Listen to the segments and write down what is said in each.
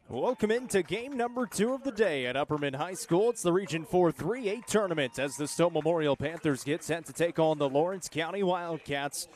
Welcome into game number 2 of the day at Upperman High School. It's the Region 4 3A tournament as the Stone Memorial Panthers get set to take on the Lawrence County Wildcats.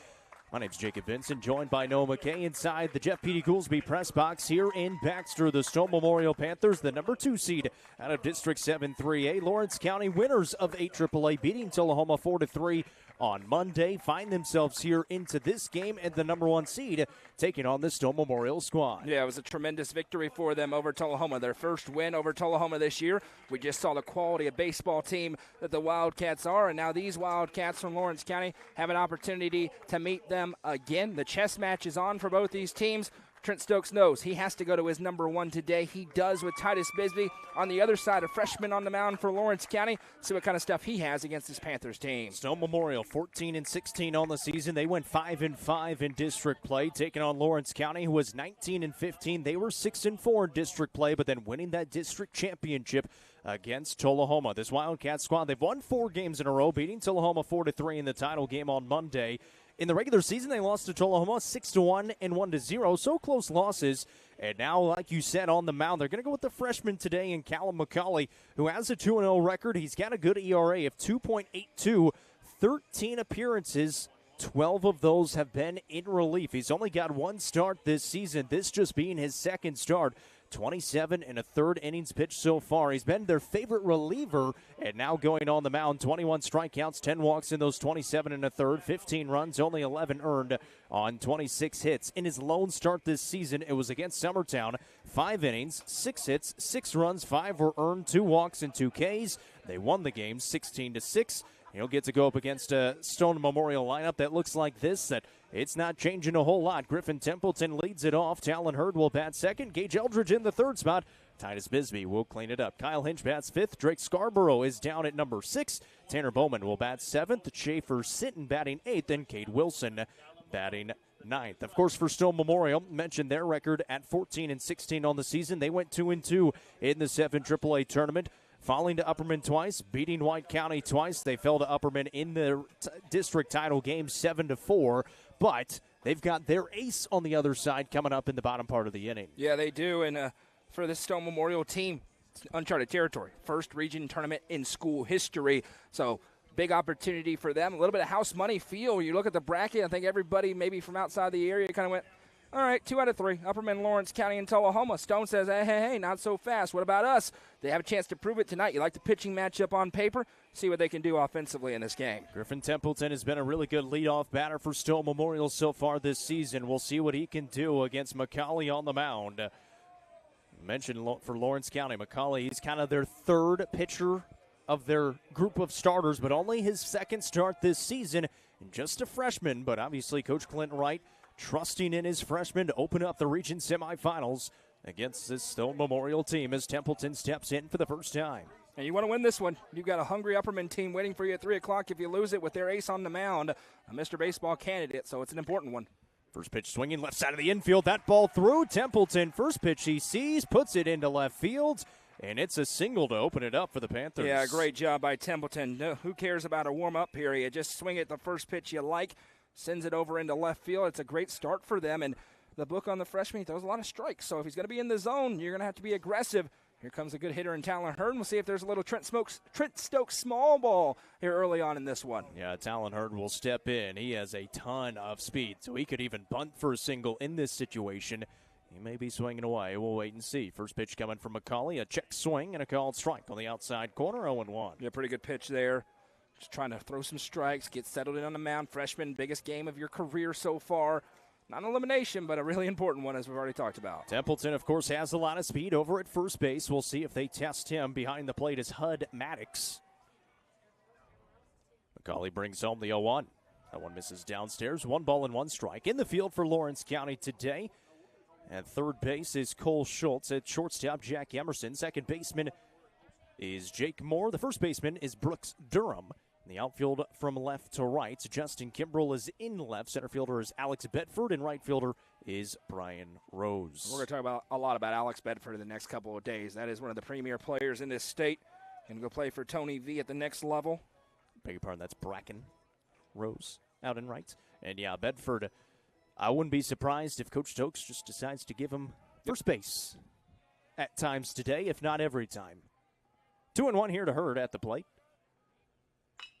My name's Jacob Vincent, joined by Noah McKay inside the Jeff Petey Goolsby press box here in Baxter. The Stone Memorial Panthers, the number 2 seed out of District 7 3A. Lawrence County winners of 8 AAA, beating Tullahoma 4-3 on Monday. Find themselves here into this game and the number 1 seed taking on the Stone Memorial squad. Yeah, it was a tremendous victory for them over Tullahoma. Their first win over Tullahoma this year. We just saw the quality of baseball team that the Wildcats are, and now these Wildcats from Lawrence County have an opportunity to meet them again. The chess match is on for both these teams. Trent Stokes knows he has to go to his number 1 today. He does with Titus Bisbee on the other side, a freshman on the mound for Lawrence County. See what kind of stuff he has against this Panthers team. Stone Memorial 14-16 on the season. They went 5-5 in district play, taking on Lawrence County, who was 19-15. They were 6-4 in district play, but then winning that district championship against Tullahoma. This Wildcat squad, they've won 4 games in a row, beating Tullahoma 4-3 in the title game on Monday. In the regular season, they lost to Tullahoma 6-1 and 1-0, so close losses. And now, like you said, on the mound, they're going to go with the freshman today in Callum McCauley, who has a 2-0 record. He's got a good ERA of 2.82, 13 appearances. 12 of those have been in relief. He's only got 1 start this season, this just being his second start. 27 and a third innings pitched so far. He's been their favorite reliever, and now going on the mound, 21 strikeouts, 10 walks in those 27 and a third, 15 runs, only 11 earned on 26 hits. In his lone start this season, it was against Summertown. 5 innings, 6 hits, 6 runs, 5 were earned, 2 walks and 2 Ks. They won the game 16-6. He'll get to go up against a Stone Memorial lineup that looks like this, that it's not changing a whole lot. Griffin Templeton leads it off. Talon Hurd will bat second. Gage Eldridge in the third spot. Titus Bisbee will clean it up. Kyle Hinch bats fifth. Drake Scarborough is down at number 6. Tanner Bowman will bat seventh. Schaefer Sitton batting 8th. And Cade Wilson batting 9th. Of course, for Stone Memorial, mentioned their record at 14-16 on the season. They went 2-2 in the 7 AAA tournament. Falling to Upperman twice, beating White County twice. They fell to Upperman in the district title game 7-4, but they've got their ace on the other side coming up in the bottom part of the inning. Yeah, they do, and for this Stone Memorial team, it's uncharted territory. First region tournament in school history, so big opportunity for them. A little bit of house money feel. You look at the bracket, I think everybody maybe from outside the area kind of went, all right, 2 out of 3, Upperman, Lawrence County, and Tullahoma. Stone says, hey, not so fast. What about us? They have a chance to prove it tonight. You like the pitching matchup on paper? See what they can do offensively in this game. Griffin Templeton has been a really good leadoff batter for Stone Memorial so far this season. We'll see what he can do against McCauley on the mound. Mentioned for Lawrence County, McCauley, he's kind of their third pitcher of their group of starters, but only his second start this season. And just a freshman, but obviously Coach Clint Wright trusting in his freshman to open up the region semifinals against this Stone Memorial team as Templeton steps in for the first time. And you want to win this one. You've got a hungry Upperman team waiting for you at 3 o'clock if you lose it with their ace on the mound, a Mr. Baseball candidate, so it's an important one. First pitch swinging left side of the infield. That ball through. Templeton, first pitch he sees, puts it into left field, and it's a single to open it up for the Panthers. Yeah, great job by Templeton. No, who cares about a warm-up period? Just swing it the first pitch you like. Sends it over into left field. It's a great start for them. And the book on the freshman, he throws a lot of strikes. So if he's going to be in the zone, you're going to have to be aggressive. Here comes a good hitter in Talon Hurd. We'll see if there's a little Trent Stokes small ball here early on in this one. Yeah, Talon Hurd will step in. He has a ton of speed, so he could even bunt for a single in this situation. He may be swinging away. We'll wait and see. First pitch coming from McCauley. A check swing and a called strike on the outside corner, 0-1. Yeah, pretty good pitch there. Just trying to throw some strikes, get settled in on the mound. Freshman, biggest game of your career so far. Not an elimination, but a really important one, as we've already talked about. Templeton, of course, has a lot of speed over at first base. We'll see if they test him. Behind the plate is Hud Maddox. McCauley brings home the 0-1. That one misses downstairs. 1 ball and 1 strike. In the field for Lawrence County today. At third base is Cole Schultz. At shortstop, Jack Emerson. Second baseman is Jake Moore. The first baseman is Brooks Durham. In the outfield from left to right, Justin Kimbrell is in left. Center fielder is Alex Bedford, and right fielder is Brian Rose. We're going to talk a lot about Alex Bedford in the next couple of days. That is one of the premier players in this state. Going to go play for Tony V at the next level. Beg your pardon, that's Bracken Rose out in right. And yeah, Bedford, I wouldn't be surprised if Coach Stokes just decides to give him first base at times today, if not every time. 2-1 here to Hurd at the plate.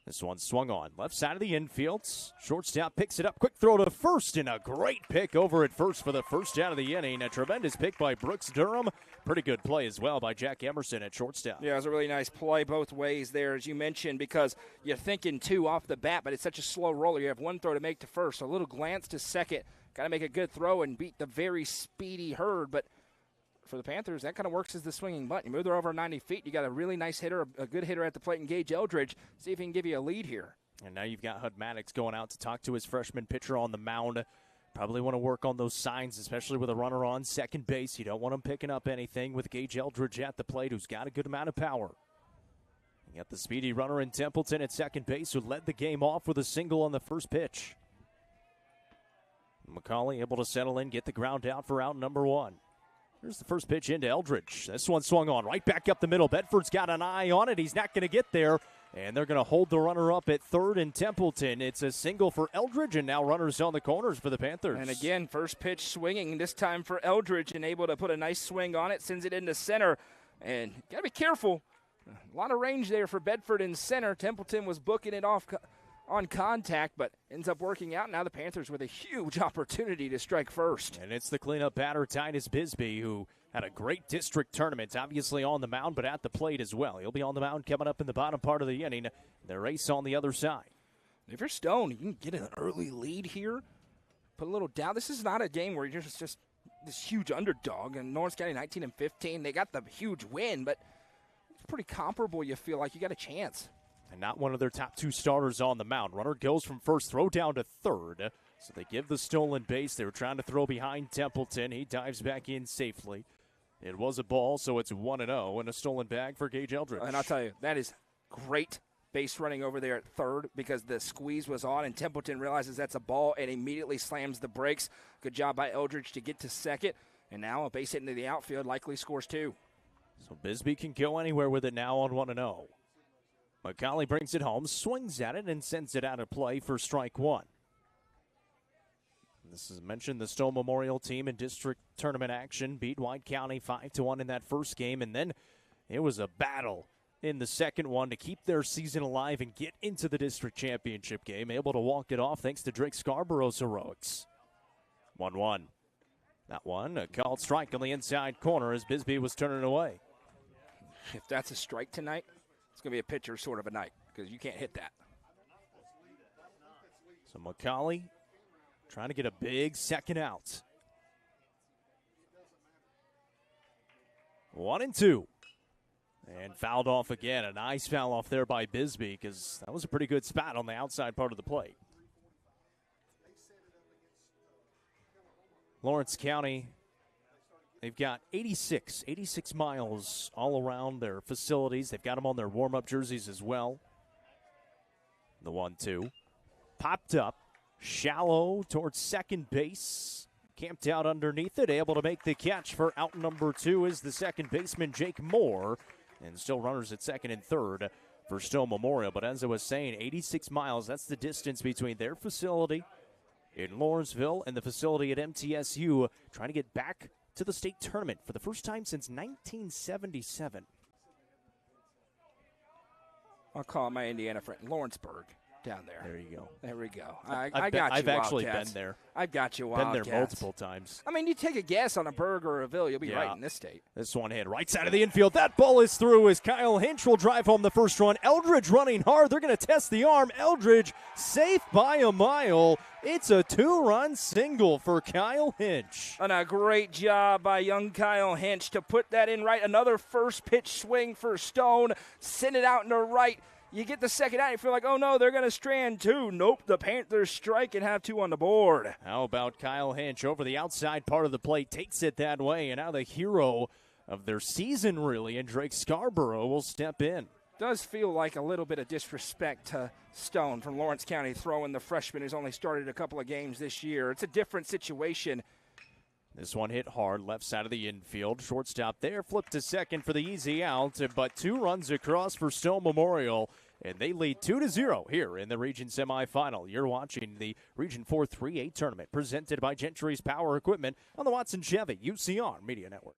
This one swung on. Left side of the infield. Shortstop picks it up. Quick throw to first, and a great pick over at first for the first out of the inning. A tremendous pick by Brooks Durham. Pretty good play as well by Jack Emerson at shortstop. Yeah, it was a really nice play both ways there, as you mentioned, because you're thinking two off the bat, but it's such a slow roller. You have one throw to make to first. A little glance to second. Got to make a good throw and beat the very speedy Hurd, but for the Panthers, that kind of works as the swinging bunt. You move her over 90 feet. You got a really nice hitter, a good hitter at the plate in Gage Eldridge. See if he can give you a lead here. And now you've got Hud Maddox going out to talk to his freshman pitcher on the mound. Probably want to work on those signs, especially with a runner on second base. You don't want him picking up anything with Gage Eldridge at the plate, who's got a good amount of power. You got the speedy runner in Templeton at second base, who led the game off with a single on the first pitch. McCauley able to settle in, get the ground out for out number one. Here's the first pitch into Eldridge. This one swung on right back up the middle. Bedford's got an eye on it. He's not going to get there. And they're going to hold the runner up at third in Templeton. It's a single for Eldridge, and now runners on the corners for the Panthers. And again, first pitch swinging, this time for Eldridge, and able to put a nice swing on it, sends it into center. And got to be careful. A lot of range there for Bedford in center. Templeton was booking it off on contact, but ends up working out. Now the Panthers with a huge opportunity to strike first. And it's the cleanup batter, Titus Bisbee, who had a great district tournament, obviously on the mound, but at the plate as well. He'll be on the mound coming up in the bottom part of the inning. The race on the other side. If you're Stone, you can get an early lead here. Put a little down. This is not a game where you're just this huge underdog. And Lawrence County 19-15, they got the huge win, but it's pretty comparable. You feel like you got a chance. And not one of their top two starters on the mound. Runner goes from first, throw down to third. So they give the stolen base. They were trying to throw behind Templeton. He dives back in safely. It was a ball, so it's 1-0 and a stolen bag for Gage Eldridge. And I'll tell you, that is great base running over there at third because the squeeze was on, and Templeton realizes that's a ball and immediately slams the brakes. Good job by Eldridge to get to second. And now a base hit into the outfield, likely scores two. So Bisbee can go anywhere with it now on 1-0. McCauley brings it home, swings at it, and sends it out of play for strike one. This is mentioned the Stowe Memorial team in district tournament action beat White County 5-1 in that first game, and then it was a battle in the second one to keep their season alive and get into the district championship game. Able to walk it off thanks to Drake Scarborough's heroics. 1-1. That one, a called strike on the inside corner as Bisbee was turning away. If that's a strike tonight, it's going to be a pitcher sort of a night because you can't hit that. So McCauley trying to get a big second out. 1-2. And fouled off again. A nice foul off there by Bisbee because that was a pretty good spot on the outside part of the plate. Lawrence County, they've got 86 miles all around their facilities. They've got them on their warm-up jerseys as well. The 1-2. Popped up, shallow towards second base. Camped out underneath it, able to make the catch for out number two is the second baseman, Jake Moore. And still runners at second and third for Stowe Memorial. But as I was saying, 86 miles, that's the distance between their facility in Lawrenceville and the facility at MTSU, trying to get back to the state tournament for the first time since 1977. I'll call my Indiana friend, Lawrenceburg, down there. There you go. There we go. I got you, I've actually Wildcats. been there. I've got you, Been Wildcats. there multiple times. I mean, you take a guess on a Berg or a Ville, you'll be Yeah. right in this state. This one hit right side of the infield. That ball is through as Kyle Hinch will drive home the first run. Eldridge running hard. They're going to test the arm. Eldridge safe by a mile. It's a two-run single for Kyle Hinch. And a great job by young Kyle Hinch to put that in right. Another first pitch swing for Stone. Send it out into right. You get the second out, you feel like, oh no, they're going to strand two. Nope, the Panthers strike and have two on the board. How about Kyle Hinch over the outside part of the plate, takes it that way, and now the hero of their season, really, and Drake Scarborough will step in. Does feel like a little bit of disrespect to Stone from Lawrence County throwing the freshman who's only started a couple of games this year. It's a different situation. This one hit hard, left side of the infield. Shortstop there, flipped to second for the easy out, but two runs across for Stowe Memorial. and they lead 2-0 here in the region semifinal. You're watching the Region 4 3A tournament presented by Gentry's Power Equipment on the Watson Chevy UCR Media Network.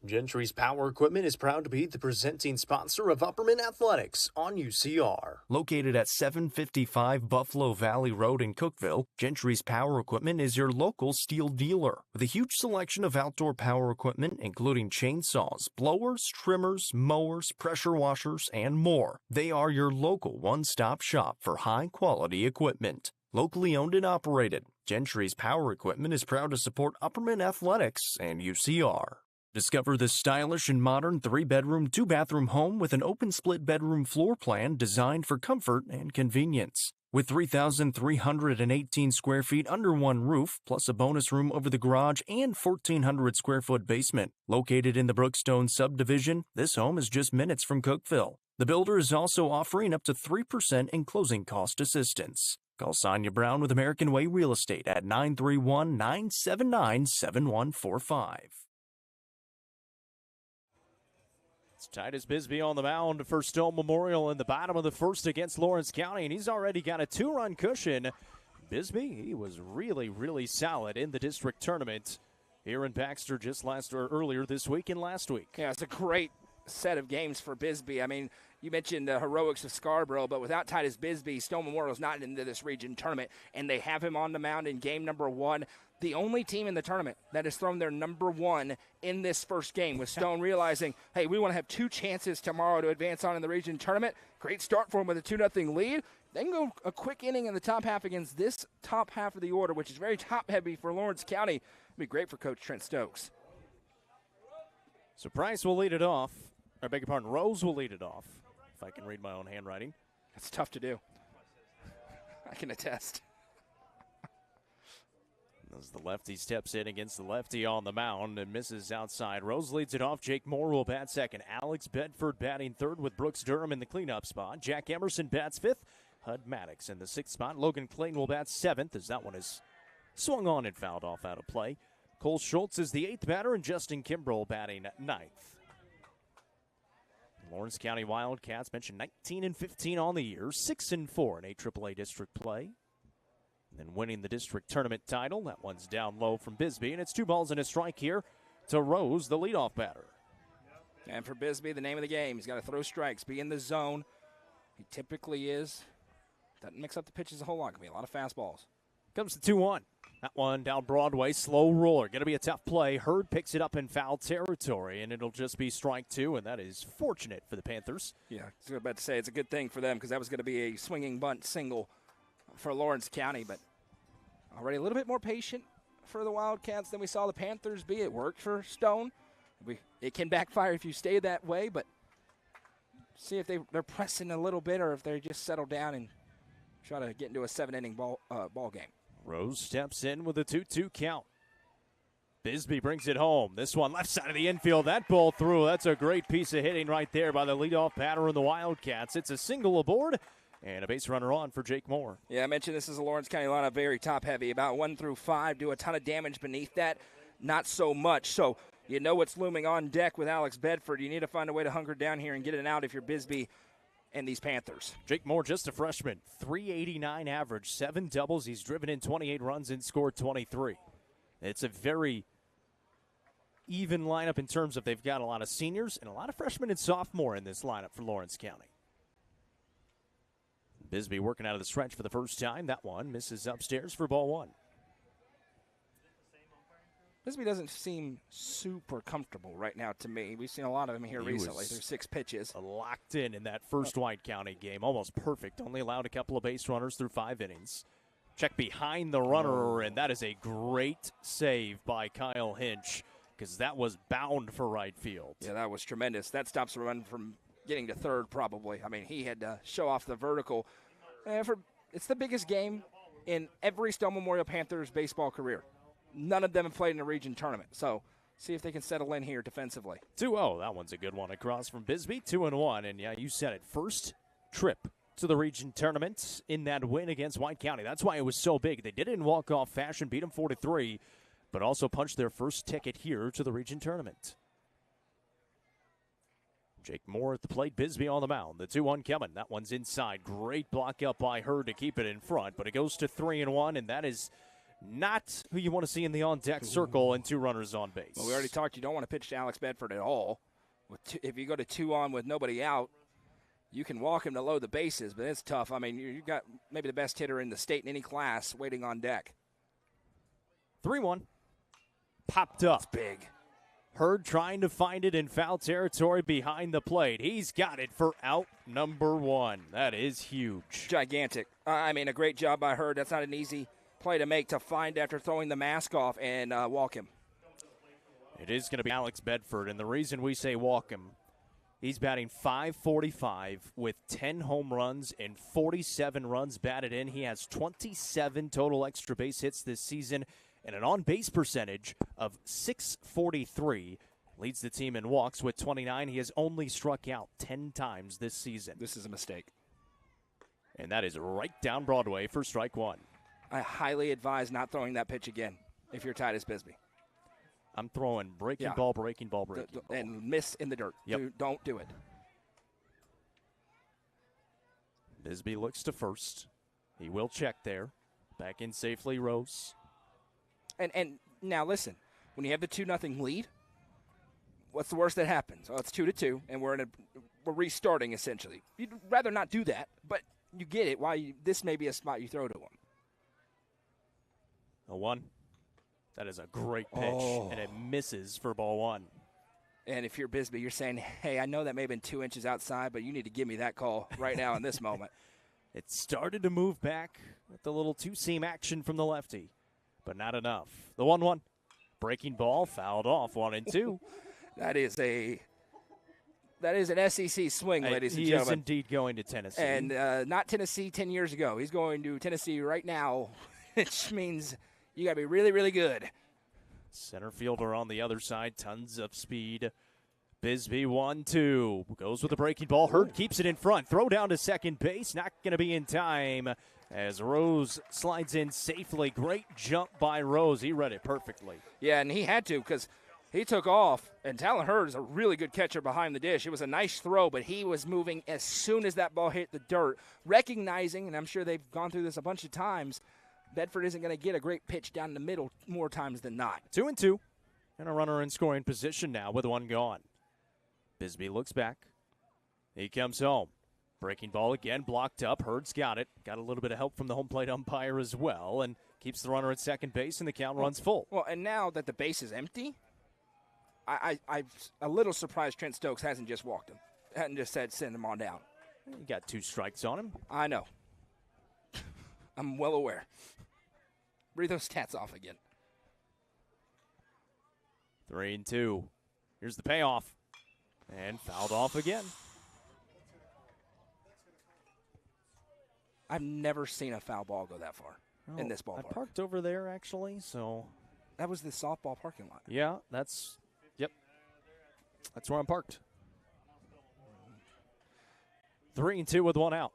Gentry's Power Equipment is proud to be the presenting sponsor of Upperman Athletics on UCR. Located at 755 Buffalo Valley Road in Cookeville, Gentry's Power Equipment is your local steel dealer with a huge selection of outdoor power equipment, including chainsaws, blowers, trimmers, mowers, pressure washers, and more. They are your local one-stop shop for high-quality equipment. Locally owned and operated, Gentry's Power Equipment is proud to support Upperman Athletics and UCR. Discover this stylish and modern 3-bedroom, 2-bathroom home with an open split bedroom floor plan designed for comfort and convenience. With 3,318 square feet under one roof, plus a bonus room over the garage and 1,400 square foot basement. Located in the Brookstone subdivision, this home is just minutes from Cookeville. The builder is also offering up to 3% in closing cost assistance. Call Sonia Brown with American Way Real Estate at 931-979-7145. Titus Bisbee on the mound for Stone Memorial in the bottom of the first against Lawrence County, and he's already got a 2-run cushion. Bisbee, he was really, really solid in the district tournament here in Baxter just earlier this week and last week. Yeah, it's a great set of games for Bisbee. I mean, you mentioned the heroics of Scarborough, but without Titus Bisbee, Stone Memorial's not into this region tournament, and they have him on the mound in game number 1. The only team in the tournament that has thrown their number 1 in this first game, with Stone realizing, hey, we want to have 2 chances tomorrow to advance on in the region tournament. Great start for them with a 2-0 lead. Then go a quick inning in the top half against this top half of the order, which is very top-heavy for Lawrence County. It'd be great for Coach Trent Stokes. So Price will lead it off. I beg your pardon, Rose will lead it off, if I can read my own handwriting. That's tough to do. I can attest. As the lefty steps in against the lefty on the mound and misses outside. Rose leads it off. Jake Moore will bat second. Alex Bedford batting third with Brooks Durham in the cleanup spot. Jack Emerson bats fifth. Hud Maddox in the sixth spot. Logan Clayton will bat seventh as that one is swung on and fouled off out of play. Cole Schultz is the eighth batter and Justin Kimbrell batting ninth. Lawrence County Wildcats mentioned 19-15 on the year, 6-4 in AAA district play. And winning the district tournament title. That one's down low from Bisbee, and it's 2 balls and a strike here to Rose, the leadoff batter. And for Bisbee, the name of the game, he's got to throw strikes, be in the zone. He typically is. Doesn't mix up the pitches a whole lot. Going to be a lot of fastballs. Comes to 2-1. That one down Broadway, slow roller. Going to be a tough play. Hurd picks it up in foul territory, and it'll just be strike 2, and that is fortunate for the Panthers. Yeah, I was about to say it's a good thing for them because that was going to be a swinging bunt single for Lawrence County, but already a little bit more patient for the Wildcats than we saw the Panthers be. It worked for Stone. It can backfire if you stay that way, but see if they're pressing a little bit or if they just settle down and try to get into a 7-inning ball game. Rose steps in with a 2-2 count. Bisbee brings it home. This one left side of the infield. That ball through. That's a great piece of hitting right there by the leadoff batter of the Wildcats. It's a single aboard. And a base runner on for Jake Moore. Yeah, I mentioned this is a Lawrence County lineup, very top-heavy. About 1 through 5, do a ton of damage beneath that. Not so much. So you know what's looming on deck with Alex Bedford. You need to find a way to hunker down here and get it out if you're Bisbee and these Panthers. Jake Moore, just a freshman, .389 average, 7 doubles. He's driven in 28 runs and scored 23. It's a very even lineup in terms of they've got a lot of seniors and a lot of freshmen and sophomore in this lineup for Lawrence County. Bisbee working out of the stretch for the first time. That one misses upstairs for ball 1. Bisbee doesn't seem super comfortable right now to me. We've seen a lot of him here recently. There's 6 pitches. Locked in that first White County game. Almost perfect. Only allowed a couple of base runners through 5 innings. Check behind the runner, and that is a great save by Kyle Hinch because that was bound for right field. Yeah, that was tremendous. That stops a run from getting to third probably. I mean, he had to show off the vertical. It's the biggest game in every Stone Memorial Panthers baseball career. None of them have played in a region tournament. So see if they can settle in here defensively. 2-0. That one's a good one across from Bisbee. 2-1. And yeah, you said it. First trip to the region tournament in that win against White County. That's why it was so big. They did it in walk-off fashion, beat them 4-3, but also punched their first ticket here to the region tournament. Jake Moore at the plate, Bisbee on the mound. The 2-1 coming. That one's inside. Great block up by Hurd to keep it in front, but it goes to 3-1, and that is not who you want to see in the on-deck circle and 2 runners on base. Well, we already talked. You don't want to pitch to Alex Bedford at all. If you go to 2 on with nobody out, you can walk him to load the bases, but it's tough. I mean, you got maybe the best hitter in the state in any class waiting on deck. 3-1. Popped up. It's big. Hurd trying to find it in foul territory behind the plate. He's got it for out number 1. That is huge. Gigantic. I mean, a great job by Hurd. That's not an easy play to make, to find after throwing the mask off and walk him. It is going to be Alex Bedford, and the reason we say walk him, he's batting .545 with 10 home runs and 47 runs batted in. He has 27 total extra base hits this season and an on-base percentage of .643. Leads the team in walks with 29. He has only struck out 10 times this season. This is a mistake. And that is right down Broadway for strike 1. I highly advise not throwing that pitch again if you're Titus Bisbee. I'm throwing breaking ball, breaking ball, breaking ball. And miss in the dirt. Yep. Don't do it. Bisbee looks to first. He will check there. Back in safely, Rose. And now listen, when you have the 2-0 lead, what's the worst that happens? Oh, it's 2-2, and we're restarting essentially. You'd rather not do that, but you get it. This may be a spot you throw to him. A 1. That is a great pitch, and it misses for ball 1. And if you're Bisbee, you're saying, hey, I know that may have been 2 inches outside, but you need to give me that call right now in this moment. It started to move back with the little 2-seam action from the lefty, but not enough. The 1-1. Breaking ball, fouled off, 1-2. That is an SEC swing, ladies and gentlemen. He is indeed going to Tennessee. And not Tennessee 10 years ago. He's going to Tennessee right now, which means you got to be really, really good. Center fielder on the other side, tons of speed. Bisbee 1-2. Goes with the breaking ball. Hurd keeps it in front. Throw down to second base. Not going to be in time as Rose slides in safely. Great jump by Rose. He read it perfectly. Yeah, and he had to because he took off. And Talon Hurd is a really good catcher behind the dish. It was a nice throw, but he was moving as soon as that ball hit the dirt, recognizing, and I'm sure they've gone through this a bunch of times, Bedford isn't going to get a great pitch down the middle more times than not. 2-2. And a runner in scoring position now with 1 gone. Bisbee looks back. He comes home. Breaking ball again, blocked up. Hurd's got it. Got a little bit of help from the home plate umpire as well, and keeps the runner at second base, and the count runs full. Well, and now that the base is empty, I'm a little surprised Trent Stokes hasn't just walked him. Hadn't just said send him on down. He got 2 strikes on him. I know. I'm well aware. Read those stats off again. 3-2. Here's the payoff. And fouled off again. I've never seen a foul ball go that far in this ballpark. I parked over there, actually, so. That was the softball parking lot. Yeah, that's where I'm parked. 3-2 with 1 out.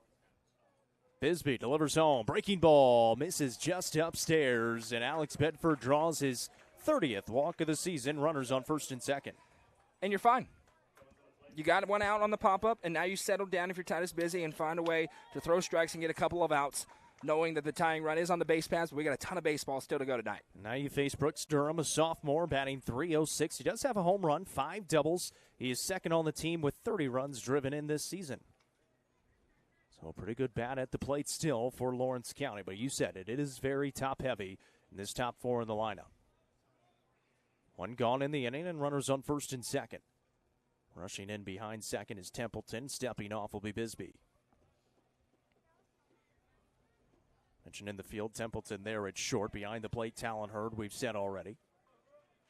Bisbee delivers home. Breaking ball misses just upstairs, and Alex Bedford draws his 30th walk of the season. Runners on first and second. And you're fine. You got 1 out on the pop-up, and now you settle down if you're Titus Bisbee and find a way to throw strikes and get a couple of outs, knowing that the tying run is on the base paths, but we got a ton of baseball still to go tonight. Now you face Brooks Durham, a sophomore, batting .306. He does have a home run, 5 doubles. He is second on the team with 30 runs driven in this season. So a pretty good bat at the plate still for Lawrence County, but you said it. It is very top-heavy in this top 4 in the lineup. 1 gone in the inning, and runners on first and second. Rushing in behind second is Templeton. Stepping off will be Bisbee. Mentioned in the field, Templeton there at short. Behind the plate, Talon Hurd, we've said already.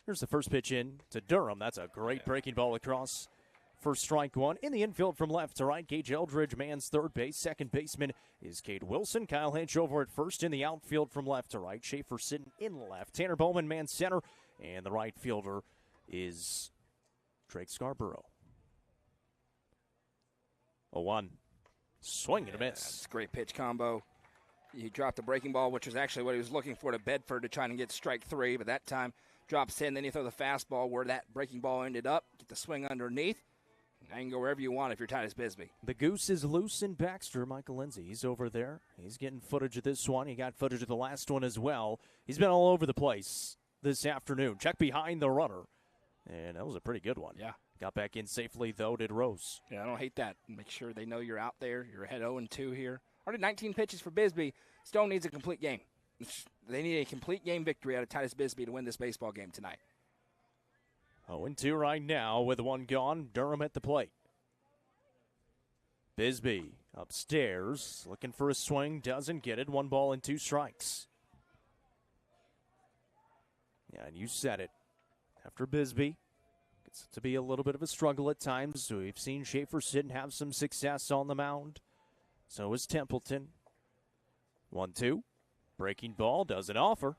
Here's the first pitch in to Durham. That's a great breaking ball across for strike 1. In the infield from left to right, Gage Eldridge mans third base. Second baseman is Cade Wilson. Kyle Hinch over at first. In the outfield from left to right, Schaefer sitting in left. Tanner Bowman mans center. And the right fielder is Drake Scarborough. 0-1. Swing and a miss. That's a great pitch combo. He dropped the breaking ball, which was actually what he was looking for to Bedford to try and get strike 3, but that time drops in. Then you throw the fastball where that breaking ball ended up. Get the swing underneath. Now you can go wherever you want if you're Titus Bisbee. The goose is loose in Baxter. Michael Lindsay, he's over there. He's getting footage of this one. He got footage of the last one as well. He's been all over the place this afternoon. Check behind the runner. And that was a pretty good one. Yeah. Got back in safely, though, did Rose. Yeah, I don't hate that. Make sure they know you're out there. You're ahead 0-2 here. Already 19 pitches for Bisbee. Stone needs a complete game. They need a complete game victory out of Titus Bisbee to win this baseball game tonight. 0-2 right now with one gone. Durham at the plate. Bisbee upstairs, looking for a swing, doesn't get it. 1 ball and 2 strikes. Yeah, and you said it. After Bisbee, gets to be a little bit of a struggle at times. So we've seen Schaefer sit and have some success on the mound. So is Templeton. 1-2. Breaking ball doesn't offer.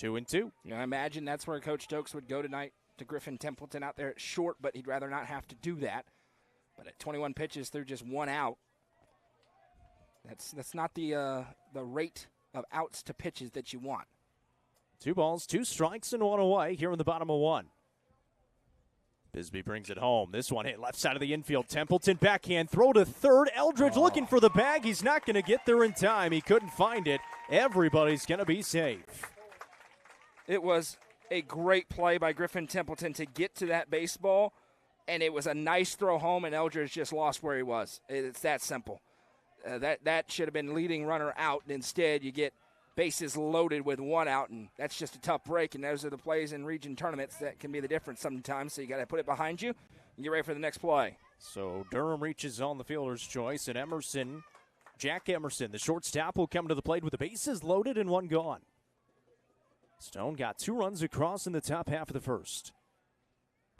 2-2. You know, I imagine that's where Coach Stokes would go tonight, to Griffin Templeton out there at short, but he'd rather not have to do that. But at 21 pitches through just 1 out, that's not the rate of outs to pitches that you want. 2 balls, 2 strikes, and 1 away here in the bottom of 1. Bisbee brings it home. This one hit left side of the infield. Templeton backhand throw to third. Eldridge looking for the bag. He's not going to get there in time. He couldn't find it. Everybody's going to be safe. It was a great play by Griffin Templeton to get to that baseball, and it was a nice throw home, and Eldridge just lost where he was. It's that simple. That should have been leading runner out. Instead, you get bases loaded with 1 out, and that's just a tough break, and those are the plays in region tournaments that can be the difference sometimes, so you got to put it behind you and get ready for the next play. So Durham reaches on the fielder's choice, and Emerson, Jack Emerson, the shortstop, will come to the plate with the bases loaded and 1 gone. Stone got 2 runs across in the top half of the first.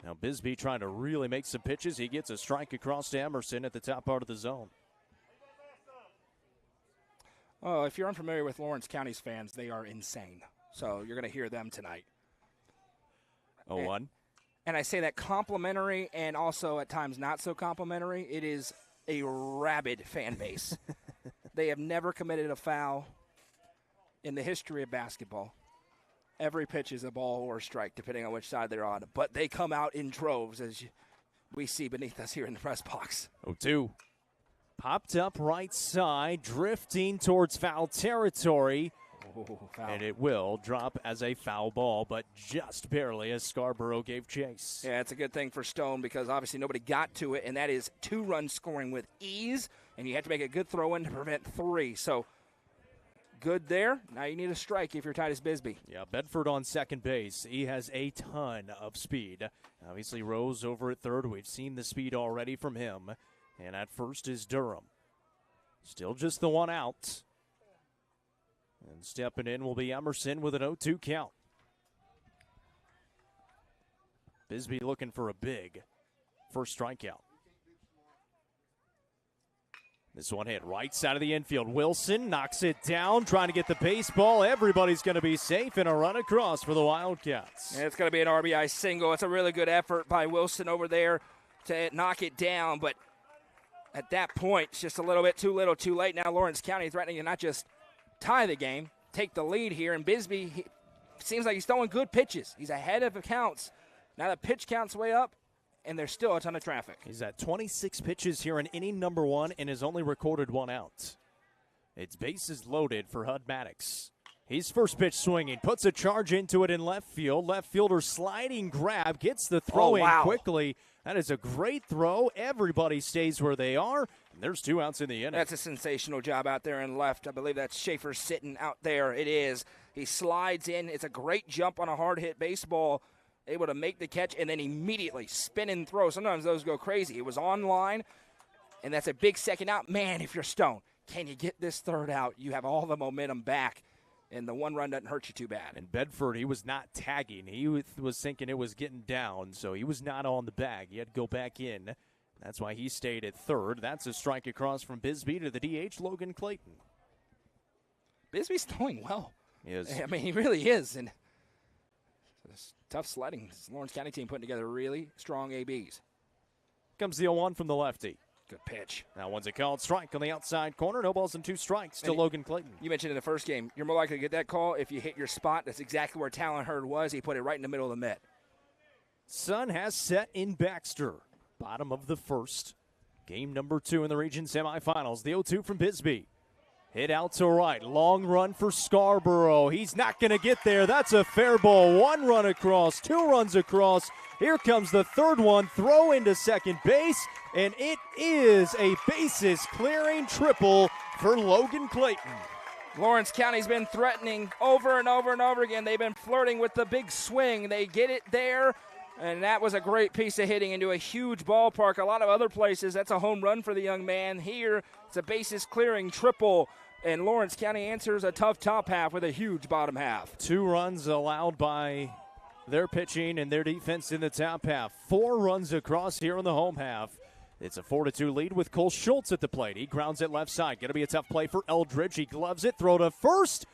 Now Bisbee trying to really make some pitches. He gets a strike across to Emerson at the top part of the zone. Oh, if you're unfamiliar with Lawrence County's fans, they are insane. So you're going to hear them tonight. 0-1. And I say that complimentary and also at times not so complimentary. It is a rabid fan base. They have never committed a foul in the history of basketball. Every pitch is a ball or a strike, depending on which side they're on. But they come out in droves, as we see beneath us here in the press box. 0-2. Popped up right side, drifting towards foul territory. Oh, foul. And it will drop as a foul ball, but just barely as Scarborough gave chase. Yeah, it's a good thing for Stone because obviously nobody got to it, and that is 2-run scoring with ease, and you have to make a good throw in to prevent 3. So good there. Now you need a strike if you're Titus Bisbee. Yeah, Bedford on second base. He has a ton of speed. Obviously, Rose over at third. We've seen the speed already from him. And at first is Durham. Still just the 1 out. And stepping in will be Emerson with an 0-2 count. Bisbee looking for a big first strikeout. This one hit right side of the infield. Wilson knocks it down, trying to get the baseball. Everybody's going to be safe, and a run across for the Wildcats. And it's going to be an RBI single. It's a really good effort by Wilson over there to knock it down, but at that point, it's just a little bit too little, too late. Now Lawrence County threatening to not just tie the game, take the lead here. And Bisbee seems like he's throwing good pitches. He's ahead of the counts. Now the pitch count's way up, and there's still a ton of traffic. He's at 26 pitches here in inning number 1 and has only recorded 1 out. It's bases loaded for Hud Maddox. He's first pitch swinging, puts a charge into it in left field. Left fielder sliding grab, gets the throw in quickly. That is a great throw. Everybody stays where they are. And there's 2 outs in the inning. That's a sensational job out there in left. I believe that's Schaefer sitting out there. It is. He slides in. It's a great jump on a hard-hit baseball, able to make the catch, and then immediately spin and throw. Sometimes those go crazy. It was on line, and that's a big second out. Man, if you're Stone, can you get this third out? You have all the momentum back. And the 1 run doesn't hurt you too bad. And Bedford, he was not tagging. He was thinking it was getting down, so he was not on the bag. He had to go back in. That's why he stayed at third. That's a strike across from Bisbee to the DH, Logan Clayton. Bisbee's throwing well. He is. I mean, he really is. And it's tough sledding. This Lawrence County team putting together really strong ABs. Comes the 0-1 from the lefty. Good pitch. Now one's a called strike on the outside corner. No balls and 2 strikes to Logan Clayton. You mentioned in the first game, you're more likely to get that call if you hit your spot. That's exactly where Talon Hurd was. He put it right in the middle of the mitt. Sun has set in Baxter. Bottom of the first. Game number 2 in the region semifinals. The 0-2 from Bisbee. Hit out to right. Long run for Scarborough. He's not going to get there. That's a fair ball. 1 run across, 2 runs across. Here comes the third one. Throw into second base. And it is a bases clearing triple for Logan Clayton. Lawrence County's been threatening over and over and over again. They've been flirting with the big swing. They get it there. And that was a great piece of hitting into a huge ballpark. A lot of other places, that's a home run for the young man. Here, it's a bases clearing triple. And Lawrence County answers a tough top half with a huge bottom half. 2 runs allowed by their pitching and their defense in the top half. 4 runs across here in the home half. It's a 4-2 lead with Cole Schultz at the plate. He grounds it left side. Going to be a tough play for Eldridge. He gloves it. Throw to first.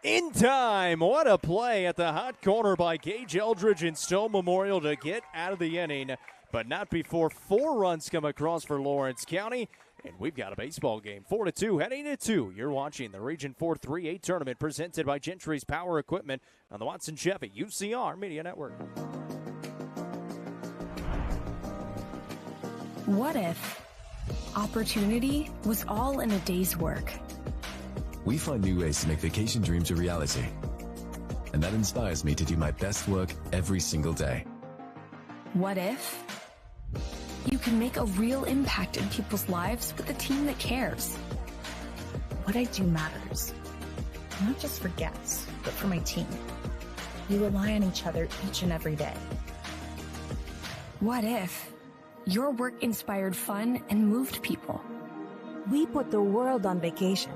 In time. What a play at the hot corner by Gage Eldridge and Stone Memorial to get out of the inning. But not before 4 runs come across for Lawrence County. And we've got a baseball game. 4-2 heading to 2. You're watching the Region 4 3A tournament presented by Gentry's Power Equipment on the Watson Chevy UCR Media Network. What if opportunity was all in a day's work? We find new ways to make vacation dreams a reality. And that inspires me to do my best work every single day. What if you can make a real impact in people's lives with a team that cares? What I do matters, not just for guests, but for my team. We rely on each other each and every day. What if your work inspired fun and moved people? We put the world on vacation.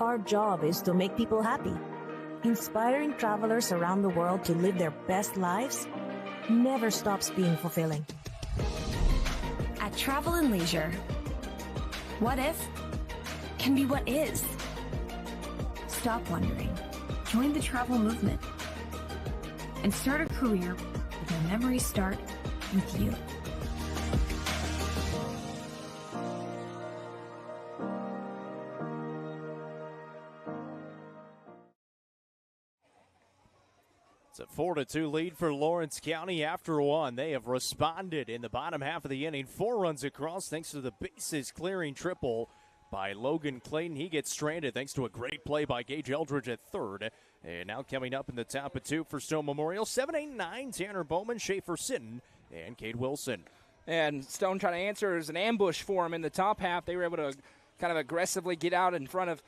Our job is to make people happy. Inspiring travelers around the world to live their best lives never stops being fulfilling. At Travel and Leisure, what if can be what is. Stop wondering. Join the travel movement and start a career where memories start with you. It's a 4-2 lead for Lawrence County after 1. They have responded in the bottom half of the inning. 4 runs across thanks to the bases clearing triple by Logan Clayton. He gets stranded thanks to a great play by Gage Eldridge at third. And now coming up in the top of 2 for Stone Memorial, 7, 8, 9, Tanner Bowman, Schaefer Sitton, and Cade Wilson. And Stone trying to answer as an ambush for him in the top half. They were able to kind of aggressively get out in front of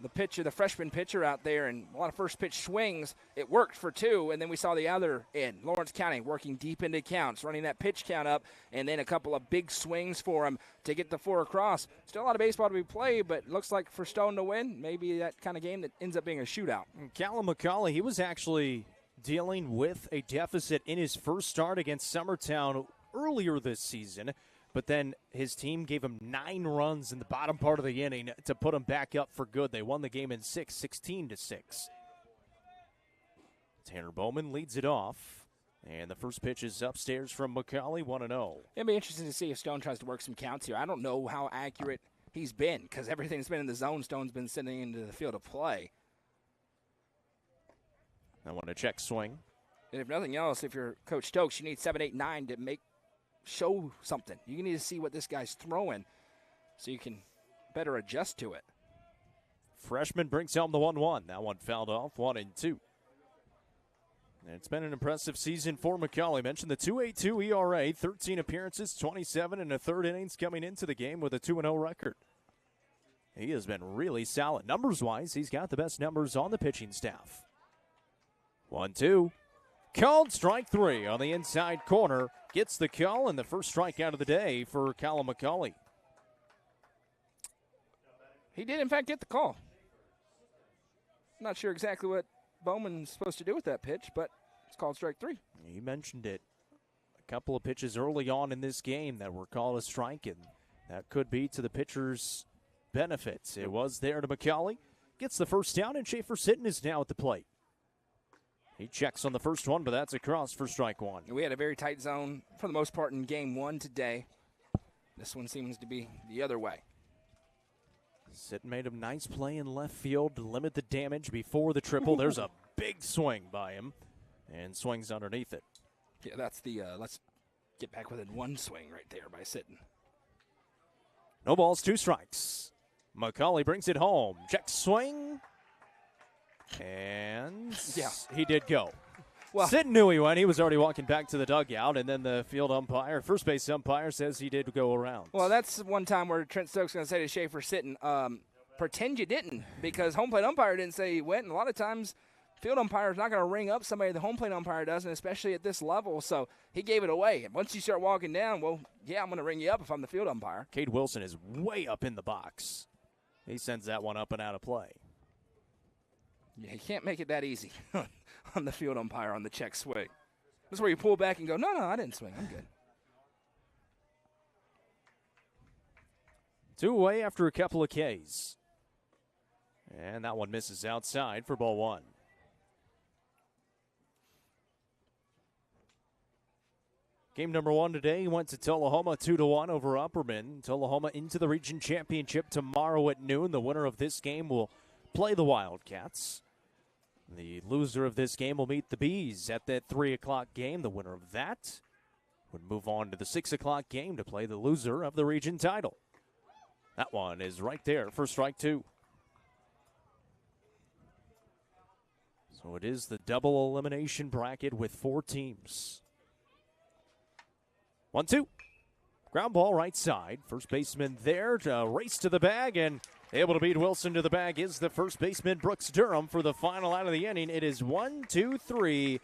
the pitcher, the freshman pitcher out there, and a lot of first pitch swings. It worked for 2, and then we saw the other end. Lawrence County working deep into counts, running that pitch count up, and then a couple of big swings for him to get the 4 across. Still a lot of baseball to be played, but looks like for Stone to win, maybe that kind of game that ends up being a shootout. Callum McCauley, he was actually dealing with a deficit in his first start against Summertown earlier this season. But then his team gave him 9 runs in the bottom part of the inning to put him back up for good. They won the game in 6, 16-6. Tanner Bowman leads it off. And the first pitch is upstairs from McCauley, 1-0. It'll be interesting to see if Stone tries to work some counts here. I don't know how accurate he's been because everything's been in the zone. Stone's been sending into the field of play. I want to check swing. And if nothing else, if you're Coach Stokes, you need 7, 8, 9 to show something. You need to see what this guy's throwing so you can better adjust to it. Freshman brings home the 1-1. That one fouled off, 1-2. And it's been an impressive season for McCauley. Mentioned the 2.82 ERA, 13 appearances, 27 and a third innings coming into the game with a 2-0 record. He has been really solid. Numbers-wise, he's got the best numbers on the pitching staff. 1-2. Called strike 3 on the inside corner. Gets the call and the first strikeout of the day for Callum McCauley. He did, in fact, get the call. I'm not sure exactly what Bowman's supposed to do with that pitch, but it's called strike 3. He mentioned it. A couple of pitches early on in this game that were called a strike, and that could be to the pitcher's benefit. It was there to McCauley. Gets the first down, and Schaefer Sitton is now at the plate. He checks on the first one, but that's across for strike 1. We had a very tight zone for the most part in game 1 today. This one seems to be the other way. Sitton made a nice play in left field to limit the damage before the triple. There's a big swing by him, and swings underneath it. Yeah, that's the let's Get back within one swing right there by Sitton. No balls, 2 strikes. McCauley brings it home. Check swing. And he did go. Well, Sitton knew he went. He was already walking back to the dugout, and then the first base umpire says he did go around. Well, that's one time where Trent Stokes going to say to Schaefer Sitton, pretend you didn't, because home plate umpire didn't say he went, and a lot of times field umpire is not going to ring up somebody the home plate umpire does, and especially at this level, so he gave it away. And once you start walking down, well, yeah, I'm going to ring you up if I'm the field umpire. Cade Wilson is way up in the box. He sends that one up and out of play. Yeah, you can't make it that easy on the field umpire on the check swing. This is where you pull back and go, no, I didn't swing. I'm good. 2 away after a couple of Ks. And that one misses outside for ball 1. Game number 1 today went to Tullahoma 2-1 over Upperman. Tullahoma into the region championship tomorrow at noon. The winner of this game will play the Wildcats. The loser of this game will meet the Bees at that 3 o'clock game. The winner of that would move on to the 6 o'clock game to play the loser of the region title. That one is right there for strike 2. So it is the double elimination bracket with 4 teams. 1-2. Ground ball right side. First baseman there to race to the bag, and able to beat Wilson to the bag is the first baseman, Brooks Durham, for the final out of the inning. It is 1-2-3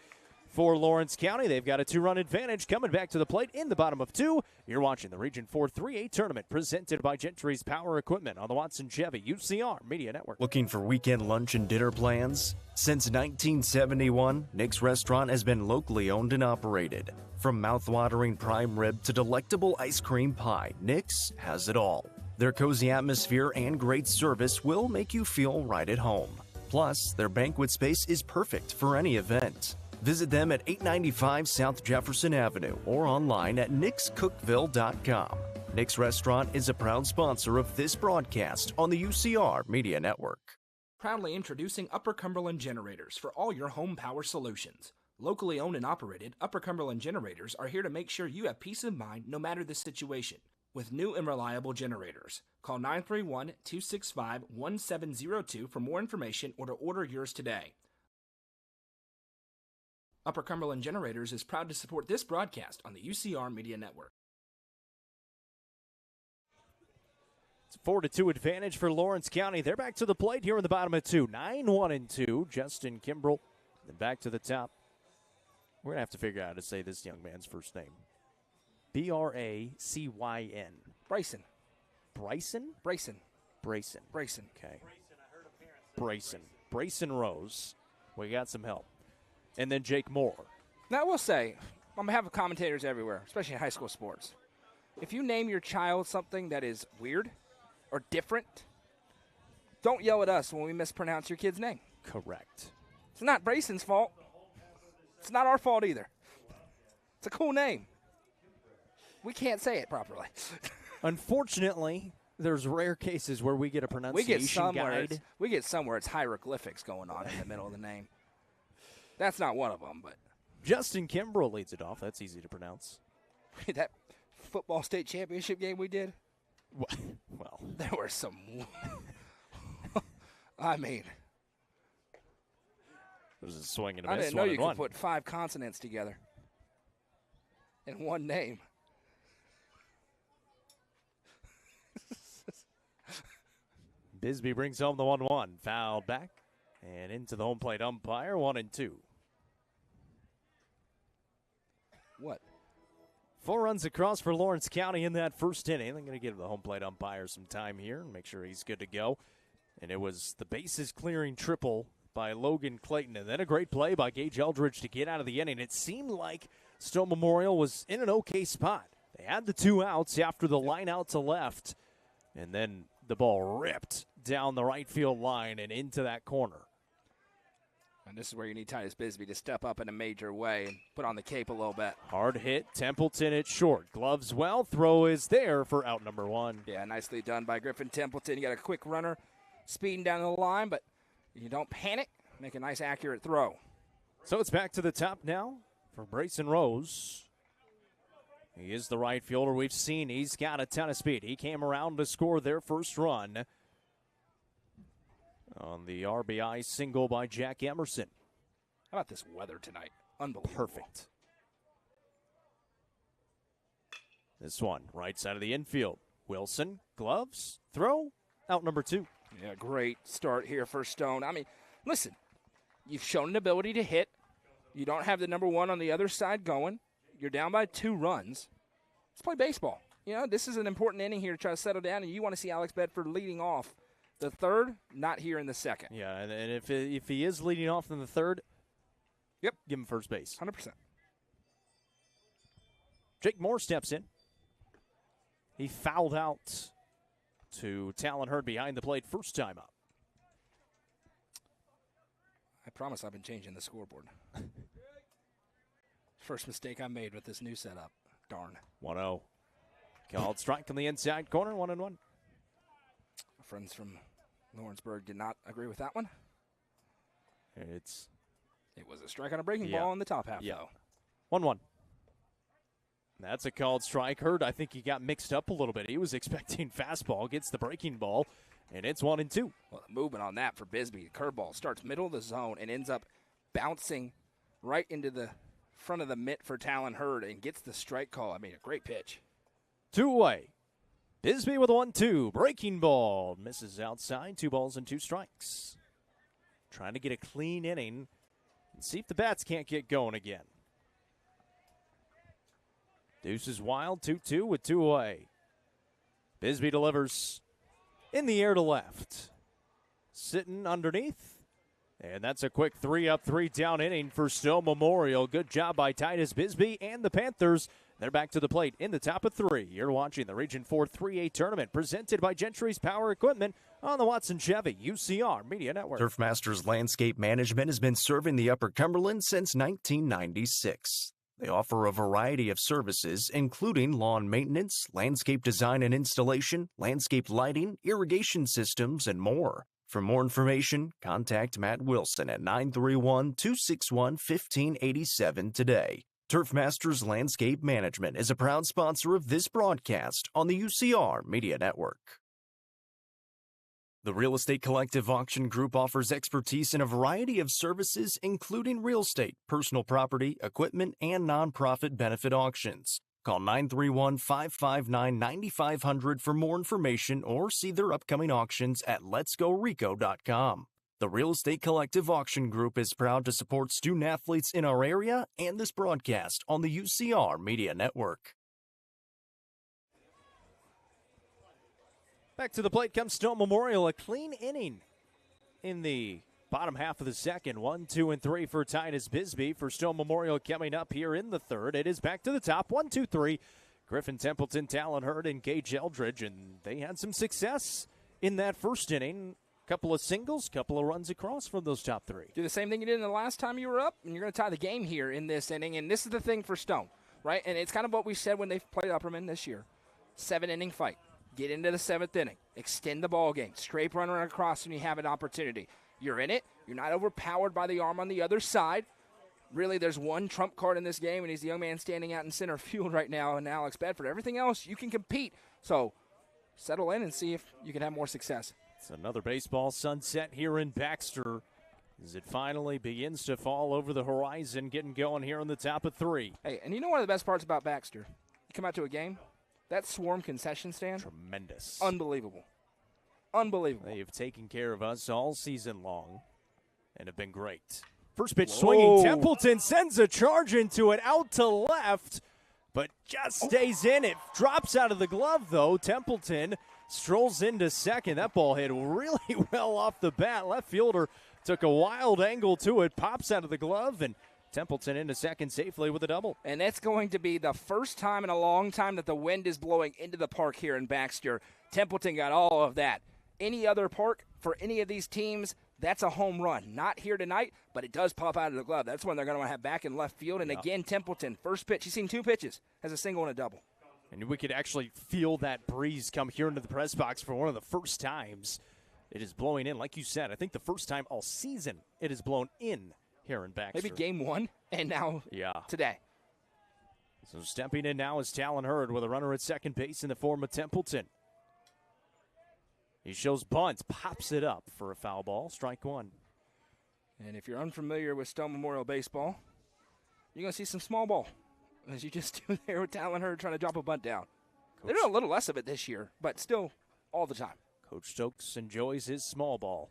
for Lawrence County. They've got a 2-run advantage coming back to the plate in the bottom of 2. You're watching the Region 4 3A tournament presented by Gentry's Power Equipment on the Watson Chevy UCR Media Network. Looking for weekend lunch and dinner plans? Since 1971, Nick's Restaurant has been locally owned and operated. From mouth-watering prime rib to delectable ice cream pie, Nick's has it all. Their cozy atmosphere and great service will make you feel right at home. Plus, their banquet space is perfect for any event. Visit them at 895 South Jefferson Avenue or online at nickscookville.com. Nick's Restaurant is a proud sponsor of this broadcast on the UCR Media Network. Proudly introducing Upper Cumberland Generators for all your home power solutions. Locally owned and operated, Upper Cumberland Generators are here to make sure you have peace of mind no matter the situation. With new and reliable generators. Call 931-265-1702 for more information or to order yours today. Upper Cumberland Generators is proud to support this broadcast on the UCR Media Network. It's a 4-2 advantage for Lawrence County. They're back to the plate here in the bottom of 2. 9-1-2. Justin Kimbrell. Then back to the top. We're going to have to figure out how to say this young man's first name. B-R-A-C-Y-N. Bryson. Bryson? Brayson. Brayson. Brayson. Okay. Brayson. Brayson Rose. We got some help. And then Jake Moore. Now, I will say, on behalf of commentators everywhere, especially in high school sports, if you name your child something that is weird or different, don't yell at us when we mispronounce your kid's name. Correct. It's not Brayson's fault. It's not our fault either. It's a cool name. We can't say it properly. Unfortunately, there's rare cases where we get a pronunciation guide. We get some where it's hieroglyphics going on in the middle of the name. That's not one of them, but Justin Kimbrell leads it off. That's easy to pronounce. That football state championship game we did, well, there were some. I mean, it was a swing and a miss. I didn't know you could put 5 consonants together in one name. Bisbee brings home the 1-1. Fouled back and into the home plate umpire. 1-2. What? 4 runs across for Lawrence County in that first inning. I'm going to give the home plate umpire some time here and make sure he's good to go. And it was the bases clearing triple by Logan Clayton. And then a great play by Gage Eldridge to get out of the inning. It seemed like Stone Memorial was in an okay spot. They had the 2 outs after the line out to left. And then the ball ripped down the right field line and into that corner. And this is where you need Titus Bisbee to step up in a major way and put on the cape a little bit. Hard hit, Templeton at short. Gloves well, throw is there for out number 1. Yeah, nicely done by Griffin Templeton. You got a quick runner speeding down the line, but you don't panic. Make a nice, accurate throw. So it's back to the top now for Brayson Rose. He is the right fielder. We've seen he's got a ton of speed. He came around to score their first run on the RBI single by Jack Emerson. How about this weather tonight? Unbelievable. Perfect. This one, right side of the infield. Wilson, gloves, throw, out number 2. Yeah, great start here for Stone. I mean, listen, you've shown an ability to hit. You don't have the number 1 on the other side going. You're down by 2 runs. Let's play baseball. You know, this is an important inning here to try to settle down, and you want to see Alex Bedford leading off the third, not here in the second. Yeah, and if he is leading off in the third, yep, give him first base. 100%. Jake Moore steps in. He fouled out to Talon Hurd behind the plate first time up. I promise I've been changing the scoreboard. First mistake I made with this new setup. Darn. 1-0. Called strike on the inside corner, 1-1. My friends from Lawrenceburg did not agree with that one. It was a strike on a breaking ball in the top half, though. 1-1. That's a called strike. Hurd, I think he got mixed up a little bit. He was expecting fastball, gets the breaking ball, and it's 1-2. Well, the movement on that for Bisbee. The curveball starts middle of the zone and ends up bouncing right into the front of the mitt for Talon Hurd and gets the strike call. I mean, a great pitch. 2 away. Bisbee with a 1-2. Breaking ball. Misses outside. 2 balls and 2 strikes. Trying to get a clean inning and see if the bats can't get going again. Deuce is wild. 2-2 with 2 away. Bisbee delivers in the air to left. Sitting underneath. And that's a quick 3-up, 3-down inning for Stone Memorial. Good job by Titus Bisbee and the Panthers. They're back to the plate in the top of 3. You're watching the Region 4 3A tournament presented by Gentry's Power Equipment on the Watson Chevy UCR Media Network. Turfmasters Landscape Management has been serving the Upper Cumberland since 1996. They offer a variety of services, including lawn maintenance, landscape design and installation, landscape lighting, irrigation systems, and more. For more information, contact Matt Wilson at 931-261-1587 today. Turfmasters Landscape Management is a proud sponsor of this broadcast on the UCR Media Network. The Real Estate Collective Auction Group offers expertise in a variety of services, including real estate, personal property, equipment, and nonprofit benefit auctions. Call 931-559-9500 for more information or see their upcoming auctions at letsgorico.com. The Real Estate Collective Auction Group is proud to support student athletes in our area and this broadcast on the UCR Media Network. Back to the plate comes Stone Memorial. A clean inning in the bottom half of the second. 1, 2, and 3 for Titus Bisbee. For Stone Memorial coming up here in the third. It is back to the top. 1, 2, 3. Griffin Templeton, Talon Hurd, and Gage Eldridge. And they had some success in that first inning. Couple of singles, couple of runs across from those top 3. Do the same thing you did in the last time you were up, and you're going to tie the game here in this inning. And this is the thing for Stone, right? And it's kind of what we said when they played Upperman this year. 7-inning fight. Get into the 7th inning. Extend the ball game. Scrape runner across when you have an opportunity. You're in it. You're not overpowered by the arm on the other side. Really, there's one trump card in this game, and he's the young man standing out in center field right now, and Alex Bedford. Everything else, you can compete. So settle in and see if you can have more success. It's another baseball sunset here in Baxter as it finally begins to fall over the horizon, getting going here on the top of 3. Hey, and you know one of the best parts about Baxter? You come out to a game, that Swarm concession stand. Tremendous. Unbelievable. Unbelievable. They have taken care of us all season long and have been great. First pitch swinging. Templeton sends a charge into it out to left, but just stays in. It drops out of the glove, though. Templeton strolls into second. That ball hit really well off the bat. Left fielder took a wild angle to it, pops out of the glove, and Templeton into second safely with a double. And that's going to be the first time in a long time that the wind is blowing into the park here in Baxter. Templeton got all of that. Any other park for any of these teams, that's a home run. Not here tonight, but it does pop out of the glove. That's when they're going to want to have back in left field. And again, Templeton, first pitch. He's seen 2 pitches, has a single and a double. And we could actually feel that breeze come here into the press box for one of the first times it is blowing in. Like you said, I think the first time all season it has blown in here in Baxter. Maybe game 1 and now today. So stepping in now is Talon Hurd with a runner at second base in the form of Templeton. He shows bunt, pops it up for a foul ball, strike one. And if you're unfamiliar with Stone Memorial Baseball, you're going to see some small ball, as you just do there with Talon Hurd trying to drop a bunt down. They're doing a little less of it this year, but still all the time. Coach Stokes enjoys his small ball,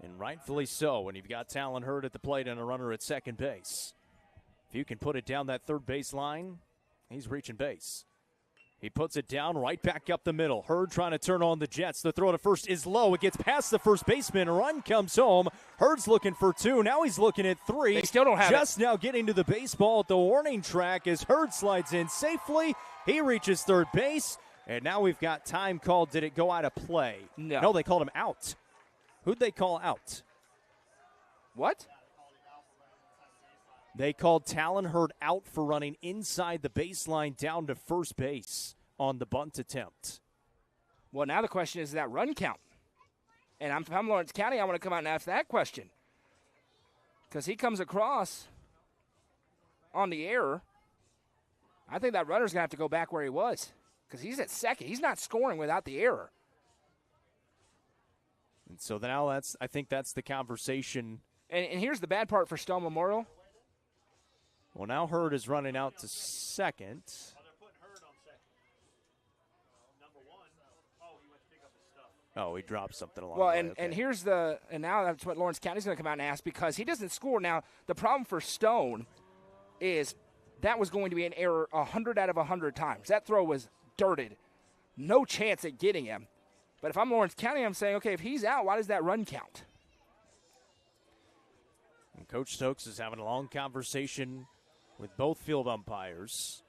and rightfully so when you've got Talon Hurd at the plate and a runner at second base. If you can put it down that third base line, he's reaching base. He puts it down right back up the middle. Hurd trying to turn on the Jets. The throw to first is low. It gets past the first baseman. A run comes home. Hurd's looking for two. Now he's looking at three. They still don't have Just now getting to the baseball at the warning track as Hurd slides in safely. He reaches third base. And now we've got time called. Did it go out of play? No, they called him out. Who'd they call out? What? They called Talon Hurd out for running inside the baseline down to first base on the bunt attempt. Well, now the question is that run count. And if I'm Lawrence County, I want to come out and ask that question. Because he comes across on the error. I think that runner's going to have to go back where he was. Because he's at second. He's not scoring without the error. And so now I think that's the conversation. And here's the bad part for Stone Memorial. Well, now Hurd is running out to second. Oh, he dropped something along the way. Well, and here's and now that's what Lawrence County's going to come out and ask because he doesn't score. Now, the problem for Stone is that was going to be an error 100 out of 100 times. That throw was dirted. No chance at getting him. But if I'm Lawrence County, I'm saying, okay, if he's out, why does that run count? And Coach Stokes is having a long conversation with both field umpires.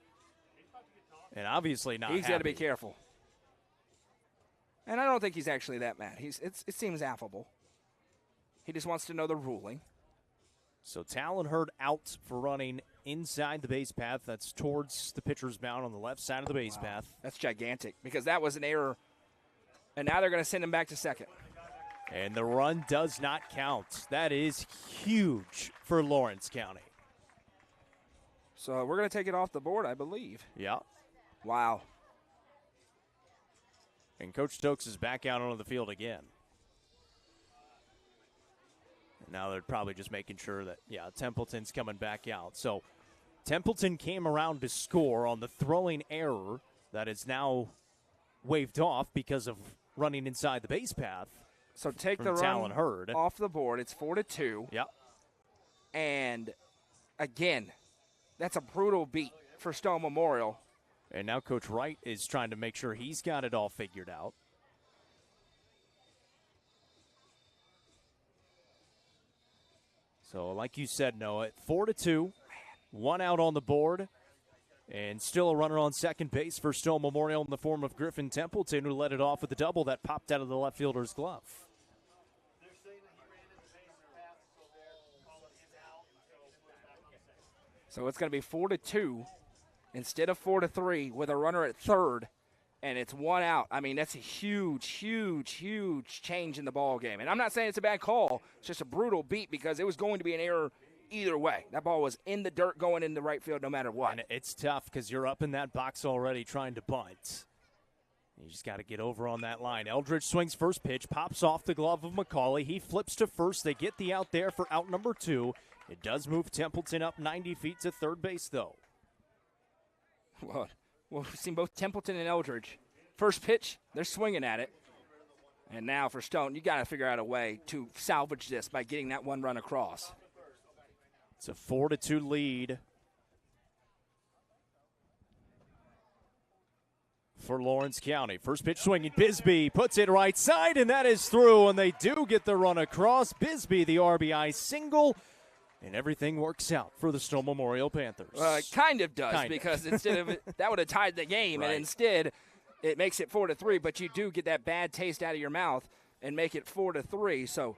And obviously not He's happy. got to be careful. And I don't think he's actually that mad. It seems affable. He just wants to know the ruling. So Talon Hurd out for running inside the base path. That's towards the pitcher's mound on the left side of the base path. That's gigantic because that was an error. And now they're going to send him back to second. And the run does not count. That is huge for Lawrence County. So we're going to take it off the board, I believe. Yeah. Wow. And Coach Stokes is back out onto the field again. And now they're probably just making sure that, Templeton's coming back out. So Templeton came around to score on the throwing error that is now waved off because of running inside the base path. So take the Talon run Hurd off the board. It's 4-2. Yep. And, again, that's a brutal beat for Stone Memorial. And now Coach Wright is trying to make sure he's got it all figured out. So, like you said, Noah, 4-2, one out on the board, and still a runner on second base for Stone Memorial in the form of Griffin Templeton, who led it off with a double that popped out of the left fielder's glove. So it's going to be 4-2 instead of 4-3 with a runner at third, and it's one out. I mean, that's a huge, huge, huge change in the ball game. And I'm not saying it's a bad call. It's just a brutal beat because it was going to be an error either way. That ball was in the dirt going in the right field no matter what. And it's tough because you're up in that box already trying to bunt. You just got to get over on that line. Eldridge swings first pitch, pops off the glove of McCauley. He flips to first. They get the out there for out number 2. It does move Templeton up 90 feet to third base, though. Well, we've seen both Templeton and Eldridge. First pitch, they're swinging at it. And now for Stone, you got to figure out a way to salvage this by getting that one run across. It's a 4-2 lead for Lawrence County. First pitch swinging, Bisbee puts it right side, and that is through, and they do get the run across. Bisbee, the RBI single, and everything works out for the Stone Memorial Panthers. It kind of does because instead of that would have tied the game, Right. and instead it makes it 4-3, but you do get that bad taste out of your mouth and make it 4-3. So,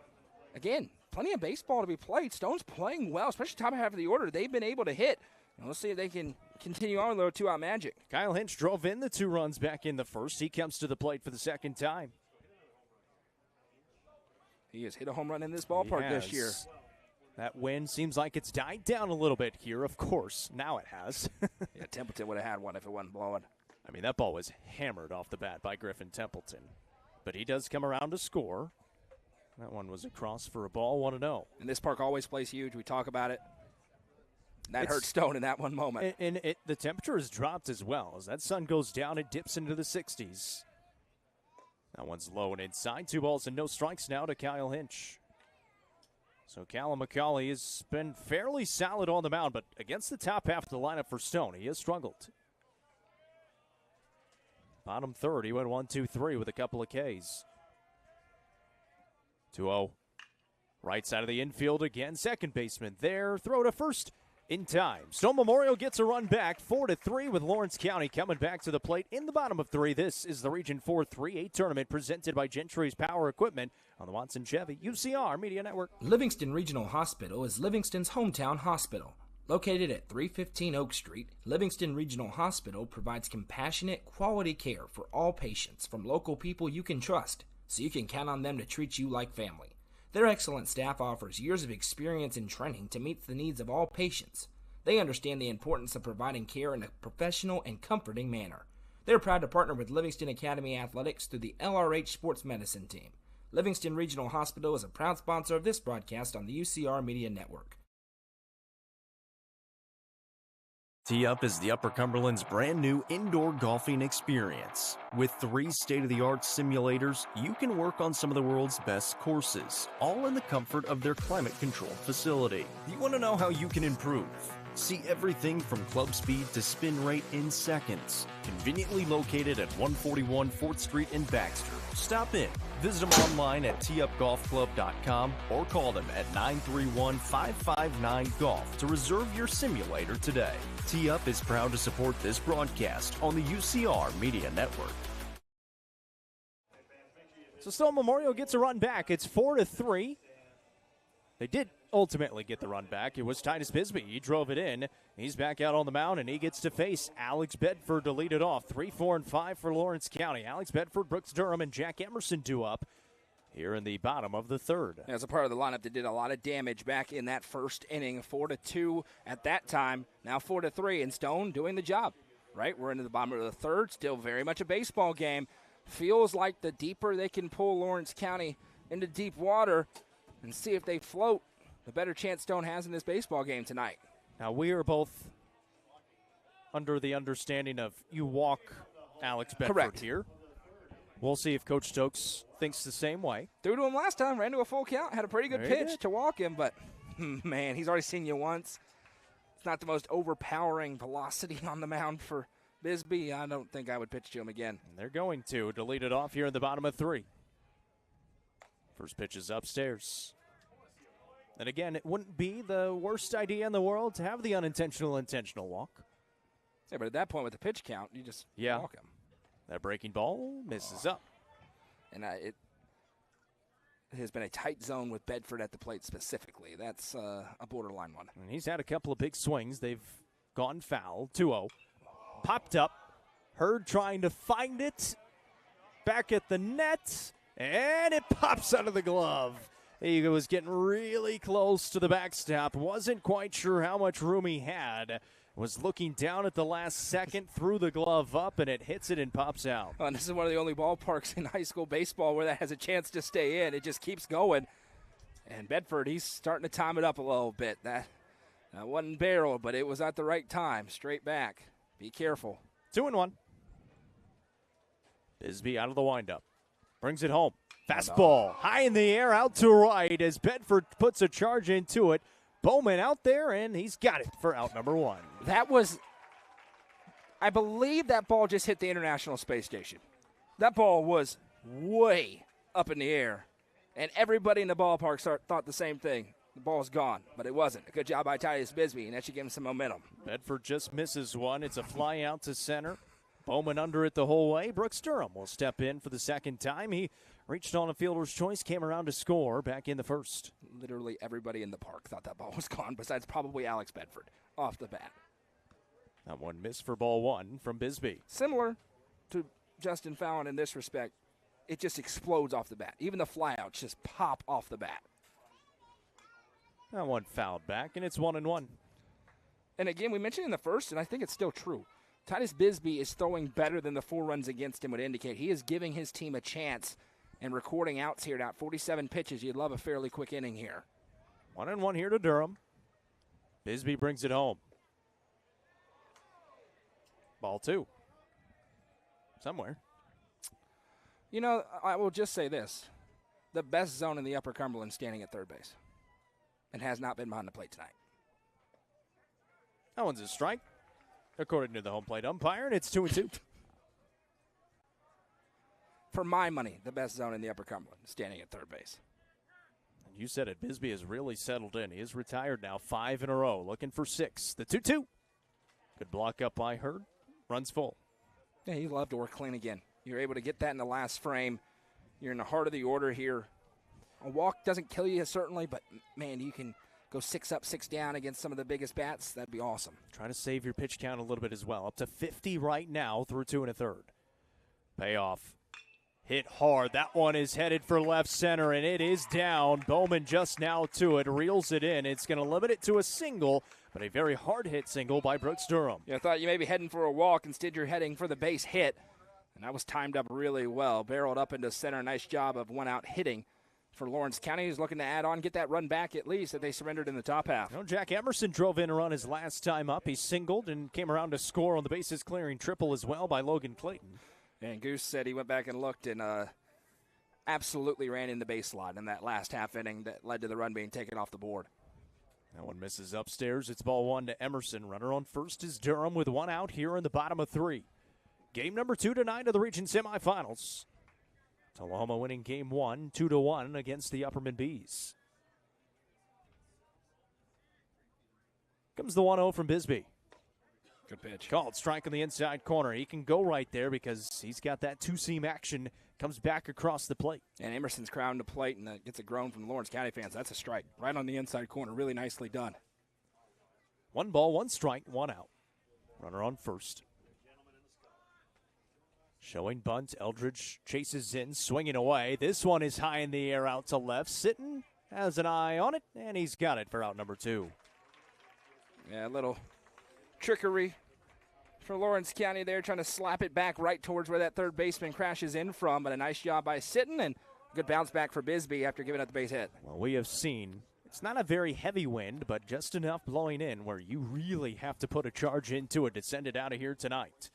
again, plenty of baseball to be played. Stone's playing well, especially top half of the order. They've been able to hit. And let's see if they can continue on with their two-out magic. Kyle Hinch drove in the 2 runs back in the first. He comes to the plate for the second time. He has hit a home run in this ballpark this year. That wind seems like it's died down a little bit here, of course. Now it has. Yeah, Templeton would have had one if it wasn't blowing. I mean, that ball was hammered off the bat by Griffin Templeton. But he does come around to score. That one was across for a ball, 1-0. And this park always plays huge. We talk about it. That hurt Stone in that one moment. And the temperature has dropped as well. As that sun goes down, it dips into the 60s. That one's low and inside. 2 balls and no strikes now to Kyle Hinch. So Callum McCauley has been fairly solid on the mound, but against the top half of the lineup for Stone, he has struggled. Bottom third, he went 1-2-3 with a couple of Ks. 2-0. Right side of the infield again. Second baseman there. Throw to first in time. Stone Memorial gets a run back. 4-3 with Lawrence County coming back to the plate in the bottom of 3. This is the Region 4 3A tournament presented by Gentry's Power Equipment on the Watson Chevy UCR Media Network. Livingston Regional Hospital is Livingston's hometown hospital. Located at 315 Oak Street, Livingston Regional Hospital provides compassionate, quality care for all patients from local people you can trust, so you can count on them to treat you like family. Their excellent staff offers years of experience and training to meet the needs of all patients. They understand the importance of providing care in a professional and comforting manner. They're proud to partner with Livingston Academy Athletics through the LRH Sports Medicine Team. Livingston Regional Hospital is a proud sponsor of this broadcast on the UCR Media Network. Tee Up is the Upper Cumberland's brand new indoor golfing experience. With 3 state-of-the-art simulators, you can work on some of the world's best courses, all in the comfort of their climate-controlled facility. You want to know how you can improve? See everything from club speed to spin rate in seconds. Conveniently located at 141 4th Street in Baxter. Stop in. Visit them online at teeupgolfclub.com or call them at 931-559-GOLF to reserve your simulator today. Tee Up is proud to support this broadcast on the UCR Media Network. So Stone Memorial gets a run back. It's 4-3. They did ultimately get the run back. It was Titus Bisbee. He drove it in. He's back out on the mound, and he gets to face Alex Bedford to lead it off. 3, 4, and 5 for Lawrence County. Alex Bedford, Brooks Durham, and Jack Emerson due up here in the bottom of the third. As a part of the lineup that did a lot of damage back in that first inning. 4-2 at that time. Now 4-3, and Stone doing the job. Right, we're into the bottom of the third. Still very much a baseball game. Feels like the deeper they can pull Lawrence County into deep water and see if they float, the better chance Stone has in this baseball game tonight. Now, we are both under the understanding of you walk Alex Bedford Correct. here. We'll see if Coach Stokes thinks the same way. Threw to him last time, ran to a full count, had a pretty good pitch to walk him, but, man, he's already seen you once. It's not the most overpowering velocity on the mound for Bisbee. I don't think I would pitch to him again. And they're going to lead it off here in the bottom of 3. First pitch is upstairs. And again, it wouldn't be the worst idea in the world to have the unintentional intentional walk. Yeah, but at that point with the pitch count, you just walk him. That breaking ball misses up. And it has been a tight zone with Bedford at the plate specifically. That's a borderline one. And he's had a couple of big swings. They've gone foul. 2-0. Popped up. Hurd trying to find it. Back at the net. And it pops out of the glove. He was getting really close to the backstop. Wasn't quite sure how much room he had. Was looking down at the last second, threw the glove up, and it hits it and pops out. Oh, and this is one of the only ballparks in high school baseball where that has a chance to stay in. It just keeps going. And Bedford, he's starting to time it up a little bit. That wasn't barrel, but it was at the right time. Straight back. Be careful. 2-1. Bisbee out of the windup. Brings it home. Fastball high in the air, out to right as Bedford puts a charge into it. Bowman out there, and he's got it for out number 1. That was, I believe that ball just hit the International Space Station. That ball was way up in the air, and everybody in the ballpark thought the same thing. The ball's gone, but it wasn't. A good job by Titus Bisbee, and that should give him some momentum. Bedford just misses one. It's a fly out to center. Bowman under it the whole way. Brooks Durham will step in for the second time. He reached on a fielder's choice, came around to score back in the first. Literally everybody in the park thought that ball was gone, besides probably Alex Bedford off the bat. That one missed for ball 1 from Bisbee. Similar to Justin Fallon in this respect, it just explodes off the bat. Even the flyouts just pop off the bat. That one fouled back, and it's 1-1. And again, we mentioned in the first, and I think it's still true, Titus Bisbee is throwing better than the 4 runs against him would indicate. He is giving his team a chance and recording outs here now. 47 pitches. You'd love a fairly quick inning here. 1-1 here to Durham. Bisbee brings it home. Ball 2. Somewhere. You know, I will just say this. The best zone in the Upper Cumberland standing at third base. And has not been behind the plate tonight. That one's a strike, according to the home plate umpire, and it's 2-2. For my money, the best zone in the Upper Cumberland, standing at third base. And you said it. Bisbee has really settled in. He is retired now, 5 in a row, looking for 6. The 2-2. Good block up by Hurd. Runs full. Yeah, he loved to work clean again. You're able to get that in the last frame. You're in the heart of the order here. A walk doesn't kill you, certainly, but, man, you can go 6 up, 6 down against some of the biggest bats. That'd be awesome. Try to save your pitch count a little bit as well. Up to 50 right now through 2 1/3. Payoff. Hit hard. That one is headed for left center, and it is down. Bowman just now to it, reels it in. It's going to limit it to a single, but a very hard-hit single by Brooks Durham. Yeah, I thought you may be heading for a walk. Instead, you're heading for the base hit, and that was timed up really well. Barreled up into center. Nice job of one-out hitting for Lawrence County, who's looking to add on, get that run back at least that they surrendered in the top half. You know, Jack Emerson drove in a run his last time up. He singled and came around to score on the bases clearing triple as well by Logan Clayton. And Goose said he went back and looked and absolutely ran in the baseline in that last half inning that led to the run being taken off the board. That one misses upstairs. It's ball 1 to Emerson. Runner on first is Durham with 1 out here in the bottom of 3. Game number 2 tonight of the region semifinals. Tullahoma winning game 1, 2-1 against the Upperman Bees. Comes the 1-0 from Bisbee. Good pitch. Called strike on the inside corner. He can go right there because he's got that two-seam action. Comes back across the plate. And Emerson's crowned the plate and gets a groan from the Lawrence County fans. That's a strike. Right on the inside corner. Really nicely done. 1 ball, 1 strike, 1 out. Runner on first. Showing bunt. Eldridge chases in, swinging away. This one is high in the air out to left. Sitting has an eye on it, and he's got it for out number 2. Yeah, a little trickery for Lawrence County there, trying to slap it back right towards where that third baseman crashes in from. But a nice job by Sitton, and a good bounce back for Bisbee after giving up the base hit. Well, we have seen it's not a very heavy wind, but just enough blowing in where you really have to put a charge into it to send it out of here tonight.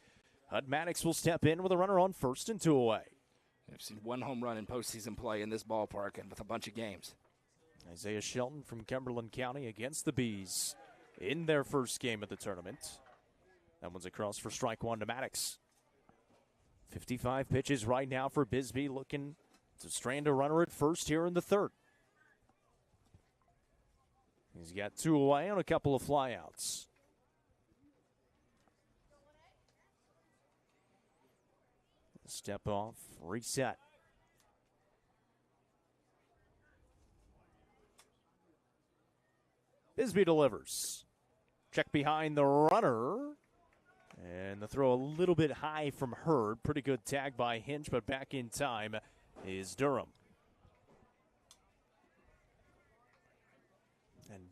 Hud Maddox will step in with a runner on first and 2 away. I've seen 1 home run in postseason play in this ballpark and with a bunch of games. Isaiah Shelton from Cumberland County against the Bees in their first game of the tournament. That one's across for strike 1 to Maddox. 55 pitches right now for Bisbee, looking to strand a runner at first here in the 3rd. He's got 2 away on a couple of flyouts. Step off, reset. Bisbee delivers. Check behind the runner. And the throw a little bit high from Hurd. Pretty good tag by Hinch, but back in time is Durham. And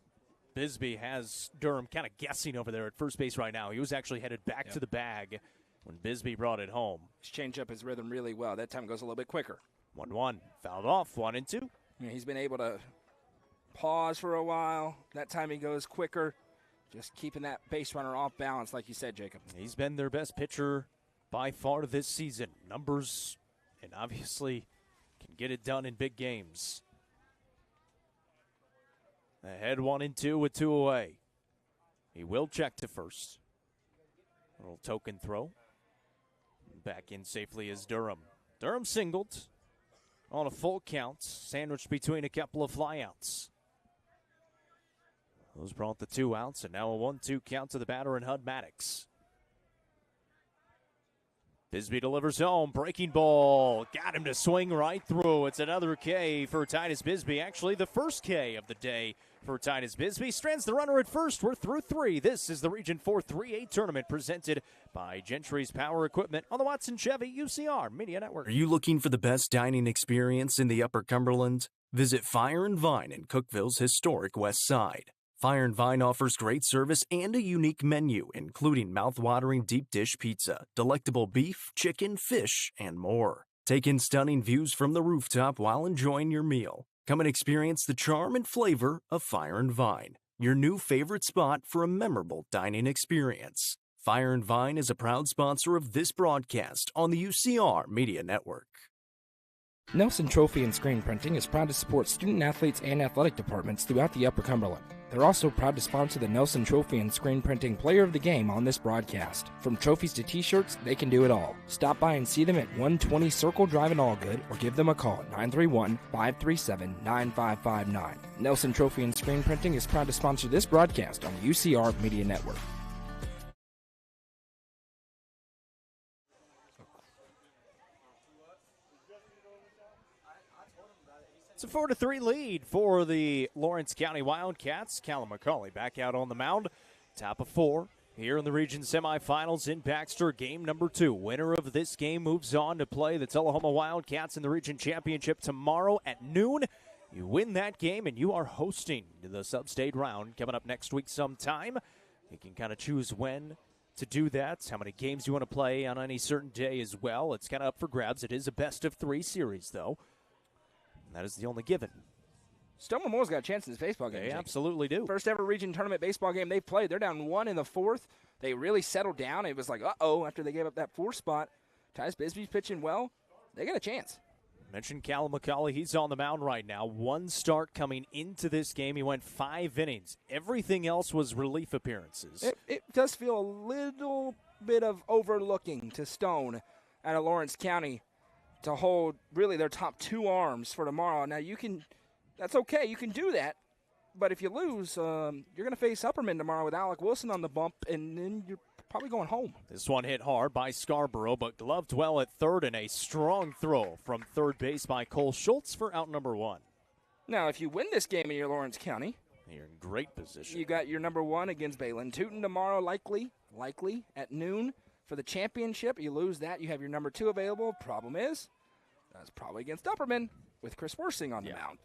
Bisbee has Durham kind of guessing over there at first base right now. He was actually headed back to the bag when Bisbee brought it home. He's changed up his rhythm really well. That time goes a little bit quicker. 1-1. Fouled off. 1-2. Yeah, he's been able to pause for a while. That time he goes quicker. Just keeping that base runner off balance, like you said, Jacob. He's been their best pitcher by far this season. Numbers, and obviously can get it done in big games. Ahead 1-2 with 2 away. He will check to first. A little token throw. Back in safely is Durham. Durham singled on a full count, sandwiched between a couple of flyouts. Those brought the 2 outs, and now a 1-2 count to the batter in Hud Maddox. Bisbee delivers home. Breaking ball. Got him to swing right through. It's another K for Titus Bisbee. Actually, the first K of the day for Titus Bisbee. Strands the runner at first. We're through 3. This is the Region 4 3A tournament presented by Gentry's Power Equipment on the Watson Chevy UCR Media Network. Are you looking for the best dining experience in the Upper Cumberland? Visit Fire and Vine in Cookville's historic West Side. Fire and Vine offers great service and a unique menu, including mouth-watering deep dish pizza, delectable beef, chicken, fish, and more. Take in stunning views from the rooftop while enjoying your meal. Come and experience the charm and flavor of Fire and Vine, your new favorite spot for a memorable dining experience. Fire and Vine is a proud sponsor of this broadcast on the UCR Media Network. Nelson Trophy and Screen Printing is proud to support student athletes and athletic departments throughout the Upper Cumberland. They're also proud to sponsor the Nelson Trophy and Screen Printing Player of the Game on this broadcast. From trophies to t-shirts, they can do it all. Stop by and see them at 120 Circle Drive in Allgood or give them a call at 931-537-9559. Nelson Trophy and Screen Printing is proud to sponsor this broadcast on the UCR Media Network. It's a 4-3 lead for the Lawrence County Wildcats. Callum McCauley back out on the mound. Top of 4 here in the region semifinals in Baxter. Game number 2. Winner of this game moves on to play the Tullahoma Wildcats in the region championship tomorrow at noon. You win that game and you are hosting the sub-state round coming up next week sometime. You can kind of choose when to do that, how many games you want to play on any certain day as well. It's kind of up for grabs. It is a best-of-3 series, though. That is the only given. Stone Memorial's got a chance in this baseball game. They Jake. absolutely do. First ever region tournament baseball game they've played. They're down 1 in the 4th. They really settled down. It was like, uh-oh, after they gave up that 4th spot. Tyus Bisbee's pitching well. They got a chance. Mentioned Callum McCauley. He's on the mound right now. 1 start coming into this game. He went 5 innings. Everything else was relief appearances. It does feel a little bit of overlooking to Stone out of Lawrence County to hold really their top 2 arms for tomorrow. Now, that's okay. You can do that. But if you lose, you're going to face Upperman tomorrow with Alec Wilson on the bump, and then you're probably going home. This one hit hard by Scarborough, but gloved well at third, and a strong throw from third base by Cole Schultz for out number 1. Now, if you win this game in your Lawrence County, you're in great position. You got your number 1 against Balin Tootin tomorrow, likely at noon. For the championship, you lose that, you have your number 2 available. Problem is, that's probably against Upperman with Chris Worsing on the mound.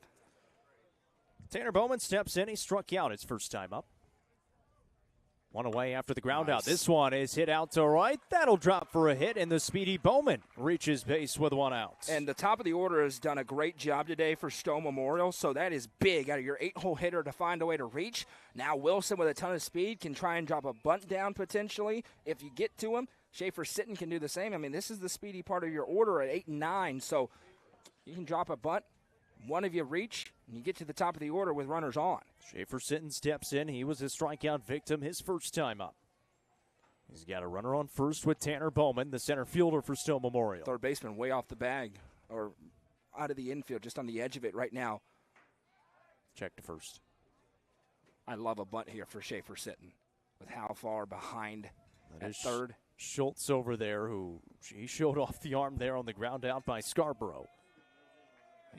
Tanner Bowman steps in. He struck out his first time up. 1 away after the ground out. This one is hit out to right. That'll drop for a hit, and the speedy Bowman reaches base with 1 out. And the top of the order has done a great job today for Stone Memorial, so that is big out of your 8-hole hitter to find a way to reach. Now Wilson with a ton of speed can try and drop a bunt down potentially if you get to him. Schaefer Sitton can do the same. I mean, this is the speedy part of your order at 8 and 9, so you can drop a bunt. One of you reach, and you get to the top of the order with runners on. Schaefer Sitton steps in. He was a strikeout victim his first time up. He's got a runner on first with Tanner Bowman, the center fielder for Stone Memorial. Third baseman way off the bag, or out of the infield, just on the edge of it right now. Check to first. I love a bunt here for Schaefer Sitton with how far behind at third. Schultz over there, who he showed off the arm there on the ground out by Scarborough.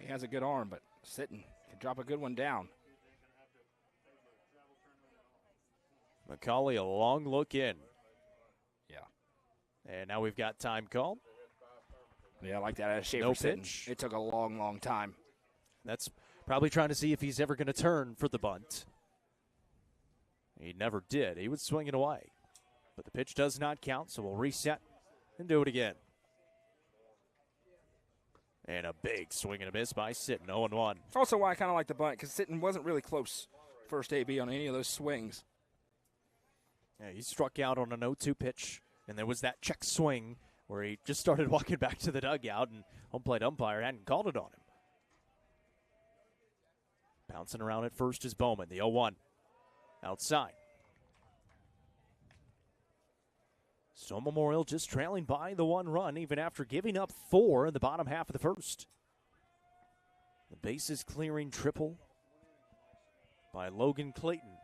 He has a good arm, but Sitton can drop a good one down. McCauley, a long look in. Yeah. And now we've got time called. Yeah, I like that. As Schaefer No Sitton. pitch. It took a long, long time. That's probably trying to see if he's ever going to turn for the bunt. He never did. He was swinging away. But the pitch does not count, so we'll reset and do it again. And a big swing and a miss by Sitton, 0-1. Also why I kind of like the bunt, because Sitton wasn't really close first AB on any of those swings. Yeah, he struck out on an 0-2 pitch, and there was that check swing where he just started walking back to the dugout, and home plate umpire hadn't called it on him. Bouncing around at first is Bowman, the 0-1. Outside. Stone Memorial just trailing by the 1 run, even after giving up 4 in the bottom half of the first. The bases clearing triple by Logan Clayton.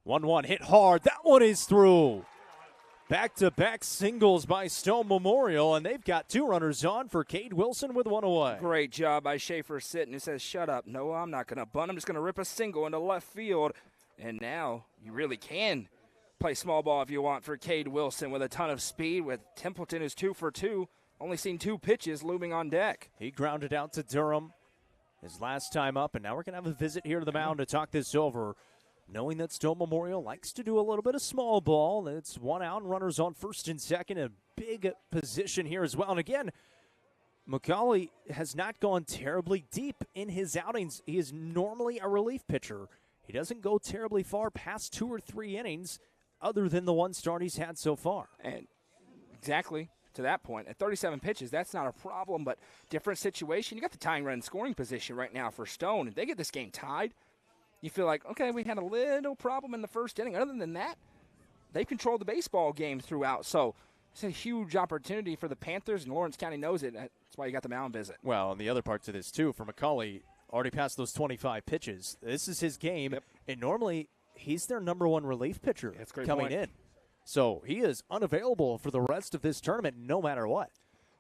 1-1 hit hard. That one is through. Back-to-back singles by Stone Memorial, and they've got 2 runners on for Cade Wilson with 1 away. Great job by Schaefer Sitton, who says, shut up. No, I'm not going to bunt. I'm just going to rip a single into left field. And now you really can play small ball if you want for Cade Wilson with a ton of speed, with Templeton who's 2 for 2. Only seen 2 pitches looming on deck. He grounded out to Durham. his last time up, and now we're going to have a visit here to the mound to talk this over, knowing that Stone Memorial likes to do a little bit of small ball. It's 1 out, and runners on first and second, a big position here as well. And again, McCauley has not gone terribly deep in his outings. He is normally a relief pitcher. He doesn't go terribly far past 2 or 3 innings other than the one start he's had so far. And exactly to that point, at 37 pitches, that's not a problem, but different situation. You got the tying run scoring position right now for Stone. If they get this game tied, you feel like, okay, we had a little problem in the first inning. Other than that, they've controlled the baseball game throughout. So it's a huge opportunity for the Panthers, and Lawrence County knows it. That's why you got the mound visit. Well, and the other part to this, too, for McCauley, already passed those 25 pitches. This is his game, and normally he's their number one relief pitcher coming in. So he is unavailable for the rest of this tournament no matter what.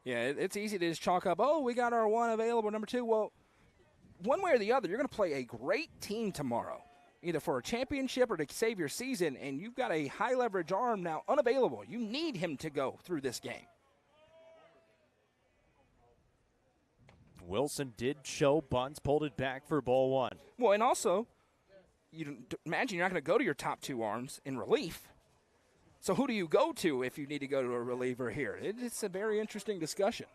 Yeah, it's easy to just chalk up, oh, we got our one available, number 2. Well, one way or the other, you're going to play a great team tomorrow, either for a championship or to save your season, and you've got a high-leverage arm now unavailable. You need him to go through this game. Wilson did show bunts, pulled it back for ball 1. Well, and also, you imagine you're not going to go to your top 2 arms in relief. So who do you go to if you need to go to a reliever here? It's a very interesting discussion.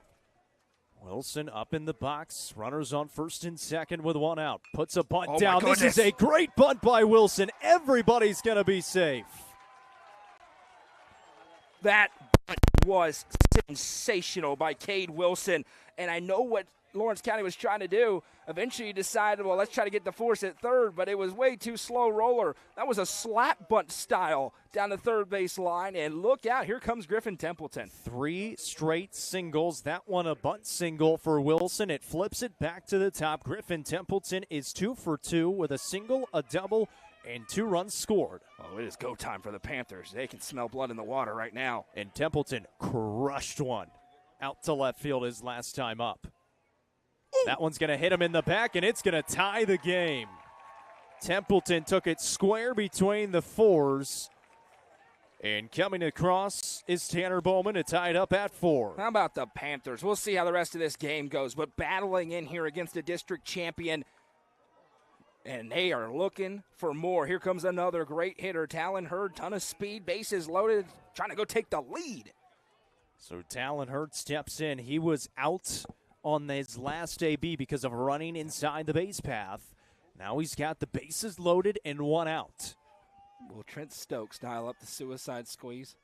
Wilson up in the box. Runners on first and second with 1 out. Puts a bunt down. This is a great bunt by Wilson. Everybody's going to be safe. That bunt was sensational by Cade Wilson. And I know what Lawrence County was trying to do. Eventually he decided, well, let's try to get the force at third, but it was way too slow roller. That was a slap bunt style down the third base line, and look out, here comes Griffin Templeton. 3 straight singles. That one a bunt single for Wilson. It flips it back to the top. Griffin Templeton is 2 for 2 with a single, a double, and 2 runs scored. Oh, it is go time for the Panthers. They can smell blood in the water right now. And Templeton crushed one out to left field his last time up. That one's going to hit him in the back, and it's going to tie the game. Templeton took it square between the 4s. And coming across is Tanner Bowman to tie it up at 4. How about the Panthers? We'll see how the rest of this game goes, but battling in here against the district champion, and they are looking for more. Here comes another great hitter, Talon Hurd, ton of speed, bases loaded, trying to go take the lead. So Talon Hurd steps in. He was out on his last AB because of running inside the base path. Now he's got the bases loaded and 1 out. Will Trent Stokes dial up the suicide squeeze?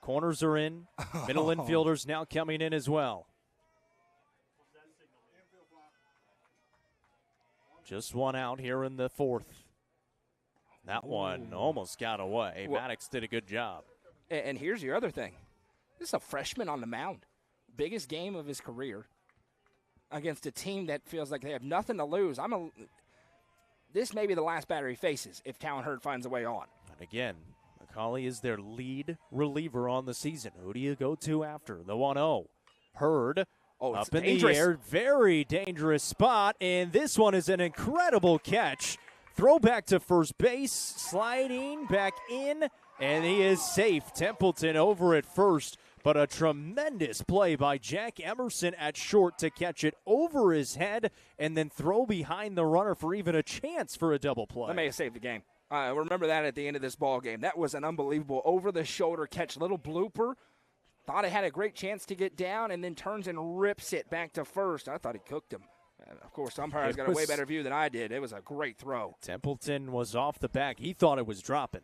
Corners are in. Middle infielders now coming in as well. Just 1 out here in the 4th. That one almost got away. Well, Maddox did a good job. And here's your other thing. This is a freshman on the mound. Biggest game of his career against a team that feels like they have nothing to lose. This may be the last batter he faces if Talon Hurd finds a way on. And again, McCauley is their lead reliever on the season. Who do you go to after? The 1-0. Hurd up in the air. Very dangerous spot. And this one is an incredible catch. Throw back to first base. Sliding back in. And he is safe. Templeton over at first. But a tremendous play by Jack Emerson at short to catch it over his head and then throw behind the runner for even a chance for a double play. That may have saved the game. Remember that at the end of this ball game. That was an unbelievable over-the-shoulder catch, little blooper. Thought it had a great chance to get down and then turns and rips it back to first. I thought he cooked him. Of course, umpires got a way better view than I did. It was a great throw. Templeton was off the back. He thought it was dropping,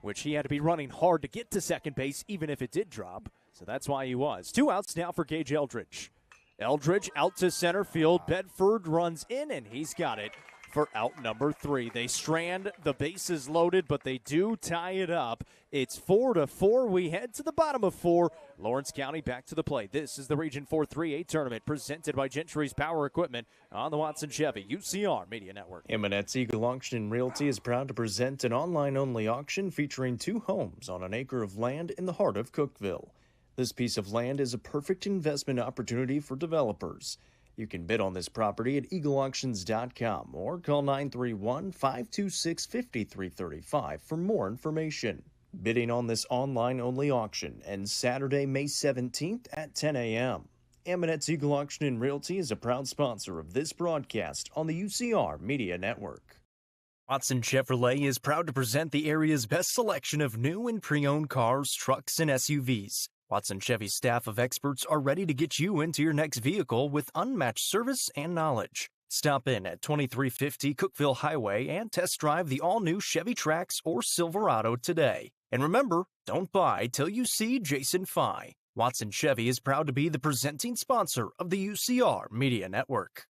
which he had to be running hard to get to second base, even if it did drop. So that's why he was. 2 outs now for Gage Eldridge. Eldridge out to center field. Bedford runs in, and he's got it for out number 3. They strand, the bases loaded, but they do tie it up. It's 4-4. We head to the bottom of 4. Lawrence County back to the plate. This is the Region 4 3A tournament presented by Gentry's Power Equipment on the Watson Chevy UCR Media Network. Eminet's Eagle Auction Realty is proud to present an online-only auction featuring 2 homes on an acre of land in the heart of Cookeville. This piece of land is a perfect investment opportunity for developers. You can bid on this property at eagleauctions.com or call 931-526-5335 for more information. Bidding on this online-only auction ends Saturday, May 17th at 10 a.m. Amonette's Eagle Auction and Realty is a proud sponsor of this broadcast on the UCR Media Network. Watson Chevrolet is proud to present the area's best selection of new and pre-owned cars, trucks, and SUVs. Watson Chevy's staff of experts are ready to get you into your next vehicle with unmatched service and knowledge. Stop in at 2350 Cookeville Highway and test drive the all-new Chevy Trax or Silverado today. And remember, don't buy till you see Jason Fye. Watson Chevy is proud to be the presenting sponsor of the UCR Media Network.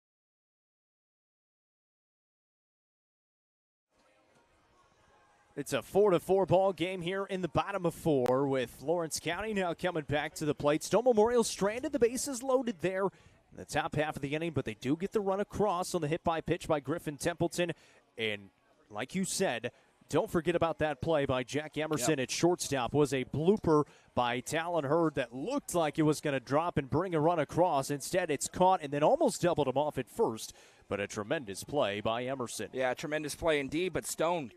It's a 4-4 ball game here in the bottom of 4 with Lawrence County now coming back to the plate. Stone Memorial stranded, the bases loaded there in the top half of the inning, but they do get the run across on the hit by pitch by Griffin Templeton. And like you said, don't forget about that play by Jack Emerson at shortstop. Was a blooper by Talon Hurd that looked like it was going to drop and bring a run across. Instead, it's caught and then almost doubled him off at first, but a tremendous play by Emerson. Yeah, tremendous play indeed, but Stone,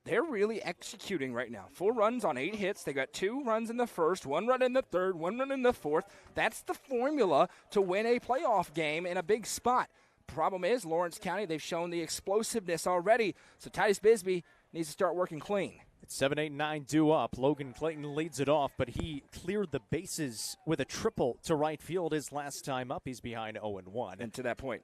they're really executing right now. 4 runs on 8 hits. They got 2 runs in the first, 1 run in the third, 1 run in the fourth. That's the formula to win a playoff game in a big spot. Problem is, Lawrence County, they've shown the explosiveness already. So Titus Bisbee needs to start working clean. It's 7-8-9 due up. Logan Clayton leads it off, but he cleared the bases with a triple to right field his last time up. He's behind 0-1. And to that point,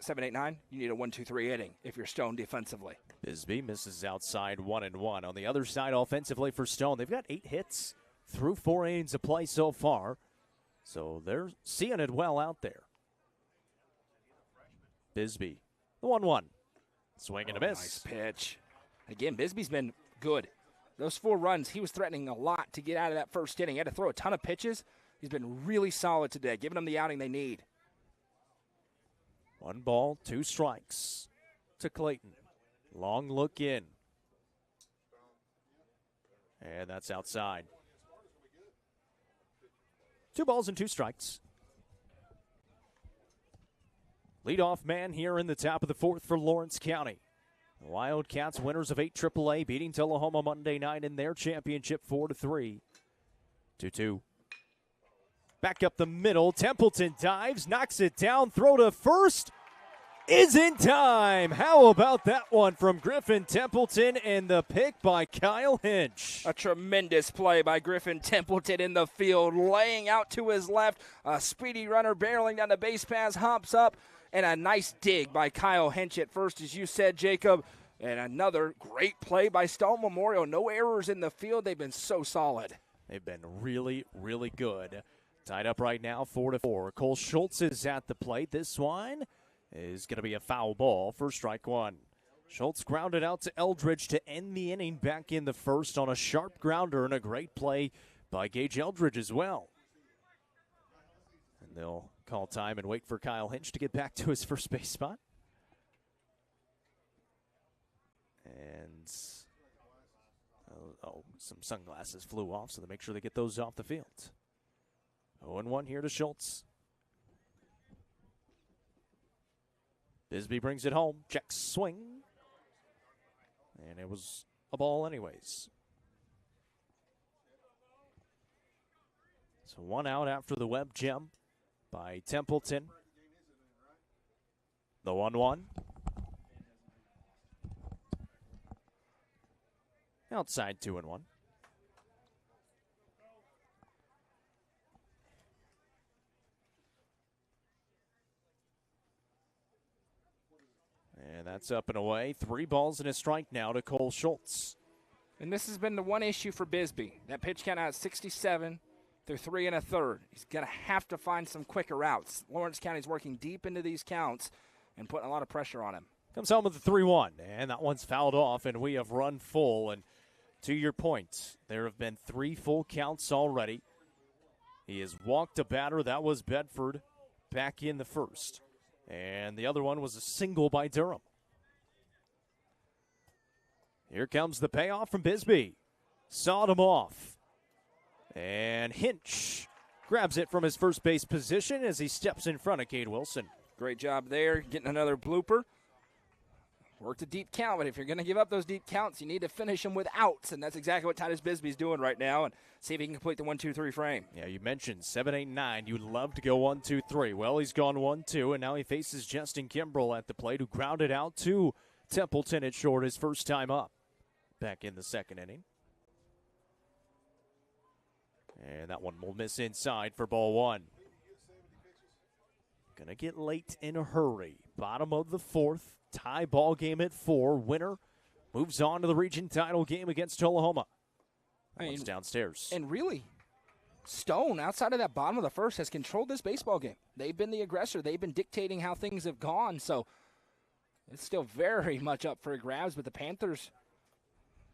7-8-9, you need a 1-2-3 inning if you're Stone defensively. Bisbee misses outside 1-1. On the other side, offensively for Stone, they've got 8 hits through 4 innings of play so far. So they're seeing it well out there. Bisbee, the 1-1. Swing and a miss. Nice pitch. Again, Bisbee's been good. Those 4 runs, he was threatening a lot to get out of that first inning. He had to throw a ton of pitches. He's been really solid today, giving them the outing they need. 1 ball, 2 strikes to Clayton. Long look in. And that's outside. 2 balls and 2 strikes. Leadoff man here in the top of the 4th for Lawrence County. The Wildcats, winners of 8 AAA, beating Tullahoma Monday night in their championship 4-3. 2-2. Back up the middle. Templeton dives, knocks it down, throw to first. Is in time. How about that one from Griffin Templeton and the pick by Kyle Hinch? A tremendous play by Griffin Templeton in the field, laying out to his left. A speedy runner barreling down the base paths, hops up, and a nice dig by Kyle Hinch at first, as you said, Jacob. And another great play by Stone Memorial. No errors in the field. They've been so solid. They've been really, really good. Tied up right now, 4-4. Cole Schultz is at the plate. This one is going to be a foul ball for strike 1. Schultz grounded out to Eldridge to end the inning back in the first on a sharp grounder and a great play by Gage Eldridge as well. And they'll call time and wait for Kyle Hinch to get back to his first base spot. And some sunglasses flew off, so they make sure they get those off the field. 0-1 here to Schultz. Bisbee brings it home. Check swing. And it was a ball anyways. So 1 out after the web gem by Templeton. The 1-1. Outside 2-1. And that's up and away. 3 balls and a strike now to Cole Schultz. And this has been the one issue for Bisbee. That pitch count out at 67 through 3 1/3. He's going to have to find some quicker outs. Lawrence County's working deep into these counts and putting a lot of pressure on him. Comes home with the 3-1, and that one's fouled off, and we have run full. And to your point, there have been 3 full counts already. He has walked a batter. That was Bedford back in the first. And the other one was a single by Durham. Here comes the payoff from Bisbee. Sawed him off. And Hinch grabs it from his first base position as he steps in front of Cade Wilson. Great job there, getting another blooper. Work the deep count, but if you're going to give up those deep counts, you need to finish them with outs, and that's exactly what Titus Bisbee's doing right now, and see if he can complete the 1-2-3 frame. Yeah, you mentioned 7, 8, 9. You'd love to go 1, 2, 3. Well, he's gone 1, 2, and now he faces Justin Kimbrell at the plate, who grounded out to Templeton at short his first time up back in the second inning. And that one will miss inside for ball 1. Gonna get late in a hurry. Bottom of the fourth. Tie ball game at 4. Winner moves on to the region title game against Tullahoma. It's downstairs. And really, Stone, outside of that bottom of the first, has controlled this baseball game. They've been the aggressor. They've been dictating how things have gone. So it's still very much up for grabs, but the Panthers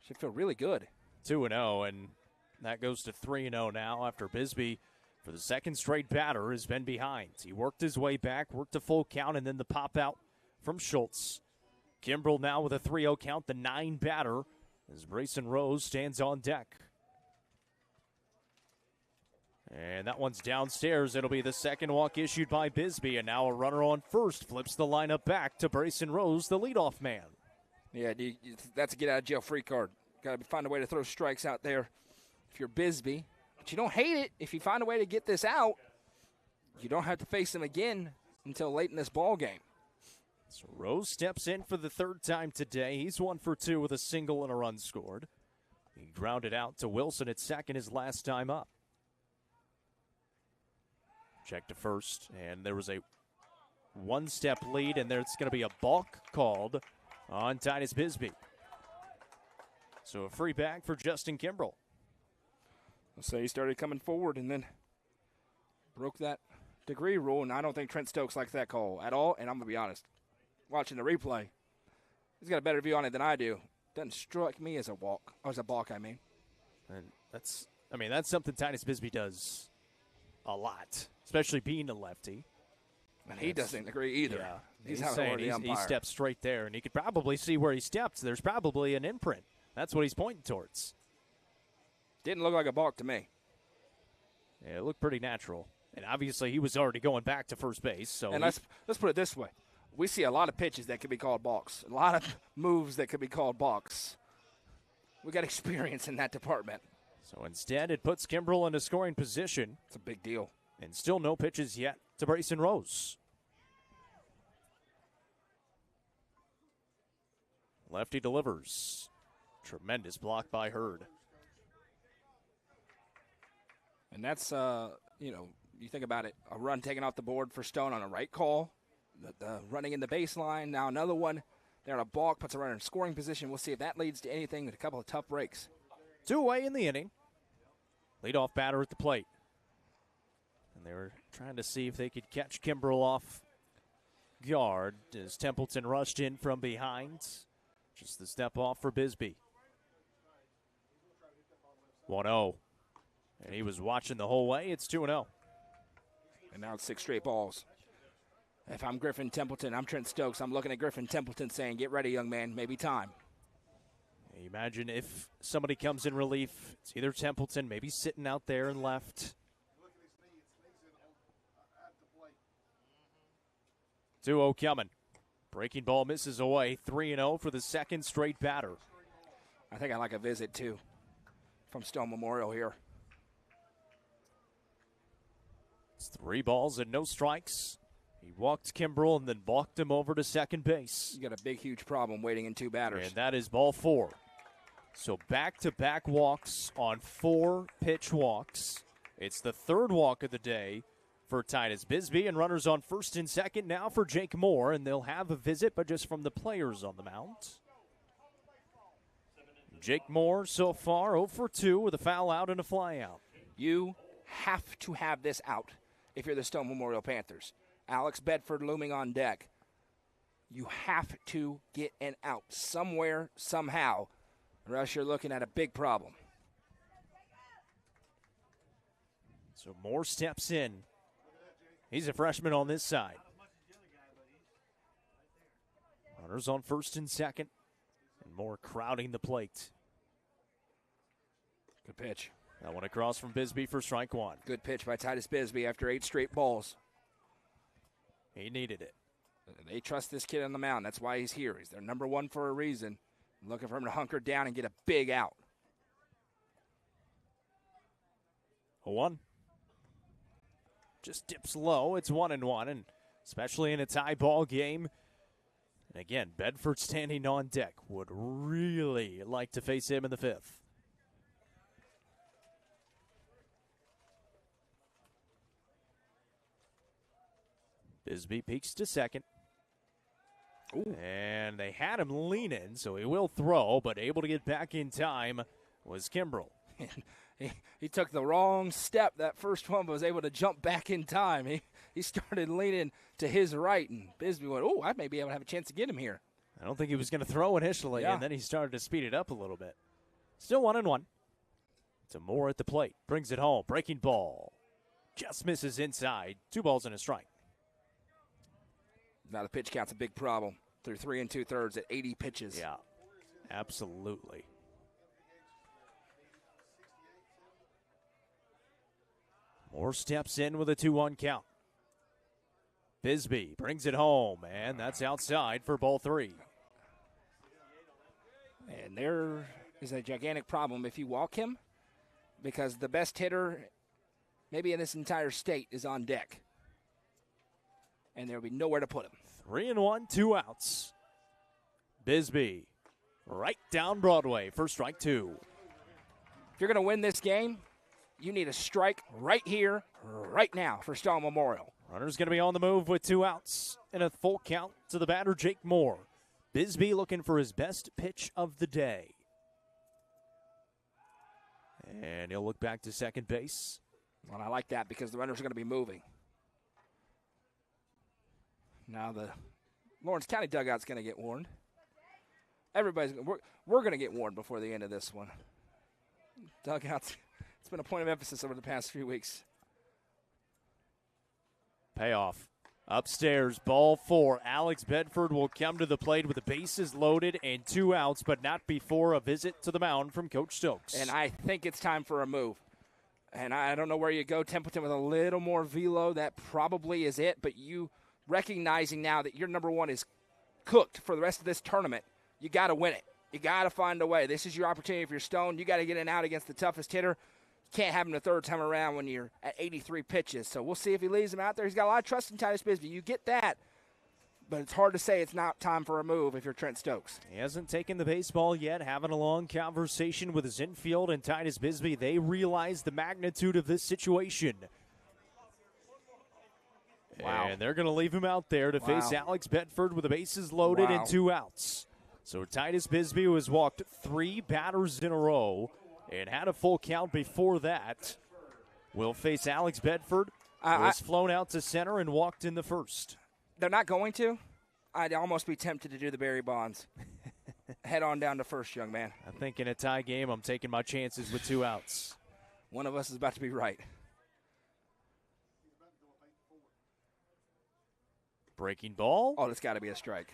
should feel really good. 2-0, and that goes to 3-0 now after Bisbee, for the second straight batter, has been behind. He worked his way back, worked a full count, and then the pop out from Schultz. Kimbrell now with a 3-0 count, the 9 batter, as Brayson Rose stands on deck. And that one's downstairs. It'll be the second walk issued by Bisbee, and now a runner on first flips the lineup back to Brayson Rose, the leadoff man. Yeah, that's a get-out-of-jail-free card. Got to find a way to throw strikes out there if you're Bisbee. But you don't hate it. If you find a way to get this out, you don't have to face him again until late in this ball game. So Rose steps in for the third time today. He's 1 for 2 with a single and a run scored. He grounded out to Wilson at second his last time up. Check to first, and there was a one-step lead, and there's going to be a balk called on Titus Bisbee. So a free bag for Justin Kimbrell. So he started coming forward and then broke that degree rule, and I don't think Trent Stokes likes that call at all, and I'm going to be honest. Watching the replay, he's got a better view on it than I do. Doesn't strike me as a walk, or as a balk, I mean. And that's something Titus Bisbee does a lot, especially being a lefty. And he doesn't agree either. Yeah, he's saying he stepped straight there, and you could probably see where he stepped. There's probably an imprint. That's what he's pointing towards. Didn't look like a balk to me. Yeah, it looked pretty natural. And obviously he was already going back to first base. So and let's put it this way. We see a lot of pitches that could be called balks. A lot of moves that could be called balks. We got experience in that department. So instead, it puts Kimbrell in a scoring position. It's a big deal. And still no pitches yet to Brayson Rose. Lefty delivers. Tremendous block by Hurd. And that's, you think about it, a run taken off the board for Stone on a right call. The running in the baseline. Now another one. They're on a balk, puts a runner in scoring position. We'll see if that leads to anything with a couple of tough breaks. 2 away in the inning. Leadoff batter at the plate. And they were trying to see if they could catch Kimbrell off guard as Templeton rushed in from behind. Just the step off for Bisbee. 1-0. And he was watching the whole way. It's 2-0. And now it's 6 straight balls. If I'm Griffin Templeton, I'm Trent Stokes. I'm looking at Griffin Templeton saying, get ready, young man. Maybe time. Imagine if somebody comes in relief. It's either Templeton, maybe sitting out there and left. 2-0 coming. Breaking ball misses away. 3-0 for the second straight batter. I think I like a visit, too, from Stone Memorial here. It's 3 balls and no strikes. He walked Kimbrell and then balked him over to second base. You got a big, huge problem waiting in 2 batters. And that is ball 4. So back-to-back walks on 4 pitch walks. It's the 3rd walk of the day for Titus Bisbee, and runners on first and second now for Jake Moore, and they'll have a visit, but just from the players on the mound. Jake Moore so far 0 for 2 with a foul out and a fly out. You have to have this out if you're the Stone Memorial Panthers. Alex Bedford looming on deck. You have to get an out somewhere, somehow, or else you're looking at a big problem. So Moore steps in. He's a freshman on this side. Runners on first and second, and Moore crowding the plate. Good pitch. That one across from Bisbee for strike 1. Good pitch by Titus Bisbee after 8 straight balls. He needed it. They trust this kid on the mound. That's why he's here. He's their number one for a reason. Looking for him to hunker down and get a big out. 1. Just dips low. It's 1-1, and especially in a tie ball game. And again, Bedford standing on deck. Would really like to face him in the 5th. Bisbee peeks to second. Ooh. And they had him lean in, so he will throw, but able to get back in time was Kimbrell. He took the wrong step that first one, but was able to jump back in time. He started leaning to his right, and Bisbee went, I may be able to have a chance to get him here. I don't think he was going to throw initially, and then he started to speed it up a little bit. Still 1-1. To Moore at the plate. Brings it home. Breaking ball. Just misses inside. 2 balls and a strike. Now the pitch count's a big problem. Through 3 2/3 at 80 pitches. Yeah, absolutely. Moore steps in with a 2-1 count. Bisbee brings it home, and that's outside for ball 3. And there is a gigantic problem if you walk him, because the best hitter maybe in this entire state is on deck. And there will be nowhere to put him. 3-1, 2 outs. Bisbee right down Broadway for strike 2. If you're going to win this game, you need a strike right here, right now for Stahl Memorial. Runner's going to be on the move with 2 outs and a full count to the batter, Jake Moore. Bisbee looking for his best pitch of the day. And he'll look back to second base. Well, I like that because the runners are going to be moving. Now the Lawrence County dugout's going to get warned. We're going to get warned before the end of this one. Dugouts, it's been a point of emphasis over the past few weeks. Payoff. Upstairs, ball 4. Alex Bedford will come to the plate with the bases loaded and 2 outs, but not before a visit to the mound from Coach Stokes. And I think it's time for a move. And I don't know where you go. Templeton with a little more velo. That probably is it. But you recognizing now that your number 1 is cooked for the rest of this tournament, you got to win it. You got to find a way. This is your opportunity if you're Stone. You got to get an out against the toughest hitter. Can't have him the third time around when you're at 83 pitches. So we'll see if he leaves him out there. He's got a lot of trust in Titus Bisbee. You get that. But it's hard to say it's not time for a move if you're Trent Stokes. He hasn't taken the baseball yet. Having a long conversation with his infield and Titus Bisbee. They realize the magnitude of this situation. Wow. And they're going to leave him out there to face Alex Bedford with the bases loaded and 2 outs. So Titus Bisbee, who has walked 3 batters in a row and had a full count before that, will face Alex Bedford, who has flown out to center and walked in the first. They're not going to. I'd almost be tempted to do the Barry Bonds. Head on down to first, young man. I think in a tie game, I'm taking my chances with 2 outs. One of us is about to be right. Breaking ball. Oh, that's got to be a strike.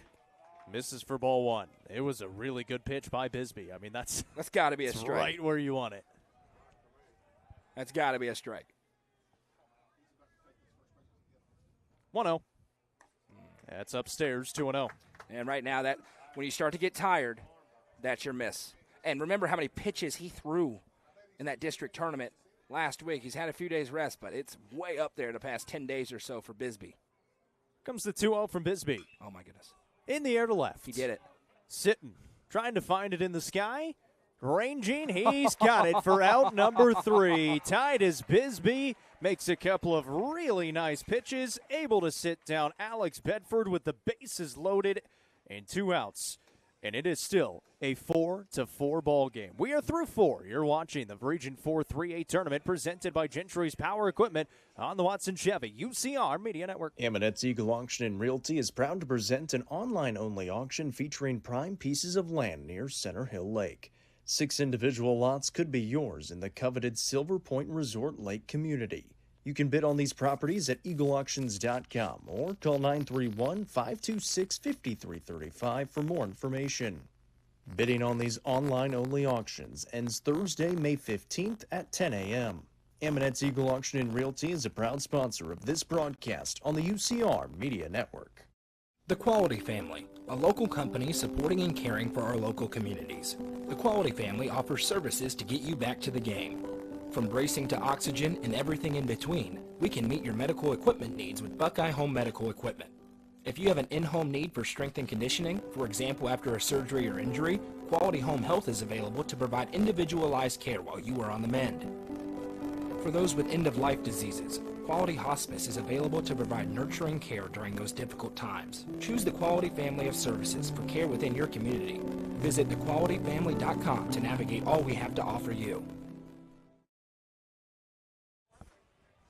Misses for ball 1. It was a really good pitch by Bisbee. I mean, that's got to be a strike. Right where you want it. That's got to be a strike. 1-0. That's upstairs, 2-0. And right now, that when you start to get tired, that's your miss. And remember how many pitches he threw in that district tournament last week. He's had a few days rest, but it's way up there the past 10 days or so for Bisbee. Comes the 2-0 from Bisbee. Oh, my goodness. In the air to left. He did it. Sitting, trying to find it in the sky. Ranging, he's got it for out number 3. Titus Bisbee makes a couple of really nice pitches, able to sit down Alex Bedford with the bases loaded and 2 outs. And it is still a 4-4 ball game. We are through 4. You're watching the Region 4 3A tournament presented by Gentry's Power Equipment on the Watson Chevy UCR Media Network. Amonette's Eagle Auction and Realty is proud to present an online-only auction featuring prime pieces of land near Center Hill Lake. 6 individual lots could be yours in the coveted Silver Point Resort Lake community. You can bid on these properties at eagleauctions.com or call 931-526-5335 for more information. Bidding on these online-only auctions ends Thursday, May 15th at 10 a.m. Amonette's Eagle Auction and Realty is a proud sponsor of this broadcast on the UCR Media Network. The Quality Family, a local company supporting and caring for our local communities. The Quality Family offers services to get you back to the game. From bracing to oxygen and everything in between, we can meet your medical equipment needs with Buckeye Home Medical Equipment. If you have an in-home need for strength and conditioning, for example after a surgery or injury, Quality Home Health is available to provide individualized care while you are on the mend. For those with end-of-life diseases, Quality Hospice is available to provide nurturing care during those difficult times. Choose the Quality family of services for care within your community. Visit thequalityfamily.com to navigate all we have to offer you.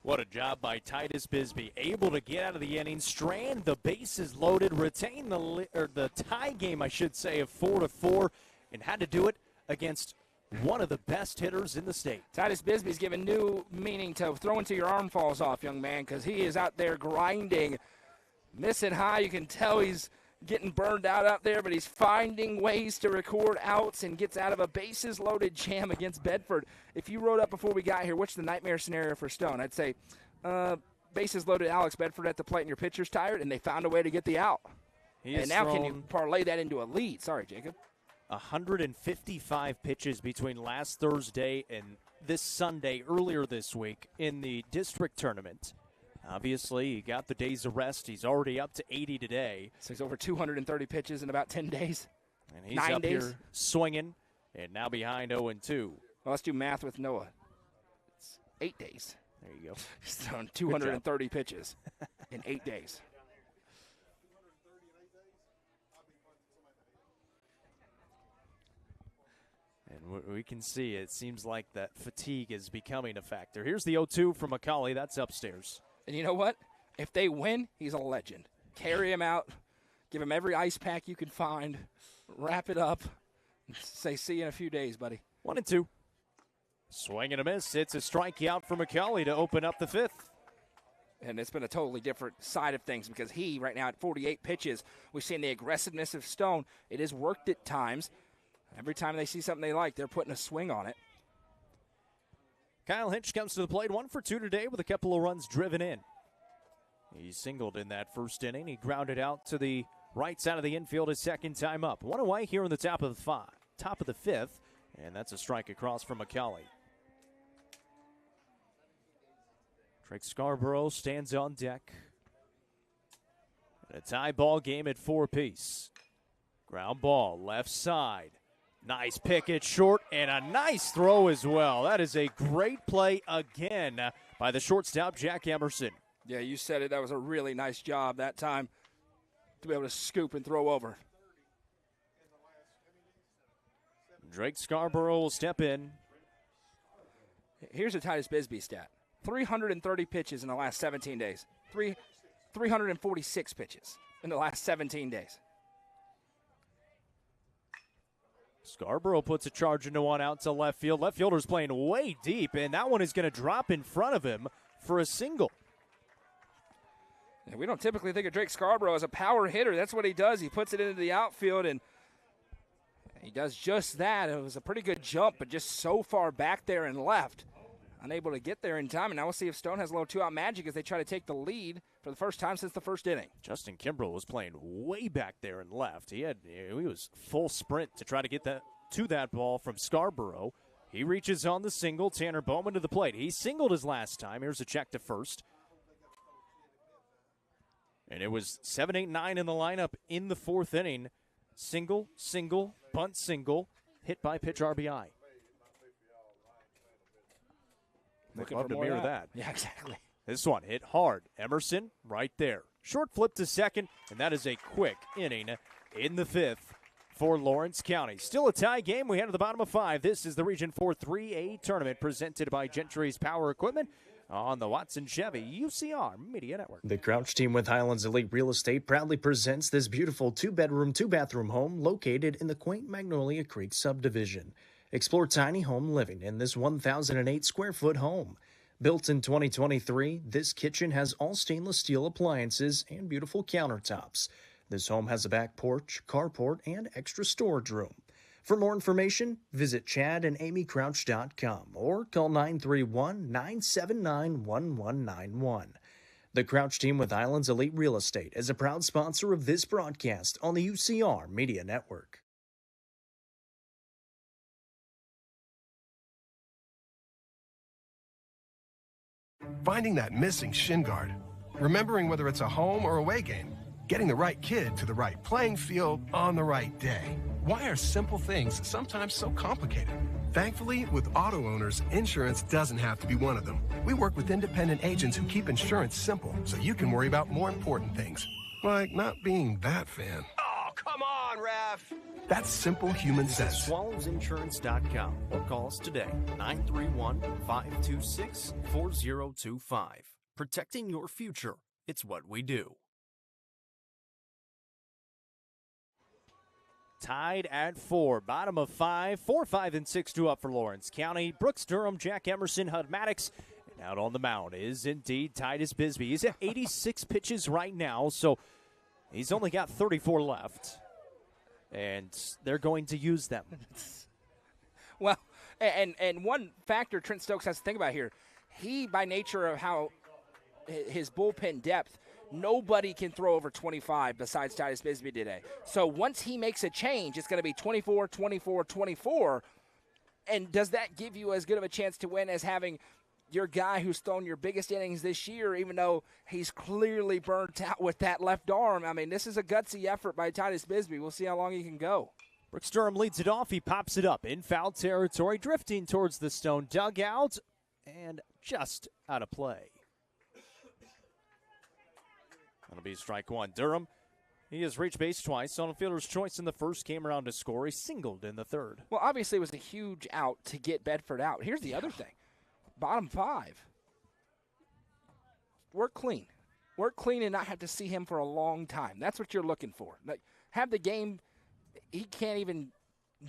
What a job by Titus Bisbee, able to get out of the inning, strand the bases loaded, retain the tie game, I should say, of 4-4, and had to do it against one of the best hitters in the state. Titus Bisbee's given new meaning to throwing till your arm falls off, young man, because he is out there grinding, missing high. You can tell he's getting burned out there, but he's finding ways to record outs and gets out of a bases-loaded jam against Bedford. If you wrote up before we got here, what's the nightmare scenario for Stone? I'd say bases-loaded Alex Bedford at the plate and your pitcher's tired, and they found a way to get the out. And now can you parlay that into a lead? Sorry, Jacob. 155 pitches between last Thursday and this Sunday earlier this week in the district tournament. Obviously, he got the days of rest. He's already up to 80 today. So he's over 230 pitches in about 10 days. And he's up here swinging and now behind 0-2. Well, let's do math with Noah. It's 8 days. There you go. He's thrown 230 pitches in 8 days. And we can see it seems like that fatigue is becoming a factor. Here's the 0-2 from McCauley. That's upstairs. And you know what? If they win, he's a legend. Carry him out. Give him every ice pack you can find. Wrap it up. And say, see you in a few days, buddy. 1-2. Swing and a miss. It's a strikeout for McCauley to open up the fifth. And it's been a totally different side of things because he, right now at 48 pitches, we've seen the aggressiveness of Stone. It has worked at times. Every time they see something they like, they're putting a swing on it. Kyle Hinch comes to the plate 1 for 2 today with a couple of runs driven in. He singled in that first inning. He grounded out to the right side of the infield his second time up. One away here in the top of the fifth, and that's a strike across from McCauley. Drake Scarborough stands on deck. A tie ball game at 4 apiece. Ground ball left side. Nice pick at short and a nice throw as well. That is a great play again by the shortstop, Jack Emerson. Yeah, you said it. That was a really nice job that time to be able to scoop and throw over. Drake Scarborough will step in. Here's a Titus Bisbee stat. 330 pitches in the last 17 days. 346 pitches in the last 17 days. Scarborough puts a charge into one out to left field. Left fielder's playing way deep, and that one is going to drop in front of him for a single. Yeah, we don't typically think of Drake Scarborough as a power hitter. That's what he does. He puts it into the outfield, and he does just that. It was a pretty good jump, but just so far back there and left. Unable to get there in time, and now we'll see if Stone has a little two-out magic as they try to take the lead for the first time since the first inning. Justin Kimbrell was playing way back there and left. He was full sprint to try to get that ball from Scarborough. He reaches on the single. Tanner Bowman to the plate. He singled his last time. Here's a check to first. And it was 7, 8, 9 in the lineup in the fourth inning. Single, bunt single, hit by pitch RBI. Looking love for to more mirror out. that. Yeah, exactly. This one hit hard. Emerson right there. Short flip to second, and that is a quick inning in the fifth for Lawrence County. Still a tie game. We head to the bottom of 5. This is the Region 4 3A tournament presented by Gentry's Power Equipment on the Watson Chevy UCR Media Network. The Crouch team with Highlands Elite Real Estate proudly presents this beautiful 2-bedroom, 2-bathroom home located in the quaint Magnolia Creek subdivision. Explore tiny home living in this 1,008 square foot home. Built in 2023, this kitchen has all stainless steel appliances and beautiful countertops. This home has a back porch, carport, and extra storage room. For more information, visit chadandamycrouch.com or call 931-979-1191. The Crouch team with Islands Elite Real Estate is a proud sponsor of this broadcast on the UCR Media Network. Finding that missing shin guard, remembering whether it's a home or away game, getting the right kid to the right playing field on the right day. Why are simple things sometimes so complicated? Thankfully, with auto owners, insurance doesn't have to be one of them. We work with independent agents who keep insurance simple so you can worry about more important things, like not being that fan. Oh, come on, ref! That's simple human sense. SwallowsInsurance.com or call us today, 931-526-4025. Protecting your future. It's what we do. Tied at 4, bottom of 5, 4, 5, and 6 to up for Lawrence County. Brooks Durham, Jack Emerson, Hud Maddox. And out on the mound is indeed Titus Bisbee. He's at 86 pitches right now, so he's only got 34 left. And they're going to use them. Well, and one factor Trent Stokes has to think about here, he, by nature of how his bullpen depth, nobody can throw over 25 besides Titus Bisbee today. So once he makes a change, it's going to be 24, 24, 24. And does that give you as good of a chance to win as having your guy who's thrown your biggest innings this year, even though he's clearly burnt out with that left arm? I mean, this is a gutsy effort by Titus Bisbee. We'll see how long he can go. Brooks Durham leads it off. He pops it up in foul territory, drifting towards the Stone dugout, and just out of play. That'll be strike one. Durham, he has reached base twice. On a fielder's choice in the first, came around to score. He singled in the third. Well, obviously it was a huge out to get Bedford out. Here's the other thing. Bottom 5. Work clean. Work clean and not have to see him for a long time. That's what you're looking for. Like, have the game. He can't even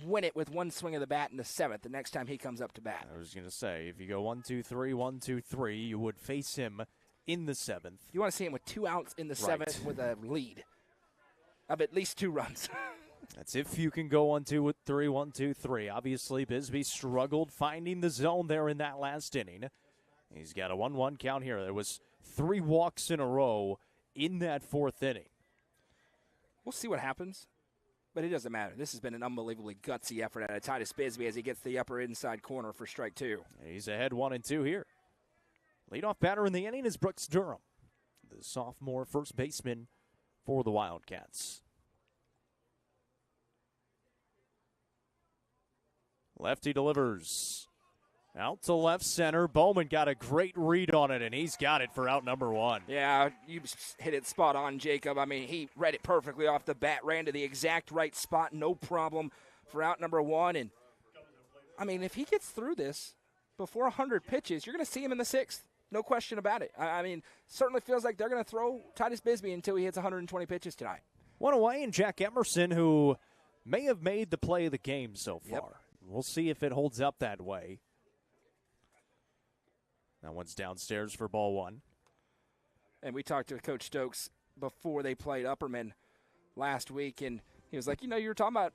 win it with one swing of the bat in the 7th the next time he comes up to bat. I was going to say, if you go 1-2-3, 1-2-3, you would face him in the 7th. You want to see him with 2 outs in the 7th with a lead of at least 2 runs. That's if you can go 1-2-3, 1-2-3. Obviously, Bisbee struggled finding the zone there in that last inning. He's got a 1-1 count here. There was 3 walks in a row in that 4th inning. We'll see what happens, but it doesn't matter. This has been an unbelievably gutsy effort out of Titus Bisbee as he gets the upper inside corner for strike 2. He's ahead 1-2 here. Leadoff batter in the inning is Brooks Durham, the sophomore first baseman for the Wildcats. Lefty delivers. Out to left center. Bowman got a great read on it, and he's got it for out number 1. Yeah, you hit it spot on, Jacob. I mean, he read it perfectly off the bat, ran to the exact right spot, no problem for out number 1. And, I mean, if he gets through this before 100 pitches, you're going to see him in the 6th. No question about it. I mean, certainly feels like they're going to throw Titus Bisbee until he hits 120 pitches tonight. One away, and Jack Emerson, who may have made the play of the game so far. Yep. We'll see if it holds up that way. That one's downstairs for ball 1. And we talked to Coach Stokes before they played Upperman last week, and he was like, you were talking about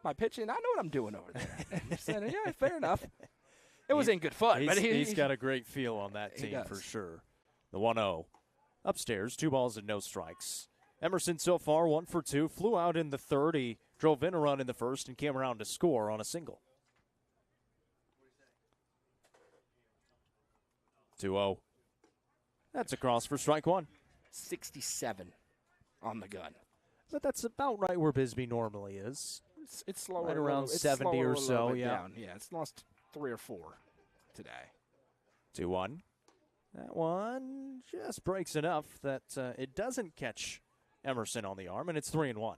my pitching. I know what I'm doing over there. I said, yeah, fair enough. It was in good fun. But he's got a great feel on that team for sure. The 1-0. Upstairs, 2 balls and no strikes. Emerson so far 1 for 2. Flew out in the 3rd. He drove in a run in the 1st and came around to score on a single. 2-0. That's a cross for strike 1. 67 on the gun. But that's about right where Bisbee normally is. It's slower. Right around 70 or so, yeah. Down. Yeah, it's lost 3 or 4 today. 2-1. That one just breaks enough that it doesn't catch Emerson on the arm, and it's 3-1.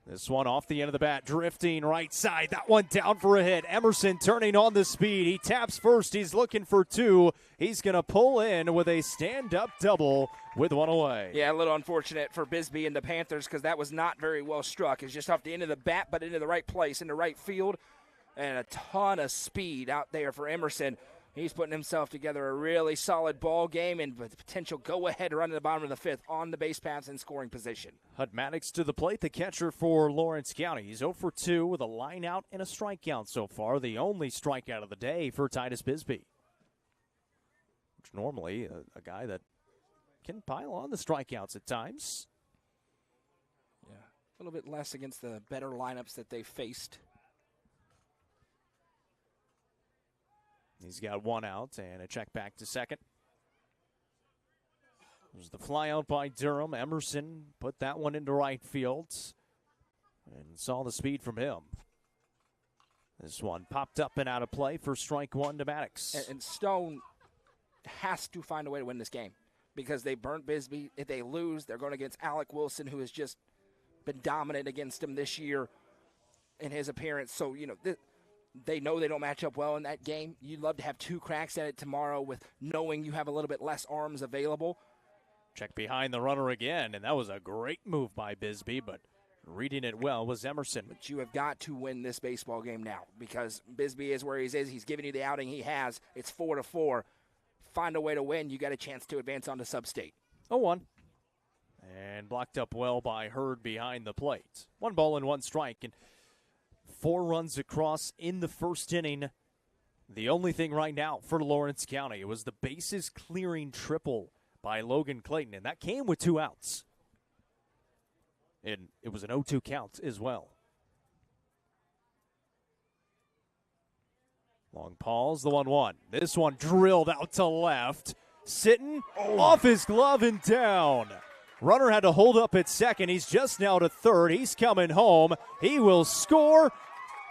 This one off the end of the bat, drifting right side. That one down for a hit. Emerson turning on the speed. He taps first. He's looking for 2. He's going to pull in with a stand-up double with 1 away. Yeah, a little unfortunate for Bisbee and the Panthers because that was not very well struck. It's just off the end of the bat, but into the right place, in the right field, and a ton of speed out there for Emerson. He's putting himself together a really solid ball game and with potential go-ahead run in the bottom of the fifth on the base paths and scoring position. Hud Maddox to the plate, the catcher for Lawrence County. He's 0 for 2 with a line out and a strikeout so far. The only strikeout of the day for Titus Bisbee, which normally a guy that can pile on the strikeouts at times. Yeah, a little bit less against the better lineups that they faced. He's got one out and a check back to second. There's the fly out by Durham. Emerson put that one into right field and saw the speed from him. This one popped up and out of play for strike one to Maddox. And Stone has to find a way to win this game because they burnt Bisbee. If they lose, they're going against Alec Wilson, who has just been dominant against him this year in his appearance. So, they know they don't match up well in that game. You'd love to have two cracks at it tomorrow with knowing you have a little bit less arms available. Check behind the runner again, and that was a great move by Bisbee, but reading it well was Emerson. But you have got to win this baseball game now because Bisbee is where he is. He's giving you the outing he has. It's 4-4. Find a way to win. You got a chance to advance on to sub-state. 0-1. And blocked up well by Hurd behind the plate. 1 ball and 1 strike, and 4 runs across in the first inning. The only thing right now for Lawrence County was the bases clearing triple by Logan Clayton, and that came with 2 outs. And it was an 0-2 count as well. Long pause, the 1-1. This one drilled out to left. Sitting off his glove and down. Runner had to hold up at second. He's just now to third. He's coming home. He will score,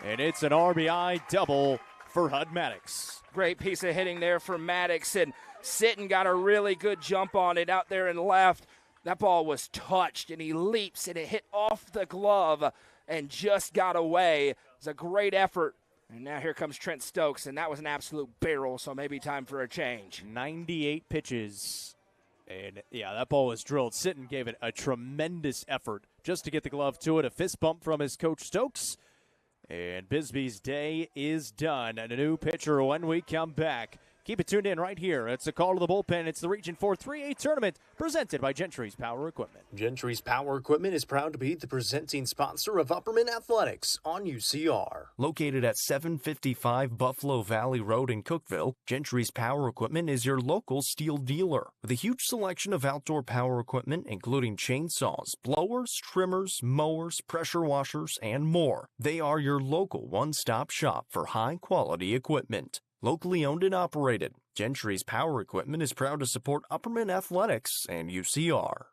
and it's an RBI double for Hud Maddox. Great piece of hitting there for Maddox, and Sitton got a really good jump on it out there in left. That ball was touched, and he leaps, and it hit off the glove and just got away. It was a great effort. And now here comes Trent Stokes, and that was an absolute barrel, so maybe time for a change. 98 pitches. And, yeah, that ball was drilled. Sitton gave it a tremendous effort just to get the glove to it. A fist bump from his coach Stokes. And Bisbee's day is done. And a new pitcher when we come back. Keep it tuned in right here. It's a call to the bullpen. It's the Region 4 3A tournament presented by Gentry's Power Equipment. Gentry's Power Equipment is proud to be the presenting sponsor of Upperman Athletics on UCR. Located at 755 Buffalo Valley Road in Cookeville, Gentry's Power Equipment is your local steel dealer with a huge selection of outdoor power equipment, including chainsaws, blowers, trimmers, mowers, pressure washers, and more. They are your local one-stop shop for high-quality equipment. Locally owned and operated, Gentry's Power Equipment is proud to support Upperman Athletics and UCR.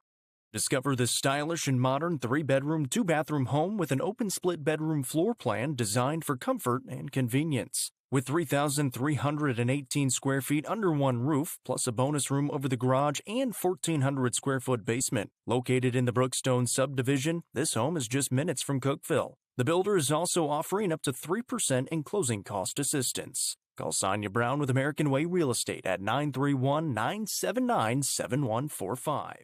Discover this stylish and modern 3-bedroom, 2-bathroom home with an open split bedroom floor plan designed for comfort and convenience. With 3,318 square feet under one roof, plus a bonus room over the garage and 1,400 square foot basement. Located in the Brookstone subdivision, this home is just minutes from Cookeville. The builder is also offering up to 3% in closing cost assistance. Call Sonia Brown with American Way Real Estate at 931-979-7145.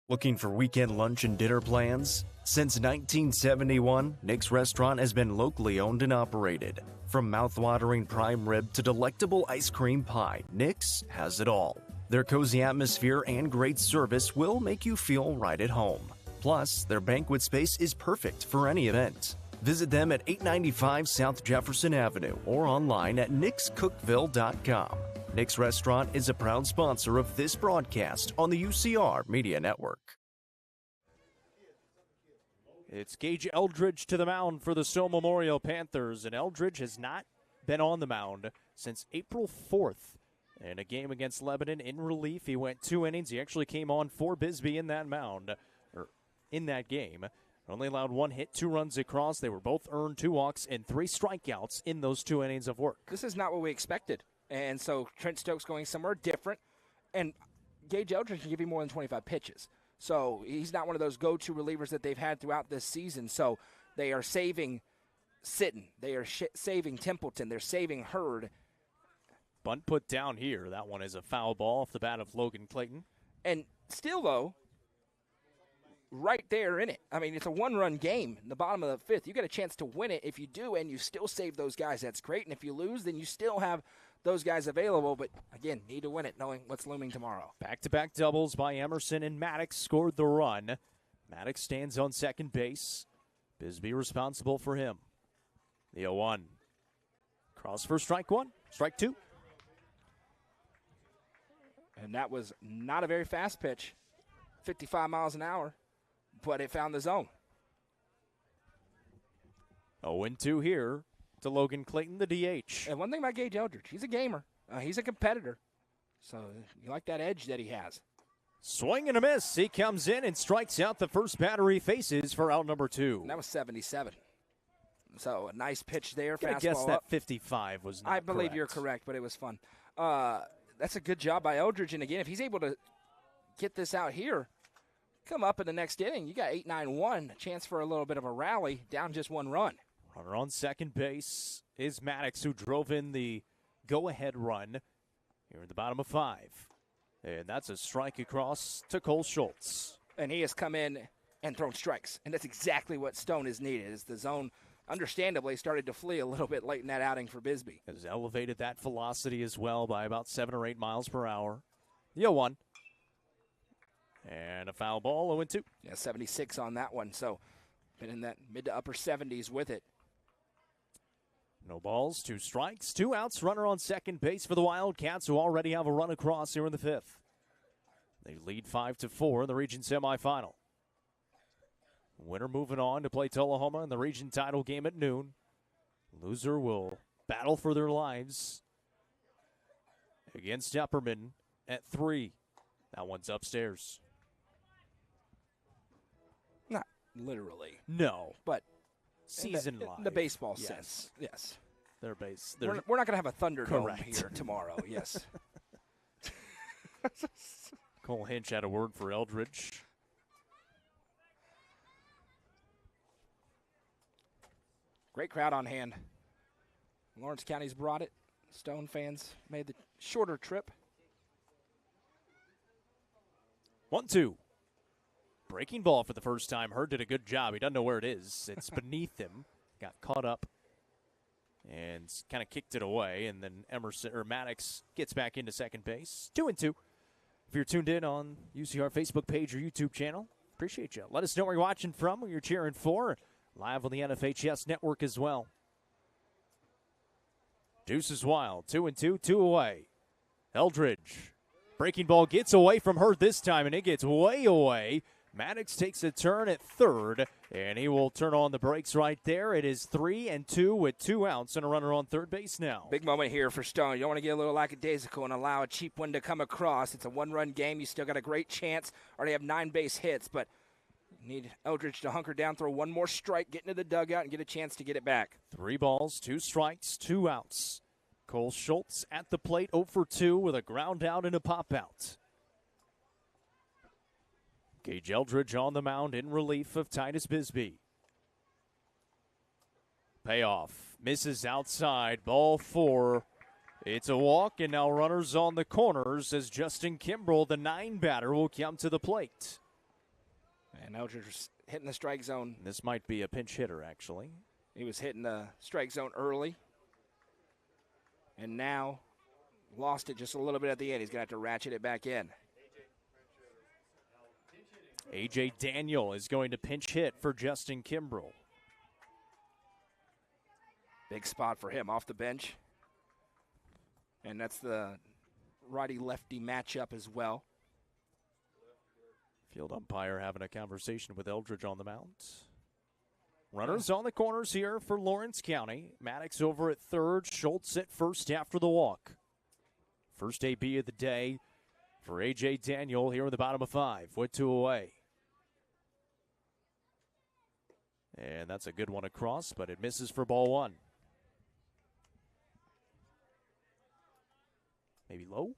Looking for weekend lunch and dinner plans? Since 1971, Nick's Restaurant has been locally owned and operated. From mouth-watering prime rib to delectable ice cream pie, Nick's has it all. Their cozy atmosphere and great service will make you feel right at home. Plus, their banquet space is perfect for any event. Visit them at 895 South Jefferson Avenue or online at nickscookville.com. Nick's Restaurant is a proud sponsor of this broadcast on the UCR Media Network. It's Gage Eldridge to the mound for the Stowe Memorial Panthers, and Eldridge has not been on the mound since April 4th. In a game against Lebanon in relief, he went 2 innings. He actually came on for Bisbee in that game. Only allowed 1 hit, 2 runs across. They were both earned 2 walks and 3 strikeouts in those 2 innings of work. This is not what we expected. And so Trent Stokes going somewhere different. And Gage Eldridge can give you more than 25 pitches. So he's not one of those go-to relievers that they've had throughout this season. So they are saving Sitton. They are saving Templeton. They're saving Hurd. Bunt put down here. That one is a foul ball off the bat of Logan Clayton. And still, though, right there in it. I mean, it's a 1-run game in the bottom of the 5th. You get a chance to win it. If you do and you still save those guys, that's great. And if you lose, then you still have those guys available, but again, need to win it knowing what's looming tomorrow. Back-to-back doubles by Emerson, and Maddox scored the run. Maddox stands on second base. Bisbee responsible for him. The 0-1. Cross for strike one, strike two. And that was not a very fast pitch, 55 miles an hour, but it found the zone. 0-2 here to Logan Clayton, the DH. And one thing about Gage Eldridge, he's a gamer. He's a competitor. So you like that edge that he has. Swing and a miss. He comes in and strikes out the first batter he faces for out number 2. And that was 77. So a nice pitch there. I guess that 55 was not I believe correct. You're correct, but it was fun. That's a good job by Eldridge. And again, if he's able to get this out here, come up in the next inning, you got 8-9-1, a chance for a little bit of a rally, down just one run. Runner on second base is Maddox, who drove in the go-ahead run here in the bottom of 5. And that's a strike across to Cole Schultz. And he has come in and thrown strikes. And that's exactly what Stone is needed, as the zone understandably started to flee a little bit late in that outing for Bisbee. Has elevated that velocity as well by about 7 or 8 miles per hour. The 0-1. And a foul ball, 0-2. Yeah, 76 on that one. So been in that mid to upper 70s with it. No balls, 2 strikes, 2 outs. Runner on second base for the Wildcats, who already have a run across here in the 5th. They lead 5-4 in the region semifinal. Winner moving on to play Tullahoma in the region title game at noon. Loser will battle for their lives against Epperman at 3. That one's upstairs. Not literally. No. But season in live. the baseball Yes. sense, yes. Their base. We're not going to have a Thunderdome Correct. here tomorrow, yes. Cole Hinch had a word for Eldridge. Great crowd on hand. Lawrence County's brought it. Stone fans made the shorter trip. 1-2. Breaking ball for the first time. Hurd did a good job. He doesn't know where it is. It's beneath him. Got caught up and kind of kicked it away. And then Maddox gets back into second base. 2-2. If you're tuned in on UCR Facebook page or YouTube channel, appreciate you. Let us know where you're watching from, who you're cheering for. Live on the NFHS network as well. Deuce is wild. 2-2, 2 away. Eldridge. Breaking ball gets away from Hurd this time, and it gets way away. Maddox takes a turn at third, and he will turn on the brakes right there. It is 3-2 with 2 outs and a runner on third base now. Big moment here for Stone. You don't want to get a little lackadaisical and allow a cheap one to come across. It's a one-run game. You still got a great chance. Already have 9 base hits, but need Eldridge to hunker down, throw one more strike, get into the dugout, and get a chance to get it back. 3 balls, 2 strikes, 2 outs. Cole Schultz at the plate, 0 for 2 with a ground out and a pop out. Gage Eldridge on the mound in relief of Titus Bisbee. Payoff. Misses outside. Ball 4. It's a walk, and now runners on the corners as Justin Kimbrell, the 9 batter, will come to the plate. And Eldridge was hitting the strike zone. This might be a pinch hitter, actually. He was hitting the strike zone early. And now lost it just a little bit at the end. He's going to have to ratchet it back in. A.J. Daniel is going to pinch hit for Justin Kimbrell. Big spot for him off the bench. And that's the righty-lefty matchup as well. Field umpire having a conversation with Eldridge on the mound. Runners on the corners here for Lawrence County. Maddox over at third. Schultz at first after the walk. First AB of the day for A.J. Daniel here in the bottom of 5 with 2 away. And that's a good one across, but it misses for ball 1. Maybe low?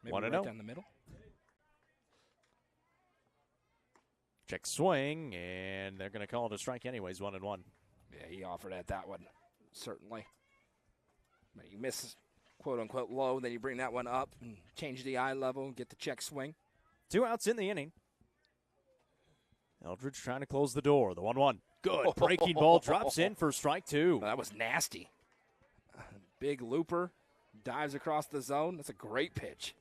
Maybe 1-0. right down the middle. Check swing, and they're going to call it a strike anyways, 1-1. Yeah, he offered at that one, certainly. But you miss, quote-unquote, low, then you bring that one up and change the eye level and get the check swing. 2 outs in the inning. Eldridge trying to close the door. The 1-1. Good breaking ball drops in for strike two. That was nasty. Big looper, dives across the zone. That's a great pitch.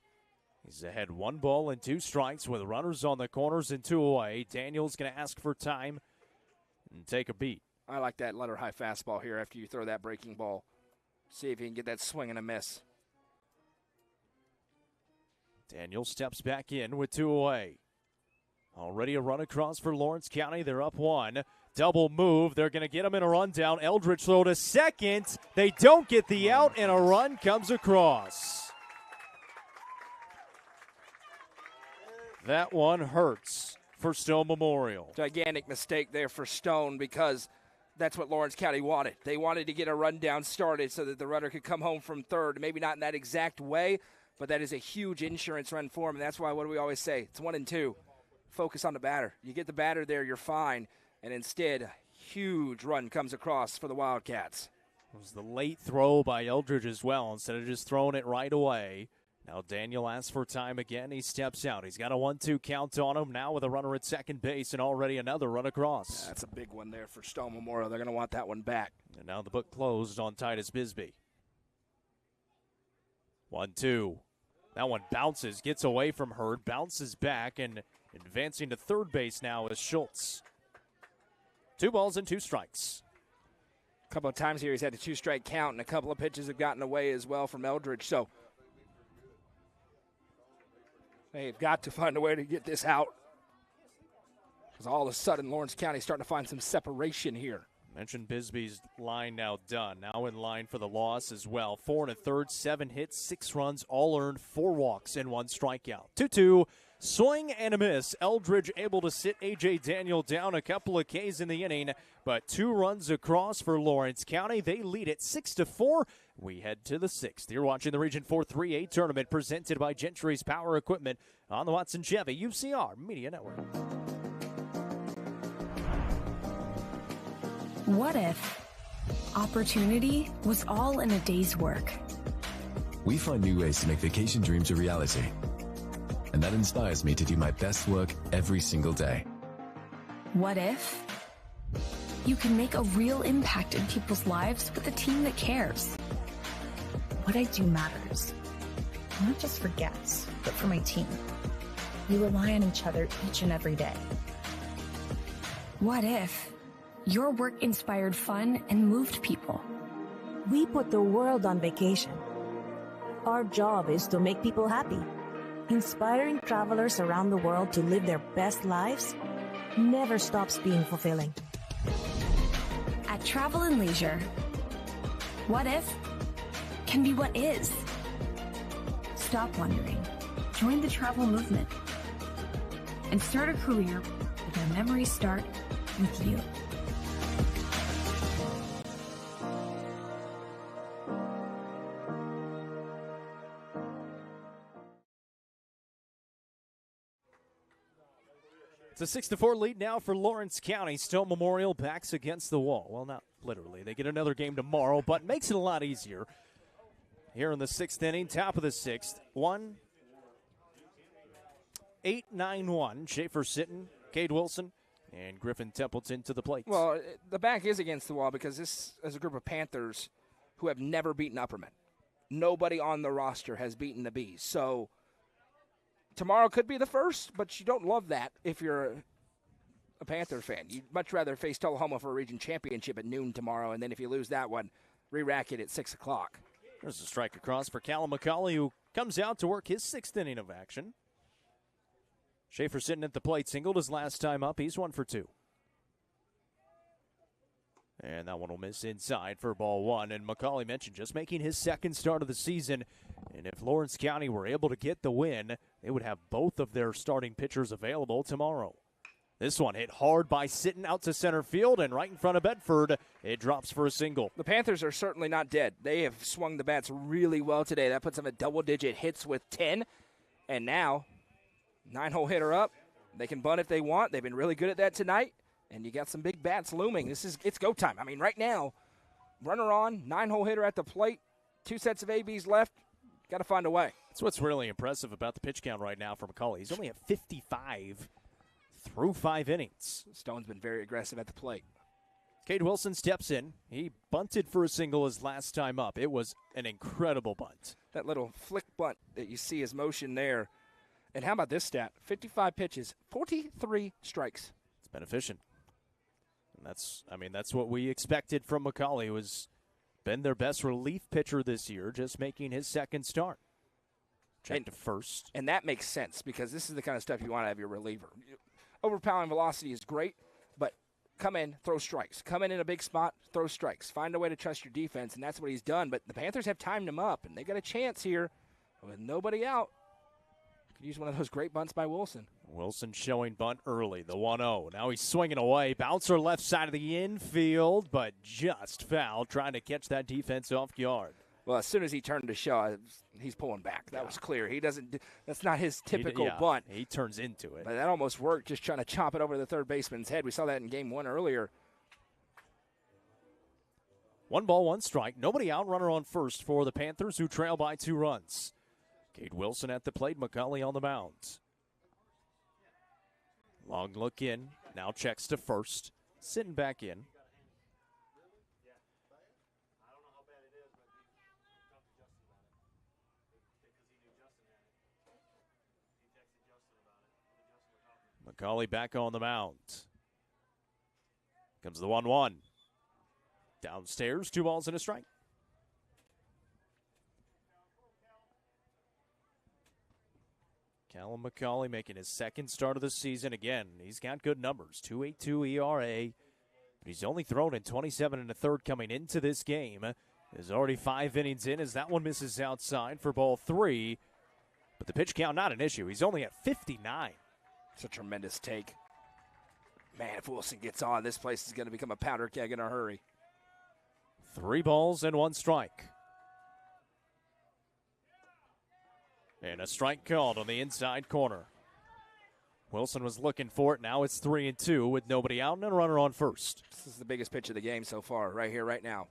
He's ahead 1 ball and 2 strikes with runners on the corners and 2 away. Daniel's going to ask for time and take a beat. I like that letter high fastball here after you throw that breaking ball. See if you can get that swing and a miss. Daniel steps back in with 2 away. Already a run across for Lawrence County. They're up 1. Double move. They're going to get him in a rundown. Eldridge throw to second. They don't get the out, and a run comes across. That one hurts for Stone Memorial. Gigantic mistake there for Stone because that's what Lawrence County wanted. They wanted to get a rundown started so that the runner could come home from third. Maybe not in that exact way, but that is a huge insurance run for him. And that's why, what do we always say? It's 1 and 2. Focus on the batter. You get the batter there, you're fine. And instead, a huge run comes across for the Wildcats. It was the late throw by Eldridge as well, instead of just throwing it right away. Now Daniel asks for time again. He steps out. He's got a 1-2 count on him now with a runner at second base and already another run across. That's a big one there for Stone Memorial. They're going to want that one back. And now the book closed on Titus Bisbee. 1-2. That one bounces, gets away from Hurd, bounces back, and advancing to third base now is Schultz. 2 balls and 2 strikes. A couple of times here he's had a 2-strike count, and a couple of pitches have gotten away as well from Eldridge. So they've got to find a way to get this out. Because all of a sudden, Lawrence County starting to find some separation here. Mentioned Bisbee's line now done. Now in line for the loss as well. 4 1/3, 7 hits, 6 runs, all earned, 4 walks, and 1 strikeout. 2-2. Swing and a miss. Eldridge able to sit A.J. Daniel down a couple of Ks in the inning, but 2 runs across for Lawrence County. They lead it 6-4. We head to the 6th. You're watching the Region 4 3A tournament presented by Gentry's Power Equipment on the Watson Chevy UCR Media Network. What if opportunity was all in a day's work? We find new ways to make vacation dreams a reality. And that inspires me to do my best work every single day. What if you can make a real impact in people's lives with a team that cares? What I do matters, not just for guests, but for my team. We rely on each other each and every day. What if your work inspired fun and moved people? We put the world on vacation. Our job is to make people happy. Inspiring travelers around the world to live their best lives never stops being fulfilling. At Travel and Leisure, what if can be what is. Stop wondering. Join the travel movement. And start a career where memories start with you. It's a 6-4 lead now for Lawrence County. Stone Memorial backs against the wall. Well, not literally. They get another game tomorrow, but makes it a lot easier. Here in the 6th inning, top of the 6th. 1-8-9-1. Schaefer Sitton, Cade Wilson, and Griffin Templeton to the plate. Well, the back is against the wall because this is a group of Panthers who have never beaten Upperman. Nobody on the roster has beaten the Bees. So tomorrow could be the first, but you don't love that if you're a Panther fan. You'd much rather face Tullahoma for a region championship at noon tomorrow, and then if you lose that one, re-rack it at 6 o'clock. There's a strike across for Callum McCauley, who comes out to work his 6th inning of action. Schaefer sitting at the plate, singled his last time up. He's 1 for 2. And that one will miss inside for ball 1. And McCauley mentioned just making his 2nd start of the season. And if Lawrence County were able to get the win, they would have both of their starting pitchers available tomorrow. This one hit hard by Sitton out to center field, and right in front of Bedford, it drops for a single. The Panthers are certainly not dead. They have swung the bats really well today. That puts them at double-digit hits with 10. And now, 9-hole hitter up. They can bunt if they want. They've been really good at that tonight. And you got some big bats looming. It's go time. I mean, right now, runner on, 9-hole hitter at the plate, 2 sets of ABs left. Got to find a way. That's what's really impressive about the pitch count right now for McCauley. He's only at 55 through 5 innings. Stone's been very aggressive at the plate. Cade Wilson steps in. He bunted for a single his last time up. It was an incredible bunt. That little flick bunt that you see his motion there. And how about this stat? 55 pitches, 43 strikes. It's been efficient. And that's what we expected from McCauley, who has been their best relief pitcher this year, just making his second start. Check to first. And that makes sense because this is the kind of stuff you want to have your reliever. Overpowering velocity is great, but come in, throw strikes. Come in a big spot, throw strikes. Find a way to trust your defense, and that's what he's done. But the Panthers have timed him up, and they got a chance here with nobody out. Could use one of those great bunts by Wilson. Wilson showing bunt early, the 1-0. Now he's swinging away. Bouncer left side of the infield, but just fouled, trying to catch that defense off guard. Well, as soon as he turned to Shaw, he's pulling back. That was clear. He doesn't. That's not his typical bunt. He turns into it. But that almost worked, just trying to chop it over the third baseman's head. We saw that in game one earlier. 1 ball, 1 strike. Nobody out. Runner on first for the Panthers, who trail by 2 runs. Cade Wilson at the plate. McCauley on the mound. Long look in. Now checks to first. Sitting back in. McCauley back on the mound. Comes the 1-1. Downstairs, 2 balls and a strike. Callum McCauley making his second start of the season. Again, he's got good numbers, 2.82 ERA. But he's only thrown in 27 1/3 coming into this game. There's already 5 innings in as that one misses outside for ball 3. But the pitch count, not an issue. He's only at 59. It's a tremendous take. Man, if Wilson gets on, this place is going to become a powder keg in a hurry. 3 balls and 1 strike. And a strike called on the inside corner. Wilson was looking for it. Now it's 3-2 with nobody out and a runner on first. This is the biggest pitch of the game so far, right here, right now.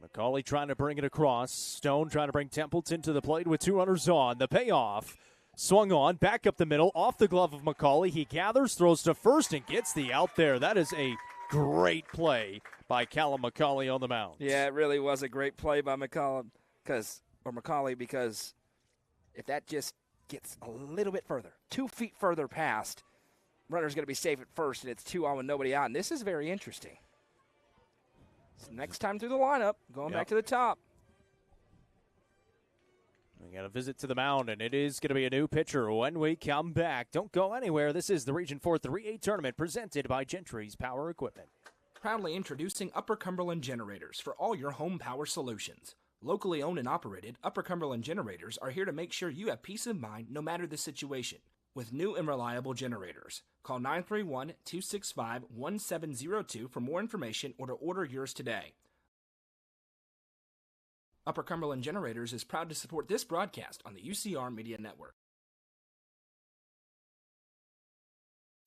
McCauley trying to bring it across. Stone trying to bring Templeton to the plate with 2 runners on. The payoff. Swung on, back up the middle, off the glove of McCauley. He gathers, throws to first, and gets the out there. That is a great play by Callum McCauley on the mound. Yeah, it really was a great play by McCauley because if that just gets a little bit further, 2 feet further past, runner's going to be safe at first, and it's 2 on with nobody out. And this is very interesting. So next time through the lineup, going back to the top. We got a visit to the mound, and it is going to be a new pitcher when we come back. Don't go anywhere. This is the Region 4 3A tournament presented by Gentry's Power Equipment. Proudly introducing Upper Cumberland Generators for all your home power solutions. Locally owned and operated, Upper Cumberland Generators are here to make sure you have peace of mind no matter the situation. With new and reliable generators. Call 931-265-1702 for more information or to order yours today. Upper Cumberland Generators is proud to support this broadcast on the UCR Media Network.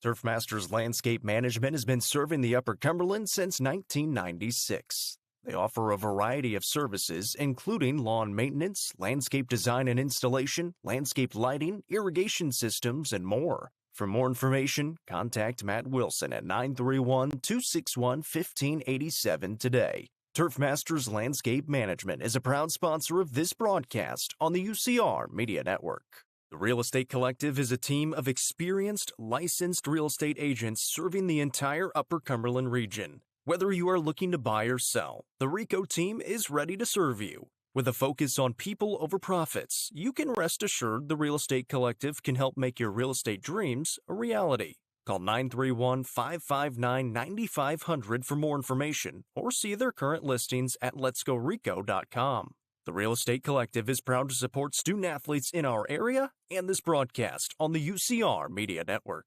Turfmasters Landscape Management has been serving the Upper Cumberland since 1996. They offer a variety of services, including lawn maintenance, landscape design and installation, landscape lighting, irrigation systems, and more. For more information, contact Matt Wilson at 931-261-1587 today. Turfmasters Landscape Management is a proud sponsor of this broadcast on the UCR Media Network. The Real Estate Collective is a team of experienced, licensed real estate agents serving the entire Upper Cumberland region. Whether you are looking to buy or sell, the RICO team is ready to serve you. With a focus on people over profits, you can rest assured the Real Estate Collective can help make your real estate dreams a reality. Call 931-559-9500 for more information or see their current listings at letsgorico.com. The Real Estate Collective is proud to support student athletes in our area and this broadcast on the UCR Media Network.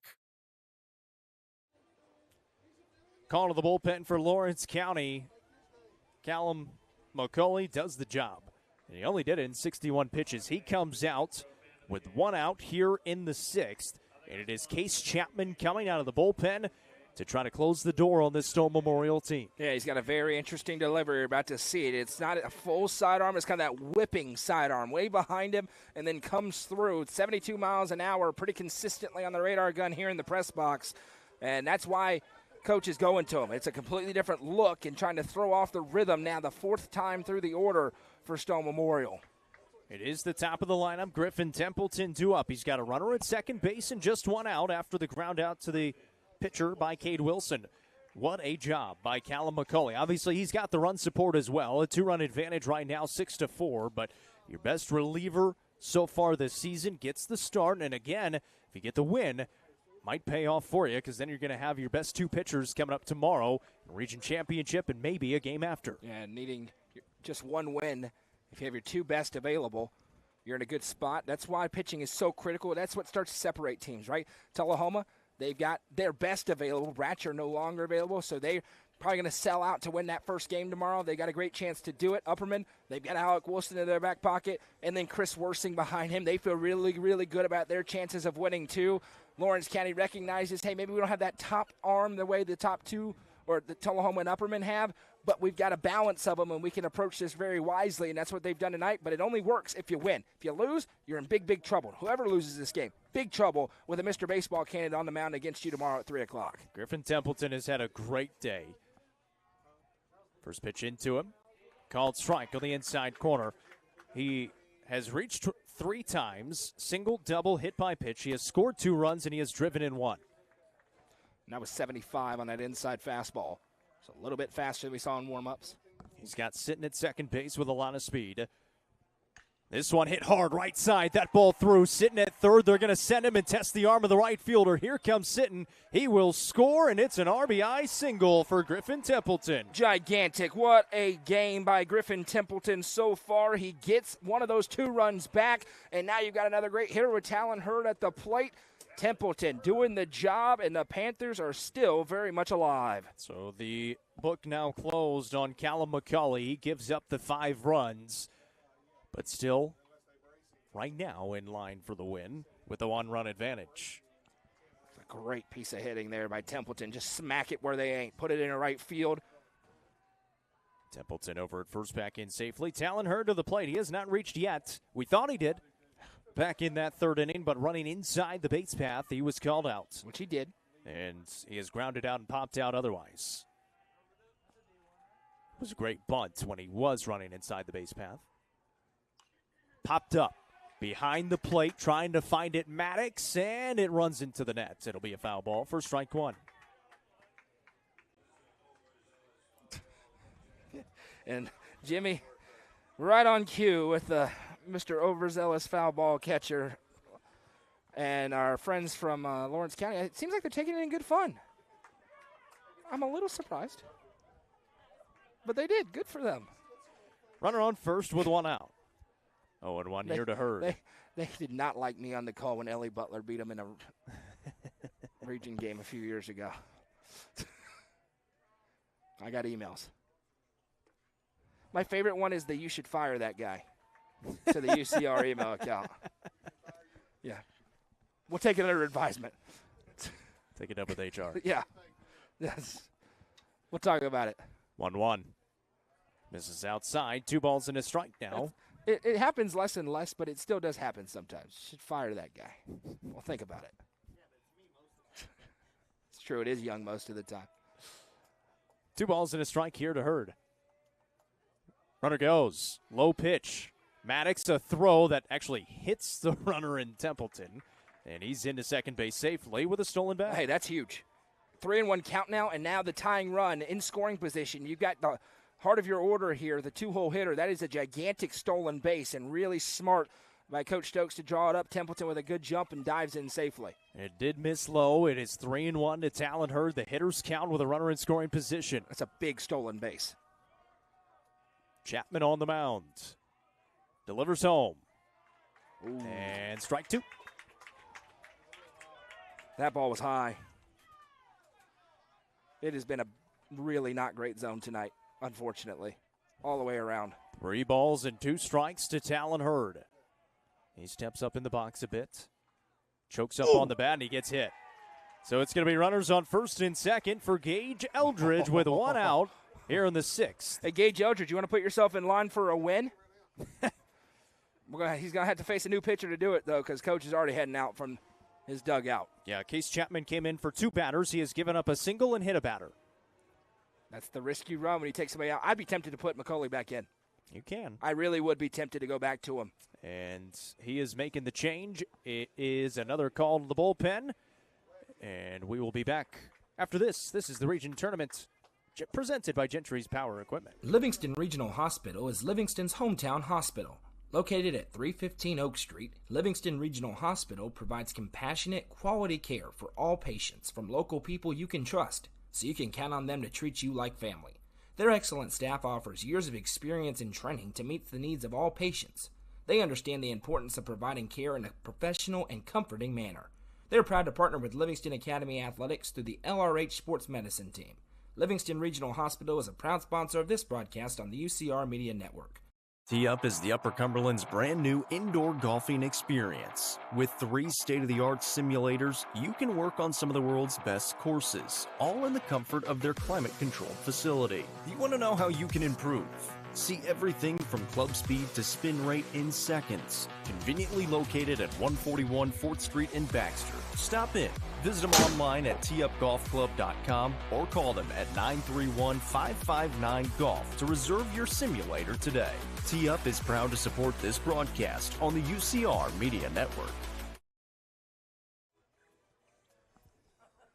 Call to the bullpen for Lawrence County. Callum McCauley does the job. And he only did it in 61 pitches. He comes out with 1 out here in the 6th. And it is Case Chapman coming out of the bullpen to try to close the door on this Stone Memorial team. Yeah, he's got a very interesting delivery. You're about to see it. It's not a full sidearm. It's kind of that whipping sidearm way behind him and then comes through 72 miles an hour pretty consistently on the radar gun here in the press box. And that's why coach is going to him. It's a completely different look and trying to throw off the rhythm now, the fourth time through the order for Stone Memorial. It is the top of the lineup. Griffin Templeton due up. He's got a runner at second base and just one out after the ground out to the pitcher by Cade Wilson. What a job by Callum McCauley. Obviously, he's got the run support as well. A 2-run advantage right now, 6-4. But your best reliever so far this season gets the start. And again, if you get the win, might pay off for you because then you're going to have your best two pitchers coming up tomorrow, region championship, and maybe a game after. Yeah, needing just one win. If you have your two best available, you're in a good spot. That's why pitching is so critical. That's what starts to separate teams, right? Tullahoma, they've got their best available. Bratcher no longer available, so they're probably going to sell out to win that first game tomorrow. They got a great chance to do it. Upperman, they've got Alec Wilson in their back pocket, and then Chris Worsing behind him. They feel really, really good about their chances of winning, too. Lawrence County recognizes, hey, maybe we don't have that top arm the way the top two or the Tullahoma and Upperman have, but we've got a balance of them, and we can approach this very wisely, and that's what they've done tonight. But it only works if you win. If you lose, you're in big, big trouble. Whoever loses this game, big trouble with a Mr. Baseball candidate on the mound against you tomorrow at 3 o'clock. Griffin Templeton has had a great day. First pitch into him. Called strike on the inside corner. He has reached 3 times, single, double, hit by pitch. He has scored 2 runs, and he has driven in 1. And that was 75 on that inside fastball. So a little bit faster than we saw in warm-ups. He's got sitting at second base with a lot of speed. This one hit hard right side. That ball through. Sitting at third. They're going to send him and test the arm of the right fielder. Here comes Sitton. He will score, and it's an RBI single for Griffin Templeton. Gigantic. What a game by Griffin Templeton so far. He gets one of those 2 runs back, and now you've got another great hitter with Talon Hurd at the plate. Templeton doing the job, and the Panthers are still very much alive. So the book now closed on Callum McCauley. He gives up the 5 runs, but still right now in line for the win with a 1-run advantage. It's a great piece of hitting there by Templeton. Just smack it where they ain't. Put it in the right field. Templeton over at first, back in safely. Talon Hurd to the plate. He has not reached yet. We thought he did. Back in that 3rd inning, but running inside the base path, he was called out. Which he did. And he is grounded out and popped out otherwise. It was a great bunt when he was running inside the base path. Popped up behind the plate, trying to find it, Maddox, and it runs into the net. It'll be a foul ball for strike 1. And Jimmy, right on cue with the Mr. Overzealous foul ball catcher and our friends from Lawrence County. It seems like they're taking it in good fun. I'm a little surprised. But they did. Good for them. Runner on first with 1 out. 0-1 here to Hurd. They did not like me on the call when Ellie Butler beat them in a region game a few years ago. I got emails. My favorite one is the "you should fire that guy" to the UCR email account. Yeah. We'll take it under advisement. Take it up with HR. Yeah. Yes. We'll talk about it. 1-1. Misses outside. 2 balls and a strike now. It happens less and less, but it still does happen sometimes. Should fire that guy. Well, think about it. It's true. It is Young most of the time. 2 balls and a strike here to Hurd. Runner goes. Low pitch. Maddox, a throw that actually hits the runner in Templeton. And he's into second base safely with a stolen bag. Hey, that's huge. 3-1 count now, and now the tying run in scoring position. You've got the heart of your order here, the 2-hole hitter. That is a gigantic stolen base, and really smart by Coach Stokes to draw it up. Templeton with a good jump and dives in safely. It did miss low. It is 3-1 to Talon Hurd. The hitters count with a runner in scoring position. That's a big stolen base. Chapman on the mound. Delivers home. Ooh. And strike 2. That ball was high. It has been a really not great zone tonight, unfortunately, all the way around. 3 balls and 2 strikes to Talon Hurd. He steps up in the box a bit. Chokes up on the bat, and he gets hit. So it's going to be runners on first and second for Gage Eldridge with 1 out here in the 6th. Hey, Gage Eldridge, you want to put yourself in line for a win? He's going to have to face a new pitcher to do it, though, because Coach is already heading out from his dugout. Yeah, Case Chapman came in for 2 batters. He has given up a single and hit a batter. That's the risk you run when you take somebody out. I'd be tempted to put McCauley back in. You can. I really would be tempted to go back to him. And he is making the change. It is another call to the bullpen. And we will be back after this. This is the Region Tournament presented by Gentry's Power Equipment. Livingston Regional Hospital is Livingston's hometown hospital. Located at 315 Oak Street, Livingston Regional Hospital provides compassionate, quality care for all patients from local people you can trust, so you can count on them to treat you like family. Their excellent staff offers years of experience and training to meet the needs of all patients. They understand the importance of providing care in a professional and comforting manner. They're proud to partner with Livingston Academy Athletics through the LRH Sports Medicine Team. Livingston Regional Hospital is a proud sponsor of this broadcast on the UCR Media Network. Tee Up is the Upper Cumberland's brand new indoor golfing experience. With 3 state-of-the-art simulators, you can work on some of the world's best courses, all in the comfort of their climate-controlled facility. You want to know how you can improve? See everything from club speed to spin rate in seconds. Conveniently located at 141 4th Street in Baxter. Stop in. Visit them online at teeupgolfclub.com or call them at 931-559-GOLF to reserve your simulator today. Tee Up is proud to support this broadcast on the UCR Media Network.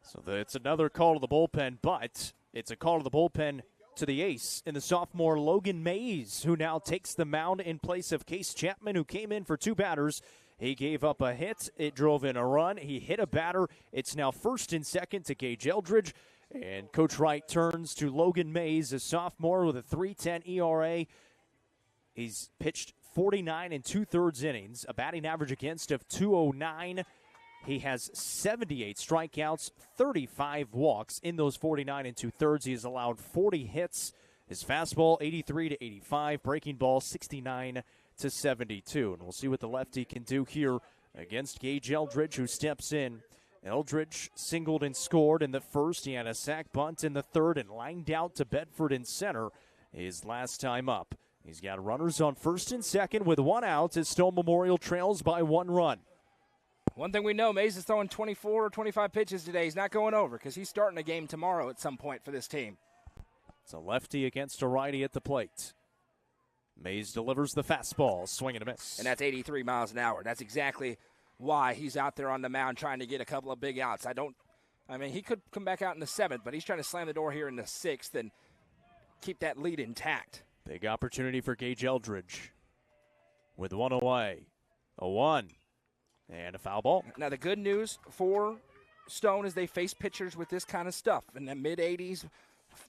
So it's another call to the bullpen, but it's a call to the bullpen to the ace in the sophomore Logan Mays, who now takes the mound in place of Case Chapman, who came in for 2 batters. He gave up a hit. It drove in a run. He hit a batter. It's now first and second to Gage Eldridge. And Coach Wright turns to Logan Mays, a sophomore with a 3.10 ERA. He's pitched 49 2/3 innings, a batting average against of 209. He has 78 strikeouts, 35 walks in those 49 2/3. He has allowed 40 hits. His fastball 83 to 85, breaking ball 69 to 72. And we'll see what the lefty can do here against Gage Eldridge, who steps in. Eldridge singled and scored in the first. He had a sac bunt in the third and lined out to Bedford in center his last time up. He's got runners on first and second with 1 out as Stone Memorial trails by 1 run. One thing we know, Mays is throwing 24 or 25 pitches today. He's not going over because he's starting a game tomorrow at some point for this team. It's a lefty against a righty at the plate. Mays delivers the fastball, swing and a miss. And that's 83 miles an hour. That's exactly why he's out there on the mound trying to get a couple of big outs. He could come back out in the 7th, but he's trying to slam the door here in the 6th and keep that lead intact. Big opportunity for Gage Eldridge. With 1 away, a 1, and a foul ball. Now the good news for Stone is they face pitchers with this kind of stuff in the mid-80s,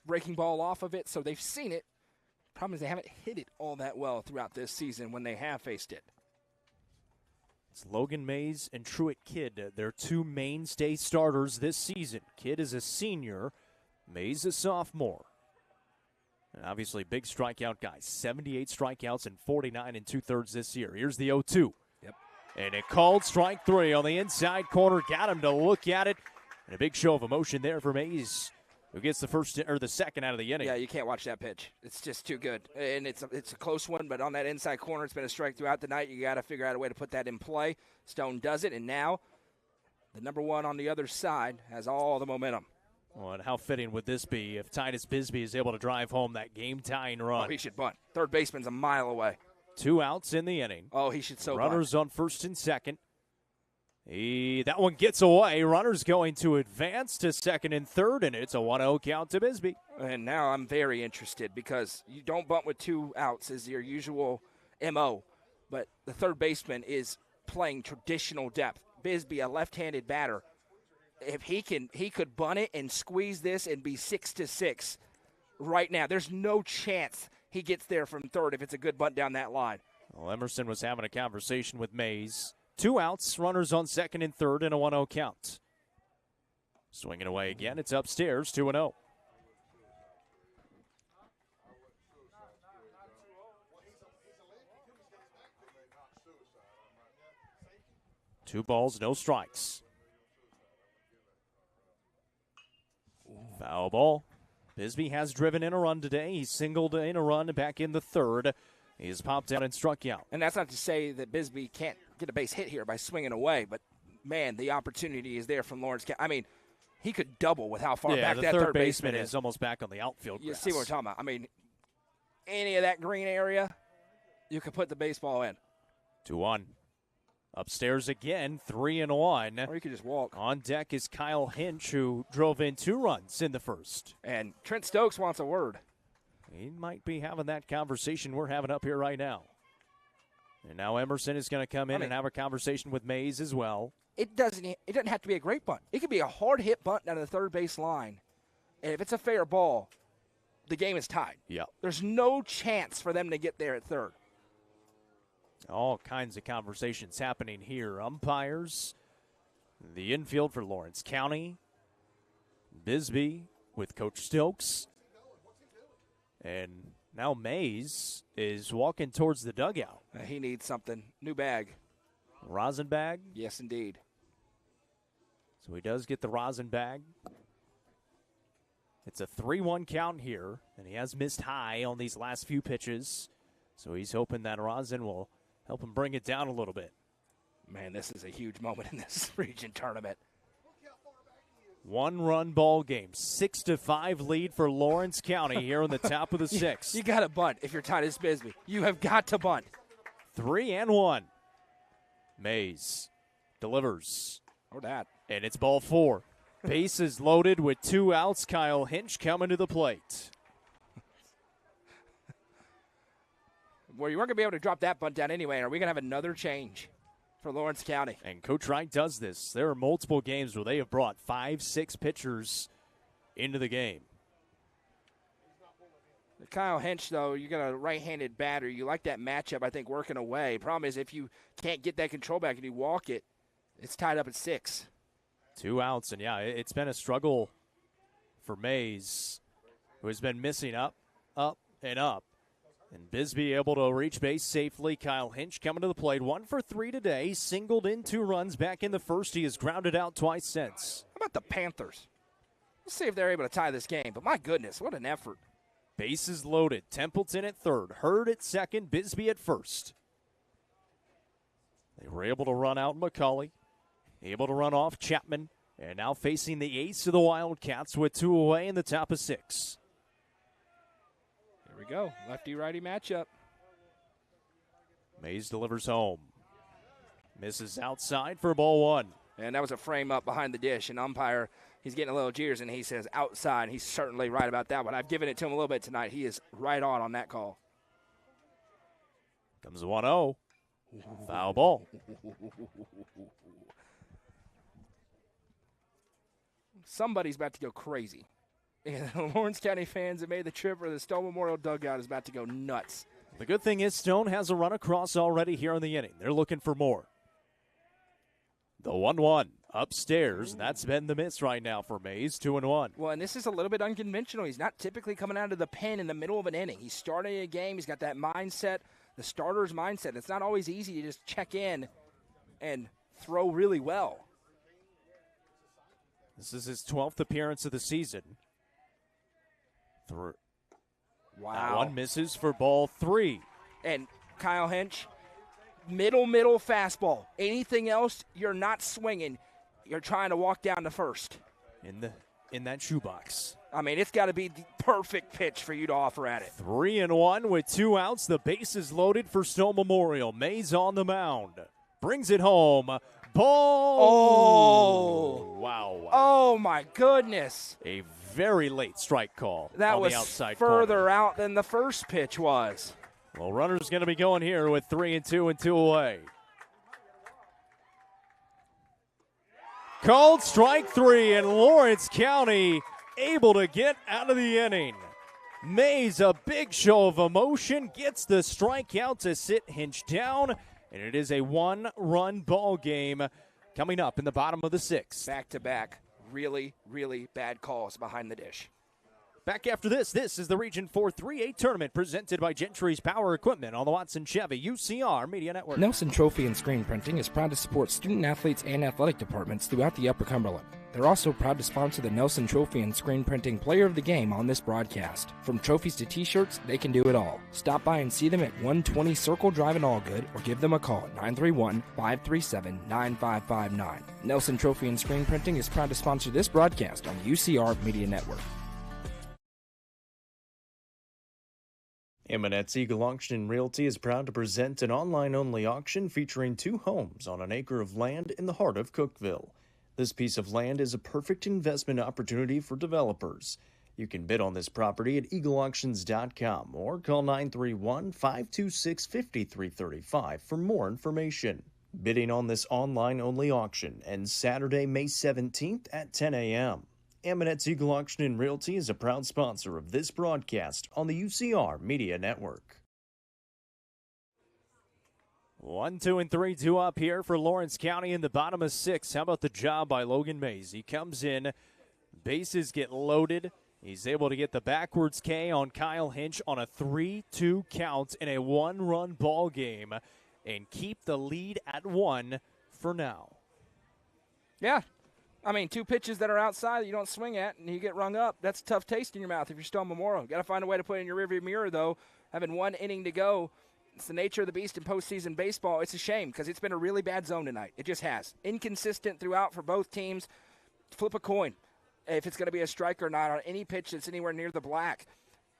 breaking ball off of it, so they've seen it. Problem is they haven't hit it all that well throughout this season when they have faced it. It's Logan Mays and Truett Kidd, their 2 mainstay starters this season. Kidd is a senior, Mays a sophomore. And obviously big strikeout guy, 78 strikeouts and 49 2/3 this year. Here's the 0-2. Yep. And it called strike 3 on the inside corner, got him to look at it. And a big show of emotion there for Mays, who gets the first or the second out of the inning. Yeah, you can't watch that pitch. It's just too good. And it's a close one, but on that inside corner, it's been a strike throughout the night. You got to figure out a way to put that in play. Stone does it, and now the number 1 on the other side has all the momentum. Well, and how fitting would this be if Titus Bisbee is able to drive home that game-tying run? Oh, he should bunt. Third baseman's a mile away. 2 outs in the inning. Oh, he should so Runners bunt. on first and second. That one gets away. Runners going to advance to second and third, and it's a 1-0 count to Bisbee. And now I'm very interested because you don't bunt with 2 outs as your usual MO, but the third baseman is playing traditional depth. Bisbee, a left-handed batter, if he could bunt it and squeeze this and be 6-6 right now. There's no chance he gets there from third if it's a good bunt down that line. Well, Emerson was having a conversation with Mays. 2 outs, runners on second and third, and a 1-0 count. Swinging away again, it's upstairs, 2-0. Two balls, no strikes. Foul ball. Bisbee has driven in a run today. He singled in a run back in the third. He's popped out and struck out. And that's not to say that Bisbee can't get a base hit here by swinging away, but man, the opportunity is there from Lawrence County. I mean, he could double with how far back the that third baseman is almost back on the outfield You grass. see what we're talking about. I mean, any of that green area, you could put the baseball in. 2-1. Upstairs again, 3-1. Or you could just walk. On deck is Kyle Hinch, who drove in 2 runs in the first. And Trent Stokes wants a word. He might be having that conversation we're having up here right now. And now Emerson is going to come in and have a conversation with Mays as well. It doesn't have to be a great bunt. It could be a hard hit bunt down the third base line. And if it's a fair ball, the game is tied. Yeah. There's no chance for them to get there at third. All kinds of conversations happening here. Umpires, the infield for Lawrence County, Bisbee with Coach Stokes. And now Mays is walking towards the dugout. He needs something. New bag. Rosin bag? Yes, indeed. So he does get the rosin bag. It's a 3-1 count here, and he has missed high on these last few pitches. So he's hoping that rosin will help him bring it down a little bit. Man, this is a huge moment in this region tournament. 1-run ball game, 6-5 lead for Lawrence County here on the top of the 6th. You got to bunt if you're Titus Bisbee. You have got to bunt. 3-1. Mays delivers. Or that. And it's ball 4. Bases loaded with 2 outs. Kyle Hinch coming to the plate. Well, you weren't going to be able to drop that bunt down anyway. Are we going to have another change for Lawrence County? And Coach Wright does this. There are multiple games where they have brought 5-6 pitchers into the game. Kyle Hinch, though, you got a right-handed batter. You like that matchup, I think, working away. Problem is, if you can't get that control back and you walk it, it's tied up at 6. 2 outs, and yeah, it's been a struggle for Mays, who has been missing up, and up. And Bisbee able to reach base safely. Kyle Hinch coming to the plate. 1 for 3 today. Singled in 2 runs back in the first. He has grounded out twice since. How about the Panthers? Let's see if they're able to tie this game. But my goodness, what an effort. Bases loaded. Templeton at third. Hurd at second. Bisbee at first. They were able to run out McCauley. Able to run off Chapman. And now facing the ace of the Wildcats with 2 away in the top of 6. Here we go. Lefty-righty matchup. Mays delivers home. Misses outside for ball 1. And that was a frame up behind the dish. And umpire, he's getting a little jeers, and he says outside. He's certainly right about that one. I've given it to him a little bit tonight. He is right on that call. Comes 1-0. Foul ball. Somebody's about to go crazy. And the Lawrence County fans that made the trip for the Stone Memorial dugout is about to go nuts. The good thing is Stone has a run across already here in the inning. They're looking for more. The 1-1 upstairs. That's been the miss right now for Mays, 2-1. Well, and this is a little bit unconventional. He's not typically coming out of the pen in the middle of an inning. He's starting a game. He's got that mindset, the starter's mindset. It's not always easy to just check in and throw really well. This is his 12th appearance of the season. Wow. That one misses for ball 3. And Kyle Hinch, middle fastball. Anything else, you're not swinging. You're trying to walk down to first. In that shoebox. I mean, it's got to be the perfect pitch for you to offer at it. 3-1 with 2 outs. The base is loaded for Stone Memorial. Mays on the mound. Brings it home. Ball. Oh. Wow. Oh, my goodness. A very late strike call that on was the outside further corner. out than the first pitch was. Well, runner's going to be going here with 3-2 and 2 away. Called strike 3, and Lawrence County able to get out of the inning. Mays, a big show of emotion, gets the strikeout to sit Hinch down, and it is a 1-run ball game coming up in the bottom of the 6th. Back-to-back, really, really bad calls behind the dish. Back after this is the Region 4 3A tournament presented by Gentry's Power Equipment on the Watson Chevy UCR Media Network. Nelson Trophy and Screen Printing is proud to support student athletes and athletic departments throughout the Upper Cumberland. They're also proud to sponsor the Nelson Trophy and Screen Printing Player of the Game on this broadcast. From trophies to t-shirts, they can do it all. Stop by and see them at 120 Circle Drive in Allgood or give them a call at 931-537-9559. Nelson Trophy and Screen Printing is proud to sponsor this broadcast on the UCR Media Network. Eminette's Eagle Auction Realty is proud to present an online-only auction featuring 2 homes on an acre of land in the heart of Cookeville. This piece of land is a perfect investment opportunity for developers. You can bid on this property at eagleauctions.com or call 931-526-5335 for more information. Bidding on this online-only auction ends Saturday, May 17th at 10 a.m. Eminette's Eagle Auction and Realty is a proud sponsor of this broadcast on the UCR Media Network. 1, 2, and 3, 2 up here for Lawrence County in the bottom of 6. How about the job by Logan Mays? He comes in, bases get loaded. He's able to get the backwards K on Kyle Hinch on a 3-2 count in a 1-run ball game and keep the lead at 1 for now. Yeah. I mean, 2 pitches that are outside that you don't swing at and you get rung up. That's a tough taste in your mouth if you're Stone Memorial. Got to find a way to put it in your rearview mirror, though. Having 1 inning to go, it's the nature of the beast in postseason baseball. It's a shame because it's been a really bad zone tonight. It just has. Inconsistent throughout for both teams. Flip a coin if it's going to be a strike or not on any pitch that's anywhere near the black.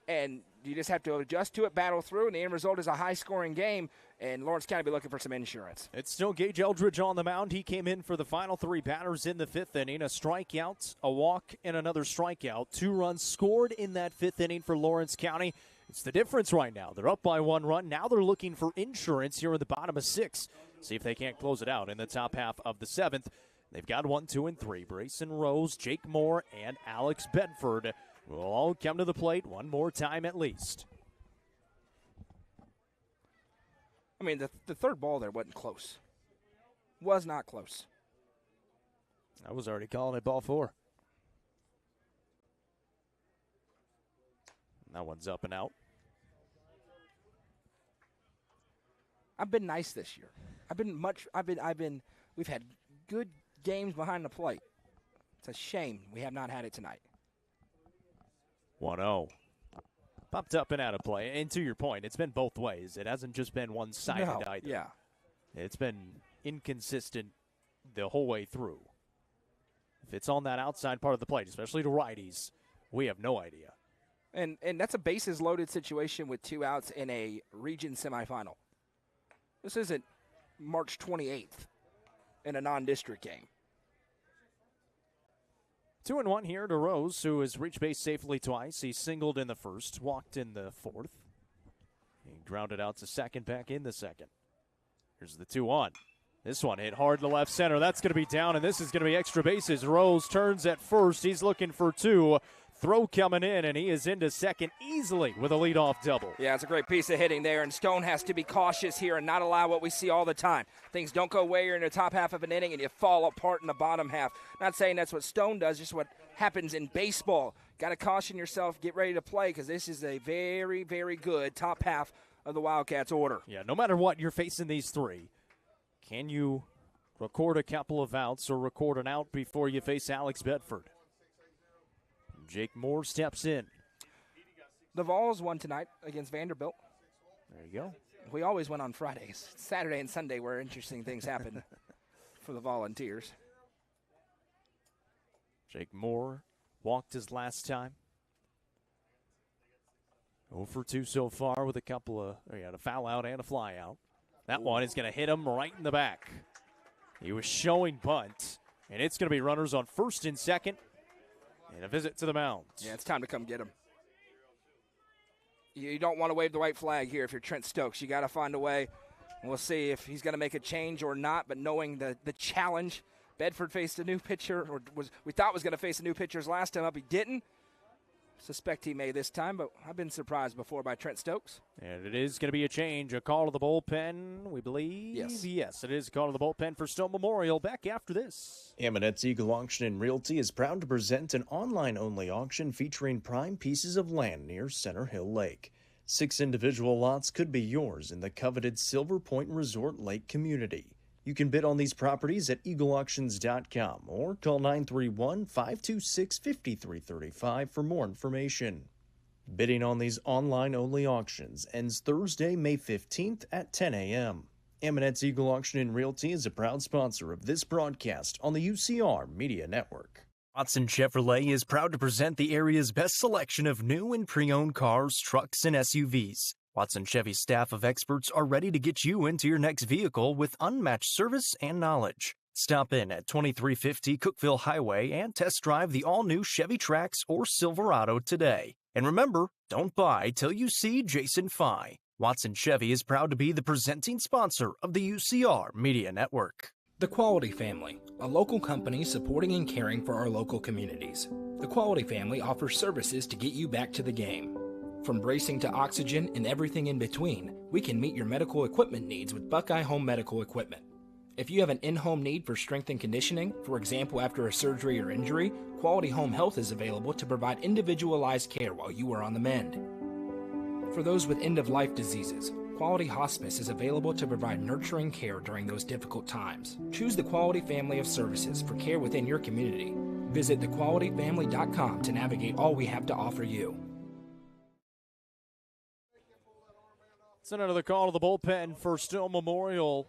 And you just have to adjust to it, battle through, and the end result is a high-scoring game, and Lawrence County will be looking for some insurance. It's still Gage Eldridge on the mound. He came in for the final 3 batters in the 5th inning. A strikeout, a walk, and another strikeout. 2 runs scored in that 5th inning for Lawrence County. It's the difference right now. They're up by 1 run. Now they're looking for insurance here in the bottom of 6. See if they can't close it out in the top half of the 7th. They've got 1, 2, and 3. Brayson Rose, Jake Moore, and Alex Bedford will all come to the plate one more time at least. I mean, the third ball there wasn't close. Was not close. I was already calling it ball 4. That one's up and out. I've been nice this year. We've had good games behind the plate. It's a shame we have not had it tonight. 1-0. Popped up and out of play. And to your point, it's been both ways. It hasn't just been one-sided either. Yeah. It's been inconsistent the whole way through. If it's on that outside part of the plate, especially to righties, we have no idea. And that's a bases-loaded situation with 2 outs in a region semifinal. This isn't March 28th in a non-district game. 2-1 here to Rose, who has reached base safely twice. He singled in the 1st, walked in the 4th. He grounded out to second, back in the 2nd. Here's the 2-1. This one hit hard to left center. That's going to be down, and this is going to be extra bases. Rose turns at first. He's looking for 2. Throw coming in, and he is into second easily with a leadoff double. Yeah, it's a great piece of hitting there, and Stone has to be cautious here and not allow what we see all the time. Things don't go way in the top half of an inning, and you fall apart in the bottom half. Not saying that's what Stone does, just what happens in baseball. Got to caution yourself, get ready to play, because this is a very, very good top half of the Wildcats order. Yeah, no matter what, you're facing these 3. Can you record a couple of outs or record an out before you face Alex Bedford? Jake Moore steps in. The Vols won tonight against Vanderbilt. There you go. We always win on Fridays. Saturday and Sunday where interesting things happen for the Volunteers. Jake Moore walked his last time. 0 for 2 so far with a couple of, a foul out and a fly out. That one is going to hit him right in the back. He was showing bunt, and it's going to be runners on 1st and 2nd. And a visit to the mound. Yeah, it's time to come get him. You don't want to wave the white flag here if you're Trent Stokes. You got to find a way. We'll see if he's going to make a change or not, but knowing the challenge, Bedford faced a new pitcher, or we thought was going to face a new pitcher's last time up. He didn't. suspect he may this time, but I've been surprised before by Trent Stokes. And it is going to be a change, a call to the bullpen, we believe. Yes, it is a call to the bullpen for Stone Memorial. Back after this. Amonette's Eagle Auction and Realty is proud to present an online-only auction featuring prime pieces of land near Center Hill Lake. 6 individual lots could be yours in the coveted Silver Point Resort Lake community. You can bid on these properties at eagleauctions.com or call 931-526-5335 for more information. Bidding on these online-only auctions ends Thursday, May 15th at 10 a.m. Amonette's Eagle Auction and Realty is a proud sponsor of this broadcast on the UCR Media Network. Watson Chevrolet is proud to present the area's best selection of new and pre-owned cars, trucks, and SUVs. Watson Chevy's staff of experts are ready to get you into your next vehicle with unmatched service and knowledge. Stop in at 2350 Cookeville Highway and test drive the all-new Chevy Trax or Silverado today. And remember, don't buy till you see Jason Fye. Watson Chevy is proud to be the presenting sponsor of the UCR Media Network. The Quality Family, a local company supporting and caring for our local communities. The Quality Family offers services to get you back to the game. From bracing to oxygen and everything in between, we can meet your medical equipment needs with Buckeye Home Medical Equipment. If you have an in-home need for strength and conditioning, for example after a surgery or injury, Quality Home Health is available to provide individualized care while you are on the mend. For those with end-of-life diseases, Quality Hospice is available to provide nurturing care during those difficult times. Choose the Quality family of services for care within your community. Visit thequalityfamily.com to navigate all we have to offer you. It's another call to the bullpen for Stone Memorial.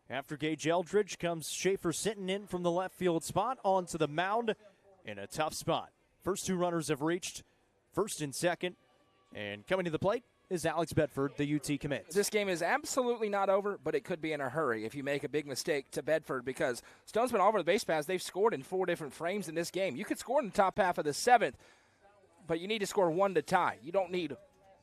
After Gage Eldridge comes Schaefer Sinton in from the left field spot onto the mound in a tough spot. First 2 runners have reached, first and second, and coming to the plate is Alex Bedford, the UT commit. This game is absolutely not over, but it could be in a hurry if you make a big mistake to Bedford, because Stone's been all over the base paths. They've scored in 4 different frames in this game. You could score in the top half of the 7th, but you need to score 1 to tie. You don't need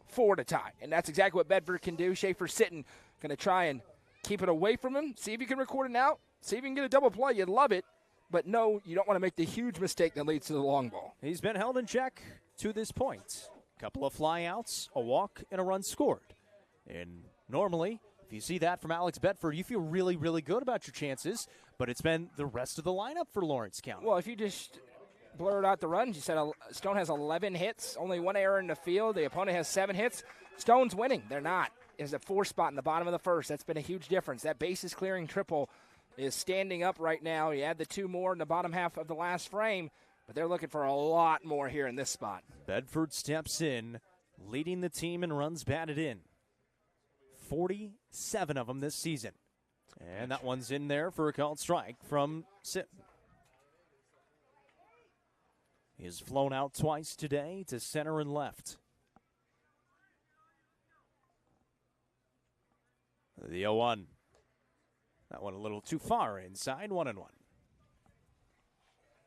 4 to tie, and that's exactly what Bedford can do. Schaefer Sinton going to try and keep it away from him, see if you can record it out, see if you can get a double play. You'd love it, but no, you don't want to make the huge mistake that leads to the long ball. He's been held in check to this point. Couple of flyouts, a walk, and a run scored. And normally, if you see that from Alex Bedford, you feel really, really good about your chances, but it's been the rest of the lineup for Lawrence County. Well, if you just blurred out the runs, you said Stone has 11 hits, only 1 error in the field. The opponent has 7 hits. Stone's winning. They're not. There's a 4 spot in the bottom of the first. That's been a huge difference. That bases clearing triple is standing up right now. You add the 2 more in the bottom half of the last frame, but they're looking for a lot more here in this spot. Bedford steps in, leading the team in runs batted in. 47 of them this season. And that one's in there for a called strike from Sinton. He has flown out twice today to center and left. The 0-1. That one a little too far inside, 1-1.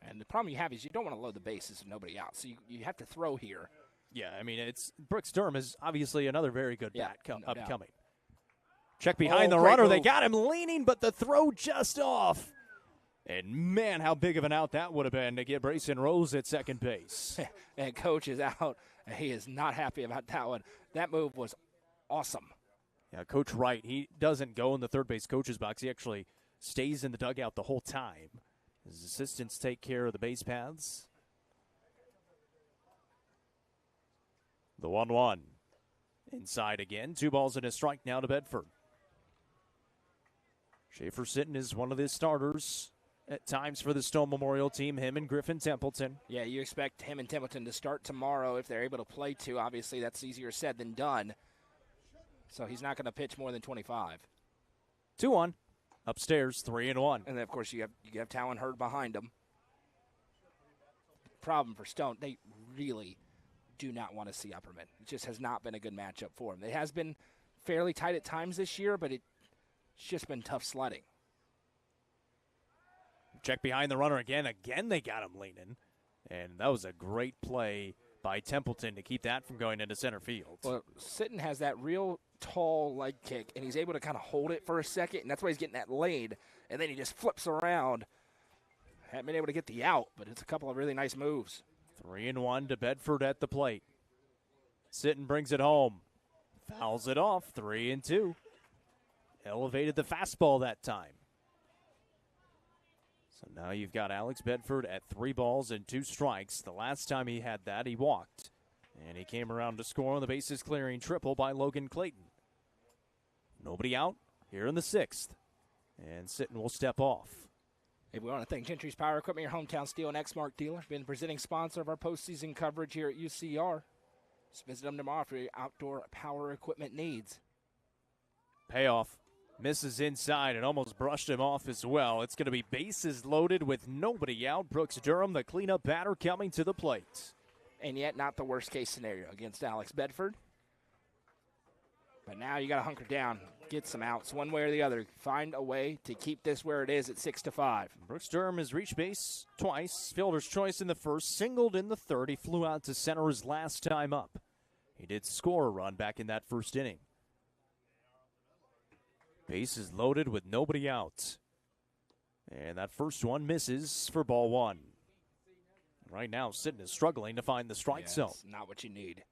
And the problem you have is you don't want to load the bases with nobody out, so you have to throw here. Yeah, I mean, it's Brooks Durham is obviously another very good bat upcoming. Doubt. Check behind the runner. They got him leaning, but the throw just off. And, man, how big of an out that would have been to get Brayson Rose at second base. And Coach is out. He is not happy about that one. That move was awesome. Yeah, Coach Wright, he doesn't go in the third base coach's box. He actually stays in the dugout the whole time. His assistants take care of the base paths. The 1-1. Inside again. 2 balls and a strike now to Bedford. Schaefer Sinton is one of the starters at times for the Stone Memorial team, him and Griffin Templeton. Yeah, you expect him and Templeton to start tomorrow if they're able to play 2. Obviously, that's easier said than done. So he's not going to pitch more than 25. 2-1. Upstairs, 3-1. And then, of course, you have Talon Hurd behind him. Problem for Stone, they really do not want to see Upperman. It just has not been a good matchup for him. It has been fairly tight at times this year, but it's just been tough sledding. Check behind the runner again. Again, they got him leaning. And that was a great play by Templeton to keep that from going into center field. Well, Sinton has that real tall leg kick, and he's able to kind of hold it for a second, and that's why he's getting that lead. And then he just flips around. Haven't been able to get the out, but it's a couple of really nice moves. 3-1 to Bedford at the plate. Sitton brings it home. Fouls it off. 3-2. Elevated the fastball that time. So now you've got Alex Bedford at 3 balls and 2 strikes. The last time he had that, he walked. And he came around to score on the bases clearing triple by Logan Clayton. Nobody out here in the 6th. And Sitton will step off. Hey, we want to thank Gentry's Power Equipment, your hometown steel and Exmark dealer, been the presenting sponsor of our postseason coverage here at UCR. Just visit them tomorrow for your outdoor power equipment needs. Payoff. Misses inside and almost brushed him off as well. It's going to be bases loaded with nobody out. Brooks Durham, the cleanup batter, coming to the plate. And yet not the worst case scenario against Alex Bedford. But now you got to hunker down, get some outs one way or the other. Find a way to keep this where it is at 6-5. Brooks Durham has reached base twice. Fielder's choice in the first, singled in the third. He flew out to center his last time up. He did score a run back in that first inning. Bases loaded with nobody out. And that first one misses for ball 1. Right now, Sitton is struggling to find the strike zone. Not what you need.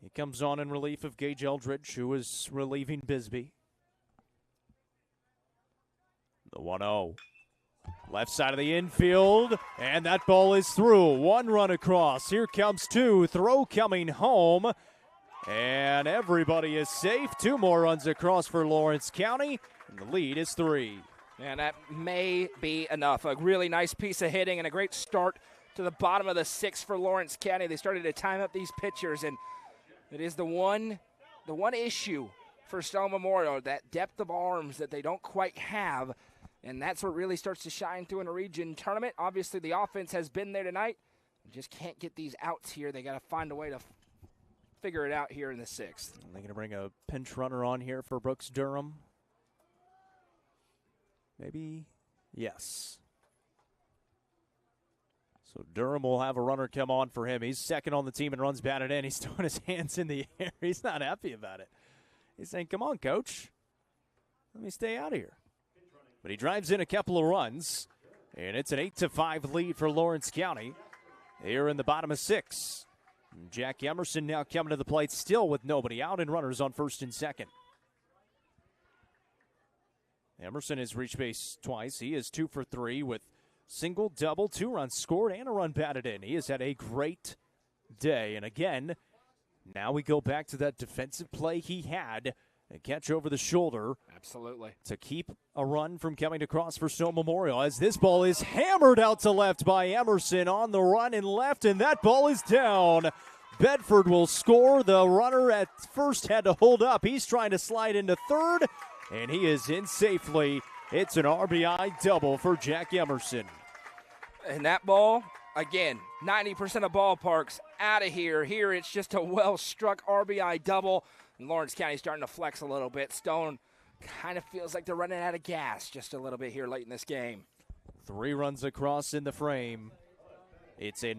He comes on in relief of Gage Eldridge, who is relieving Bisbee. The 1-0. Left side of the infield, and that ball is through. 1 run across. Here comes 2. Throw coming home. And everybody is safe. 2 more runs across for Lawrence County, and the lead is 3. And that may be enough. A really nice piece of hitting and a great start to the bottom of the 6th for Lawrence County. They started to time up these pitchers, and it is the one issue for Stone Memorial, that depth of arms that they don't quite have, and that's what really starts to shine through in a region tournament. Obviously, the offense has been there tonight. Just can't get these outs here. They got to find a way to figure it out here in the 6th. Are they going to bring a pinch runner on here for Brooks Durham? Maybe, yes. So Durham will have a runner come on for him. He's second on the team and runs batted in. He's throwing his hands in the air. He's not happy about it. He's saying, come on, coach. Let me stay out of here. But he drives in a couple of runs, and it's an 8-5 lead for Lawrence County here in the bottom of 6. Jack Emerson now coming to the plate still with nobody out and runners on first and second. Emerson has reached base twice. He is 2 for 3 with single, double, 2 runs scored, and a run batted in. He has had a great day. And again, now we go back to that defensive play he had, a catch over the shoulder. Absolutely. To keep a run from coming across for Stone Memorial, as this ball is hammered out to left by Emerson on the run and left, and that ball is down. Bedford will score. The runner at first had to hold up. He's trying to slide into third, and he is in safely. It's an RBI double for Jack Emerson. And that ball, again, 90% of ballparks out of here. Here it's just a well-struck RBI double. And Lawrence County starting to flex a little bit. Stone kind of feels like they're running out of gas just a little bit here late in this game. 3 runs across in the frame. It's a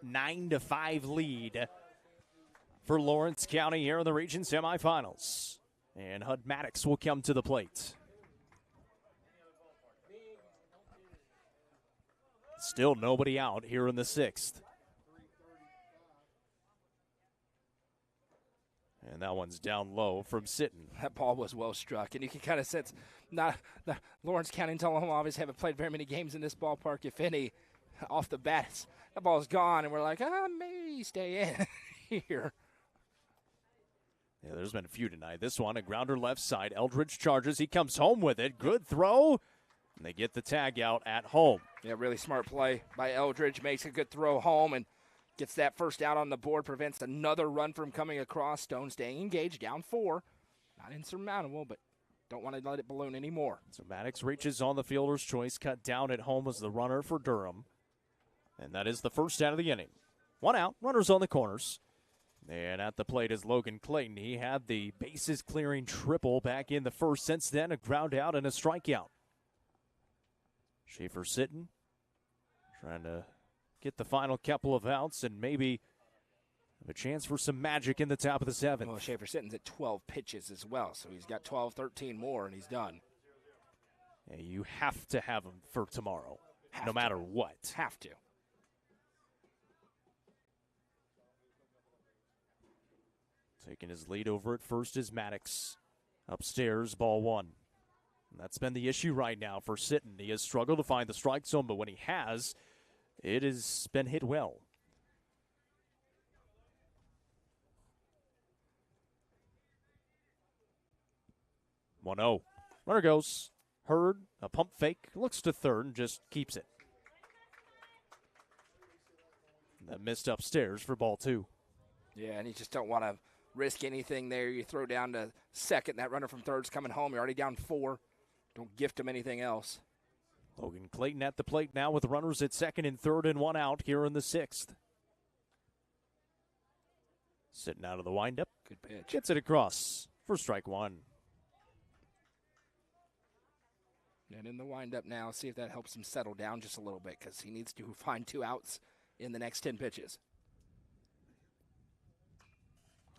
9-5 lead for Lawrence County here in the region semifinals. And Hud Maddox will come to the plate. Still nobody out here in the 6th. And that one's down low from Sitton. That ball was well struck, and you can kind of sense Lawrence County and Tullahoma obviously haven't played very many games in this ballpark, if any. Off the bat, that ball's gone, and we're like, maybe stay in here. Yeah, there's been a few tonight. This one, a grounder left side. Eldridge charges. He comes home with it. Good throw. And they get the tag out at home. Yeah, really smart play by Eldridge. Makes a good throw home and gets that first out on the board. Prevents another run from coming across. Stone staying engaged, down 4. Not insurmountable, but don't want to let it balloon anymore. So Maddox reaches on the fielder's choice. Cut down at home as the runner for Durham. And that is the first out of the inning. 1 out. Runners on the corners. And at the plate is Logan Clayton. He had the bases clearing triple back in the first. Since then, a ground out and a strikeout. Schaefer Sitton trying to get the final couple of outs and maybe have a chance for some magic in the top of the 7th. Well, Schaefer Sitton's at 12 pitches as well, so he's got 12, 13 more, and he's done. Yeah, you have to have him for tomorrow. no matter what. Have to. Taking his lead over at first is Maddox. Upstairs, ball one. And that's been the issue right now for Sitton. He has struggled to find the strike zone, but when he has, it has been hit well. 1-0. Runner goes. Hurd, a pump fake, looks to third and just keeps it. That missed upstairs for ball two. Yeah, and you just don't want to risk anything there. You throw down to second. That runner from third's coming home. You're already down 4. Don't gift him anything else. Logan Clayton at the plate now with runners at second and third and 1 out here in the 6th. Sitting out of the windup. Good pitch. Gets it across for strike one. And in the windup now, see if that helps him settle down just a little bit because he needs to find 2 outs in the next 10 pitches.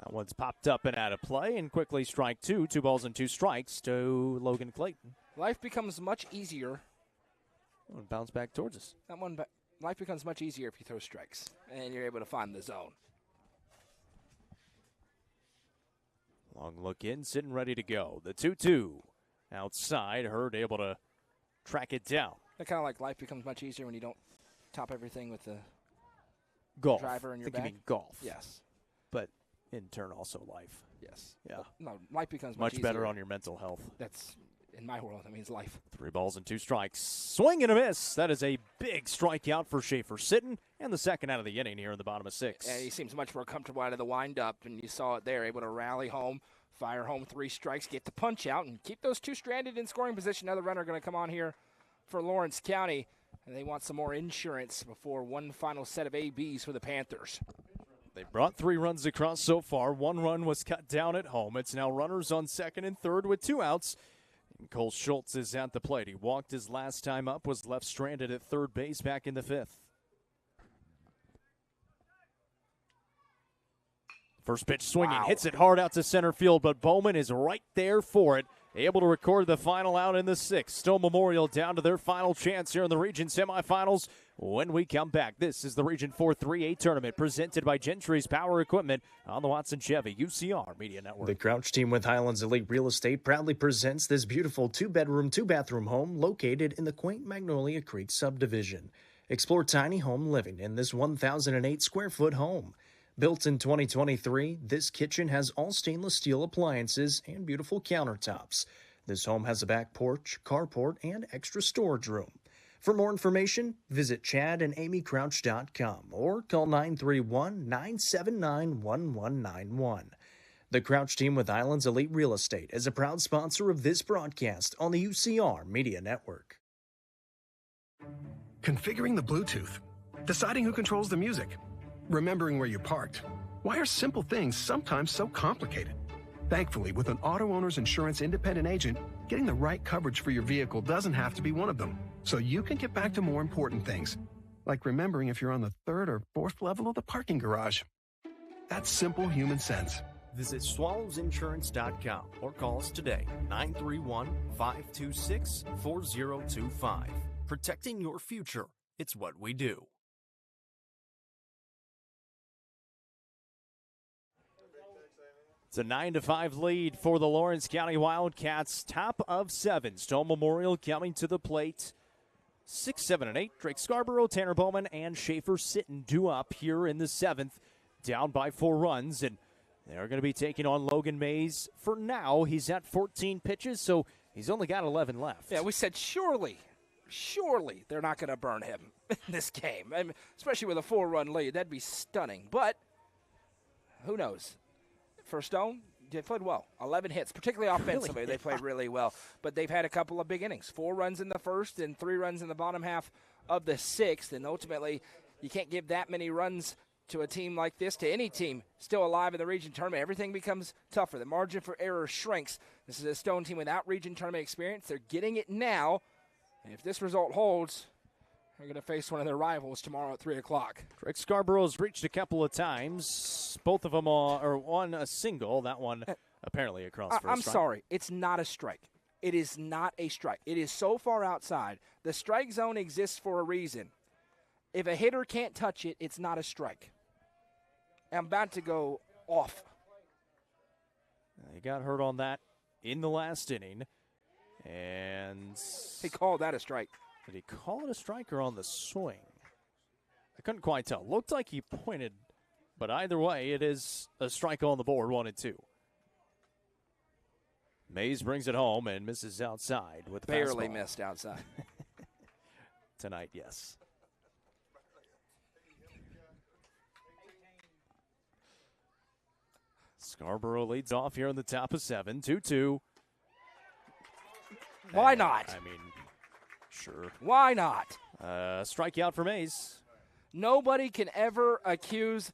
That one's popped up and out of play, and quickly strike two. 2 balls and 2 strikes to Logan Clayton. Life becomes much easier. And bounce back towards us. Life becomes much easier if you throw strikes and you're able to find the zone. Long look in, sitting ready to go. The 2-2 outside. Hurd able to track it down. That kind of like life becomes much easier when you don't top everything with the golf driver in your back. bag. You mean golf. Yes. But in turn also life. Yes. Yeah. No, life becomes much easier. better on your mental health. That's, in my world, that means life. 3 balls and 2 strikes. Swing and a miss. That is a big strikeout for Schaefer Sitton, and the second out of the inning here in the bottom of 6. And he seems much more comfortable out of the windup, and you saw it there, able to rally home, fire home 3 strikes, get the punch out, and keep those 2 stranded in scoring position. Another runner going to come on here for Lawrence County, and they want some more insurance before one final set of ABs for the Panthers. They brought 3 runs across so far. 1 run was cut down at home. It's now runners on second and third with 2 outs. And Cole Schultz is at the plate. He walked his last time up, was left stranded at third base back in the 5th. First pitch swinging, hits it hard out to center field, but Bowman is right there for it. Able to record the final out in the 6th. Stone Memorial down to their final chance here in the region semifinals. When we come back, this is the Region 4 3A tournament presented by Gentry's Power Equipment on the Watson Chevy UCR Media Network. The Crouch team with Highlands Elite Real Estate proudly presents this beautiful 2-bedroom, 2-bathroom home located in the quaint Magnolia Creek subdivision. Explore tiny home living in this 1,008 square foot home. Built in 2023, this kitchen has all stainless steel appliances and beautiful countertops. This home has a back porch, carport, and extra storage room. For more information, visit chadandamycrouch.com or call 931-979-1191. The Crouch team with Islands Elite Real Estate is a proud sponsor of this broadcast on the UCR Media Network. Configuring the Bluetooth, deciding who controls the music, remembering where you parked. Why are simple things sometimes so complicated? Thankfully, with an auto owner's insurance independent agent, getting the right coverage for your vehicle doesn't have to be one of them. So you can get back to more important things, like remembering if you're on the 3rd or 4th level of the parking garage. That's simple human sense. Visit swallowsinsurance.com or call us today, 931-526-4025. Protecting your future. It's what we do. It's a 9-5 lead for the Lawrence County Wildcats. Top of 7. Stone Memorial coming to the plate. 6, 7, and 8. Drake Scarborough, Tanner Bowman, and Schaefer Sitton due up here in the 7th. Down by 4 runs. And they're going to be taking on Logan Mays. For now, he's at 14 pitches, so he's only got 11 left. Yeah, we said surely they're not going to burn him in this game. I mean, especially with a 4-run lead. That'd be stunning. But who knows? For Stone, they played well. 11 hits, particularly offensively. Really? They played really well. But they've had a couple of big innings. 4 runs in the first and 3 runs in the bottom half of the 6th. And ultimately, you can't give that many runs to a team like this, to any team still alive in the region tournament. Everything becomes tougher. The margin for error shrinks. This is a Stone team without region tournament experience. They're getting it now. And if this result holds, they're going to face one of their rivals tomorrow at 3 o'clock. Drake Scarborough's reached a couple of times. Both of them are one a single. That one apparently across first. I'm sorry. It's not a strike. it is not a strike. It is so far outside. The strike zone exists for a reason. If a hitter can't touch it, it's not a strike. I'm about to go off. He got hurt on that in the last inning. And he called that a strike. Did he call it a strike or on the swing? I couldn't quite tell. Looked like he pointed, but either way, it is a strike on the board, 1-2. Mays brings it home and misses outside with the barely fastball. Missed outside. Tonight, yes. Scarborough leads off here in the top of 7, 2-2. Why not? I mean, sure. Why not? Strikeout for Mays. Nobody can ever accuse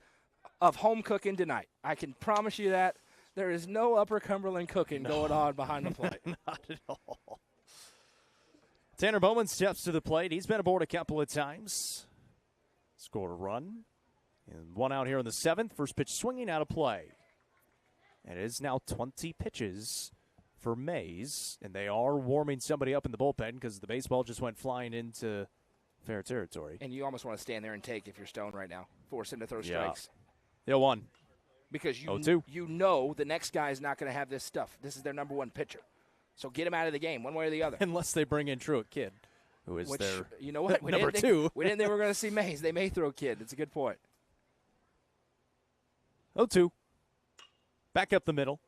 of home cooking tonight. I can promise you that. There is no Upper Cumberland cooking going on behind the plate. Not at all. Tanner Bowman steps to the plate. He's been aboard a couple of times. Scored a run. And one out here in the 7th. First pitch swinging out of play. And it is now 20 pitches for Mays. And they are warming somebody up in the bullpen because the baseball just went flying into fair territory. And you almost want to stand there and take if you're Stone right now. Force him to throw strikes. Yeah, 0-1. Because you know the next guy is not going to have this stuff. This is their number one pitcher. So get him out of the game one way or the other. Unless they bring in Truett Kidd, who is their you know what? number 2. We didn't think we were going to see Mays. They may throw Kidd. It's a good point. 0-2. Back up the middle.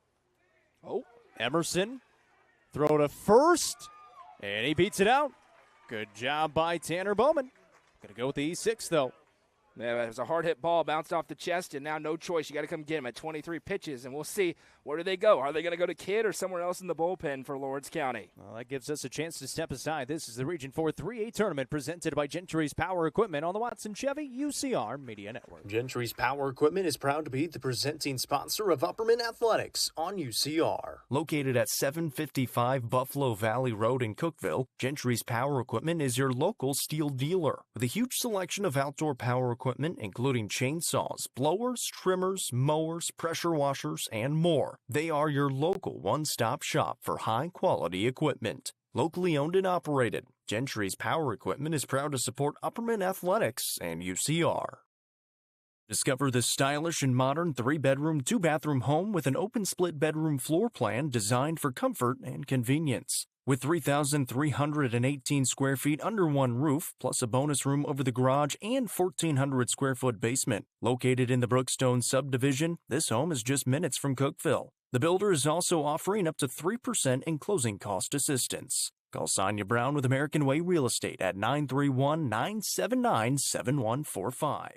Oh. Emerson. Throw to first. And he beats it out. Good job by Tanner Bowman. Going to go with the E6, though. Yeah, it was a hard-hit ball, bounced off the chest, and now no choice. You got to come get him at 23 pitches, and we'll see where do they go. Are they going to go to Kidd or somewhere else in the bullpen for Lawrence County? Well, that gives us a chance to step aside. This is the Region 4 3A tournament presented by Gentry's Power Equipment on the Watson Chevy UCR Media Network. Gentry's Power Equipment is proud to be the presenting sponsor of Upperman Athletics on UCR. Located at 755 Buffalo Valley Road in Cookeville, Gentry's Power Equipment is your local steel dealer. With a huge selection of outdoor power equipment, including chainsaws, blowers, trimmers, mowers, pressure washers, and more. They are your local one-stop shop for high-quality equipment. Locally owned and operated, Gentry's Power Equipment is proud to support Upperman Athletics and UCR. Discover this stylish and modern 3-bedroom, 2-bathroom home with an open split bedroom floor plan designed for comfort and convenience. With 3,318 square feet under one roof, plus a bonus room over the garage and 1,400 square foot basement. Located in the Brookstone subdivision, this home is just minutes from Cookeville. The builder is also offering up to 3% in closing cost assistance. Call Sonia Brown with American Way Real Estate at 931-979-7145.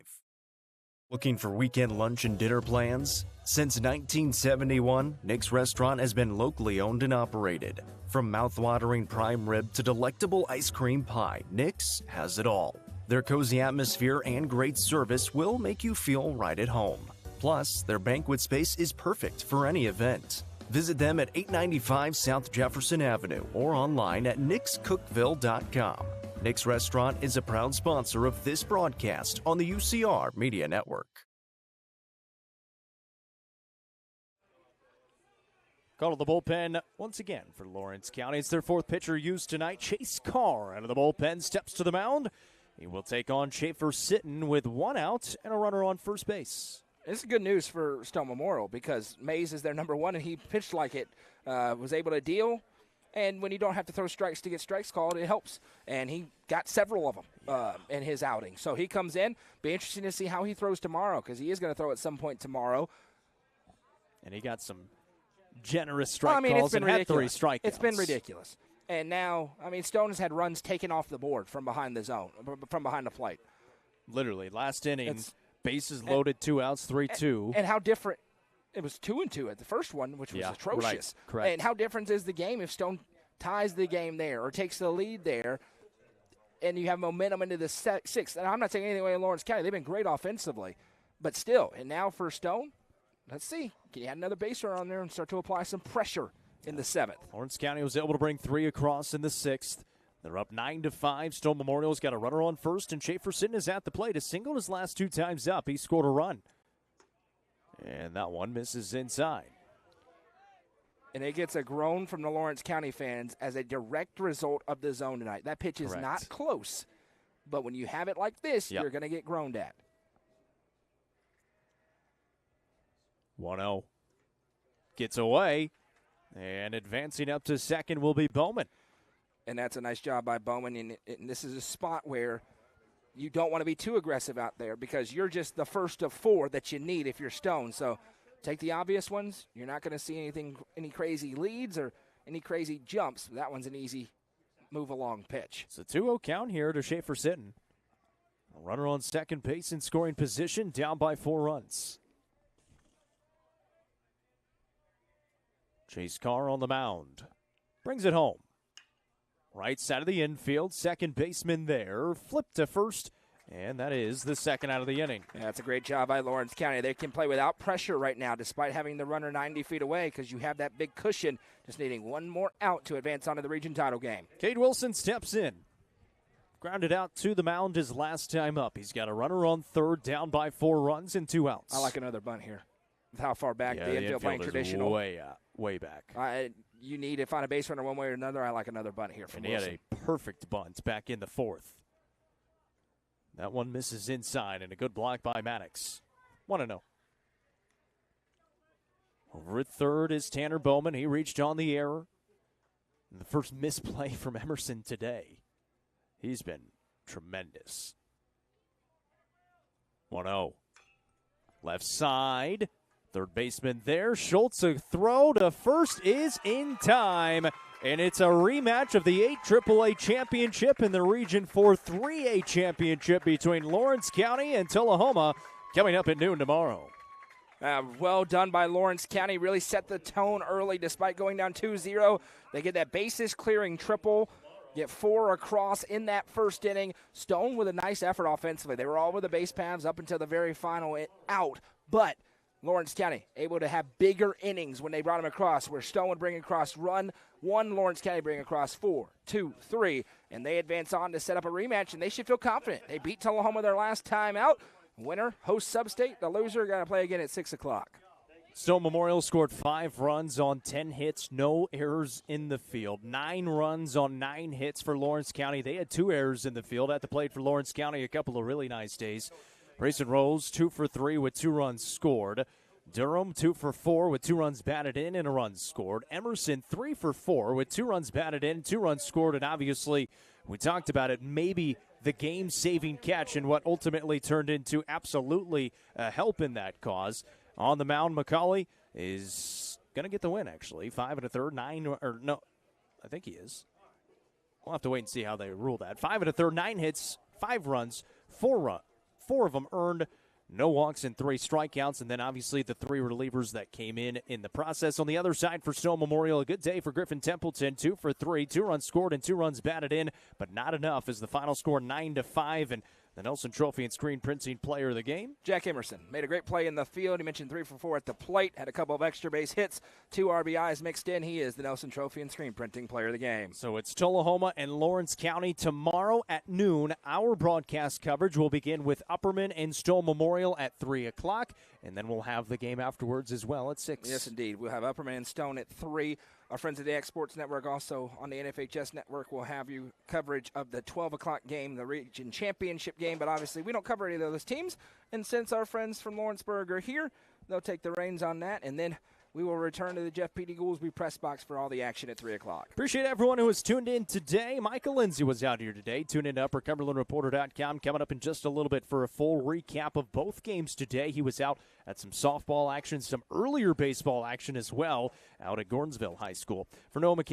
Looking for weekend lunch and dinner plans? Since 1971, Nick's Restaurant has been locally owned and operated. From mouth-watering prime rib to delectable ice cream pie, Nick's has it all. Their cozy atmosphere and great service will make you feel right at home. Plus, their banquet space is perfect for any event. Visit them at 895 South Jefferson Avenue or online at nickscookville.com. Nick's Restaurant is a proud sponsor of this broadcast on the UCR Media Network. Call to the bullpen once again for Lawrence County. It's their 4th pitcher used tonight. Chase Carr out of the bullpen steps to the mound. He will take on Schaefer Sitton with 1 out and a runner on first base. This is good news for Stone Memorial because Mays is their number 1, and he pitched like it, was able to deal. And when you don't have to throw strikes to get strikes called, it helps. And he got several of them in his outing. So he comes in. Be interesting to see how he throws tomorrow because he is going to throw at some point tomorrow. And he got some generous strike it's calls been and ridiculous. had 3 strikeouts. It's been ridiculous. And now, Stone has had runs taken off the board from behind the zone, from behind the plate. Literally, last inning, bases loaded, 2 outs, 3-2. And how different. It was 2-2 at the first one, which was atrocious. Right, correct. And how different is the game if Stone ties the game there or takes the lead there and you have momentum into the 6th? And I'm not taking anything away in Lawrence County. They've been great offensively. But still, and now for Stone, let's see. Can you add another baser on there and start to apply some pressure in the 7th? Lawrence County was able to bring 3 across in the 6th. They're up 9-5. Stone Memorial's got a runner on first, and Schaefer Sitton is at the plate. Has singled his last 2 times up. He scored a run. And that one misses inside. And it gets a groan from the Lawrence County fans as a direct result of the zone tonight. That pitch is not close, but when you have it like this, you're going to get groaned at. 1-0 gets away, and advancing up to second will be Bowman. And that's a nice job by Bowman, and this is a spot where you don't want to be too aggressive out there because you're just the first of 4 that you need if you're Stone. So take the obvious ones. You're not going to see any crazy leads or any crazy jumps. That one's an easy move-along pitch. It's a 2-0 count here to Schaefer Sitton. A runner on second base in scoring position, down by 4 runs. Chase Carr on the mound. Brings it home. Right side of the infield, second baseman there. Flip to first, and that is the second out of the inning. Yeah, that's a great job by Lawrence County. They can play without pressure right now, despite having the runner 90 feet away, because you have that big cushion, just needing one more out to advance onto the region title game. Cade Wilson steps in. Grounded out to the mound his last time up. He's got a runner on third, down by 4 runs and 2 outs. I like another bunt here. With how far back the infield playing is traditional. Way back. You need to find a base runner one way or another. I like another bunt here from Wilson. He had a perfect bunt back in the 4th. That one misses inside, and a good block by Maddox. 1-0. Over at third is Tanner Bowman. He reached on the error. And the first misplay from Emerson today. He's been tremendous. 1-0. Left side. Third baseman there. Schultz, a throw to first is in time. And it's a rematch of the 8 AAA championship and the Region 4 3A championship between Lawrence County and Tullahoma coming up at noon tomorrow. Well done by Lawrence County. Really set the tone early despite going down 2-0. They get that bases clearing triple. Get 4 across in that first inning. Stone with a nice effort offensively. They were all over the base paths up until the very final out. But Lawrence County able to have bigger innings when they brought him across, where Stone would bring across run 1, Lawrence County bring across 4, 2, 3, and they advance on to set up a rematch, and they should feel confident. They beat Tullahoma their last time out. Winner, host Sub-State. The loser got to play again at 6 o'clock. Stone Memorial scored 5 runs on 10 hits, no errors in the field. 9 runs on 9 hits for Lawrence County. They had 2 errors in the field at the plate for Lawrence County. A couple of really nice days. Grayson Rose, 2 for 3 with 2 runs scored. Durham, 2 for 4 with 2 runs batted in and a run scored. Emerson, 3 for 4 with 2 runs batted in, 2 runs scored. And obviously, we talked about it, maybe the game-saving catch and what ultimately turned into absolutely a help in that cause. On the mound, McCauley is going to get the win, actually. 5 1/3, 9, or no, I think he is. We'll have to wait and see how they rule that. 5 1/3, 9 hits, 5 runs, 4 of them earned. No walks and 3 strikeouts, and then obviously the 3 relievers that came in the process. On the other side for Stone Memorial, a good day for Griffin Templeton, 2 for 3, 2 runs scored and 2 runs batted in, but not enough as the final score 9-5, and the Nelson Trophy and Screen Printing Player of the game. Jack Emerson made a great play in the field. He mentioned 3 for 4 at the plate, had a couple of extra base hits, 2 RBIs mixed in. He is the Nelson Trophy and Screen Printing Player of the game. So it's Tullahoma and Lawrence County tomorrow at noon. Our broadcast coverage will begin with Upperman and Stone Memorial at 3 o'clock, and then we'll have the game afterwards as well at 6. Yes, indeed. We'll have Upperman and Stone at 3. Our friends at the X Sports Network, also on the NFHS Network, will have you coverage of the 12 o'clock game, the region championship game. But obviously, we don't cover any of those teams. And since our friends from Lawrenceburg are here, they'll take the reins on that. And then we will return to the Jeff P.D. Goolsby press box for all the action at 3 o'clock. Appreciate everyone who has tuned in today. Michael Lindsay was out here today. Tune in to UpperCumberlandReporter.com. Coming up in just a little bit for a full recap of both games today. He was out at some softball action, some earlier baseball action as well, out at Gordonsville High School. For Noah McCann,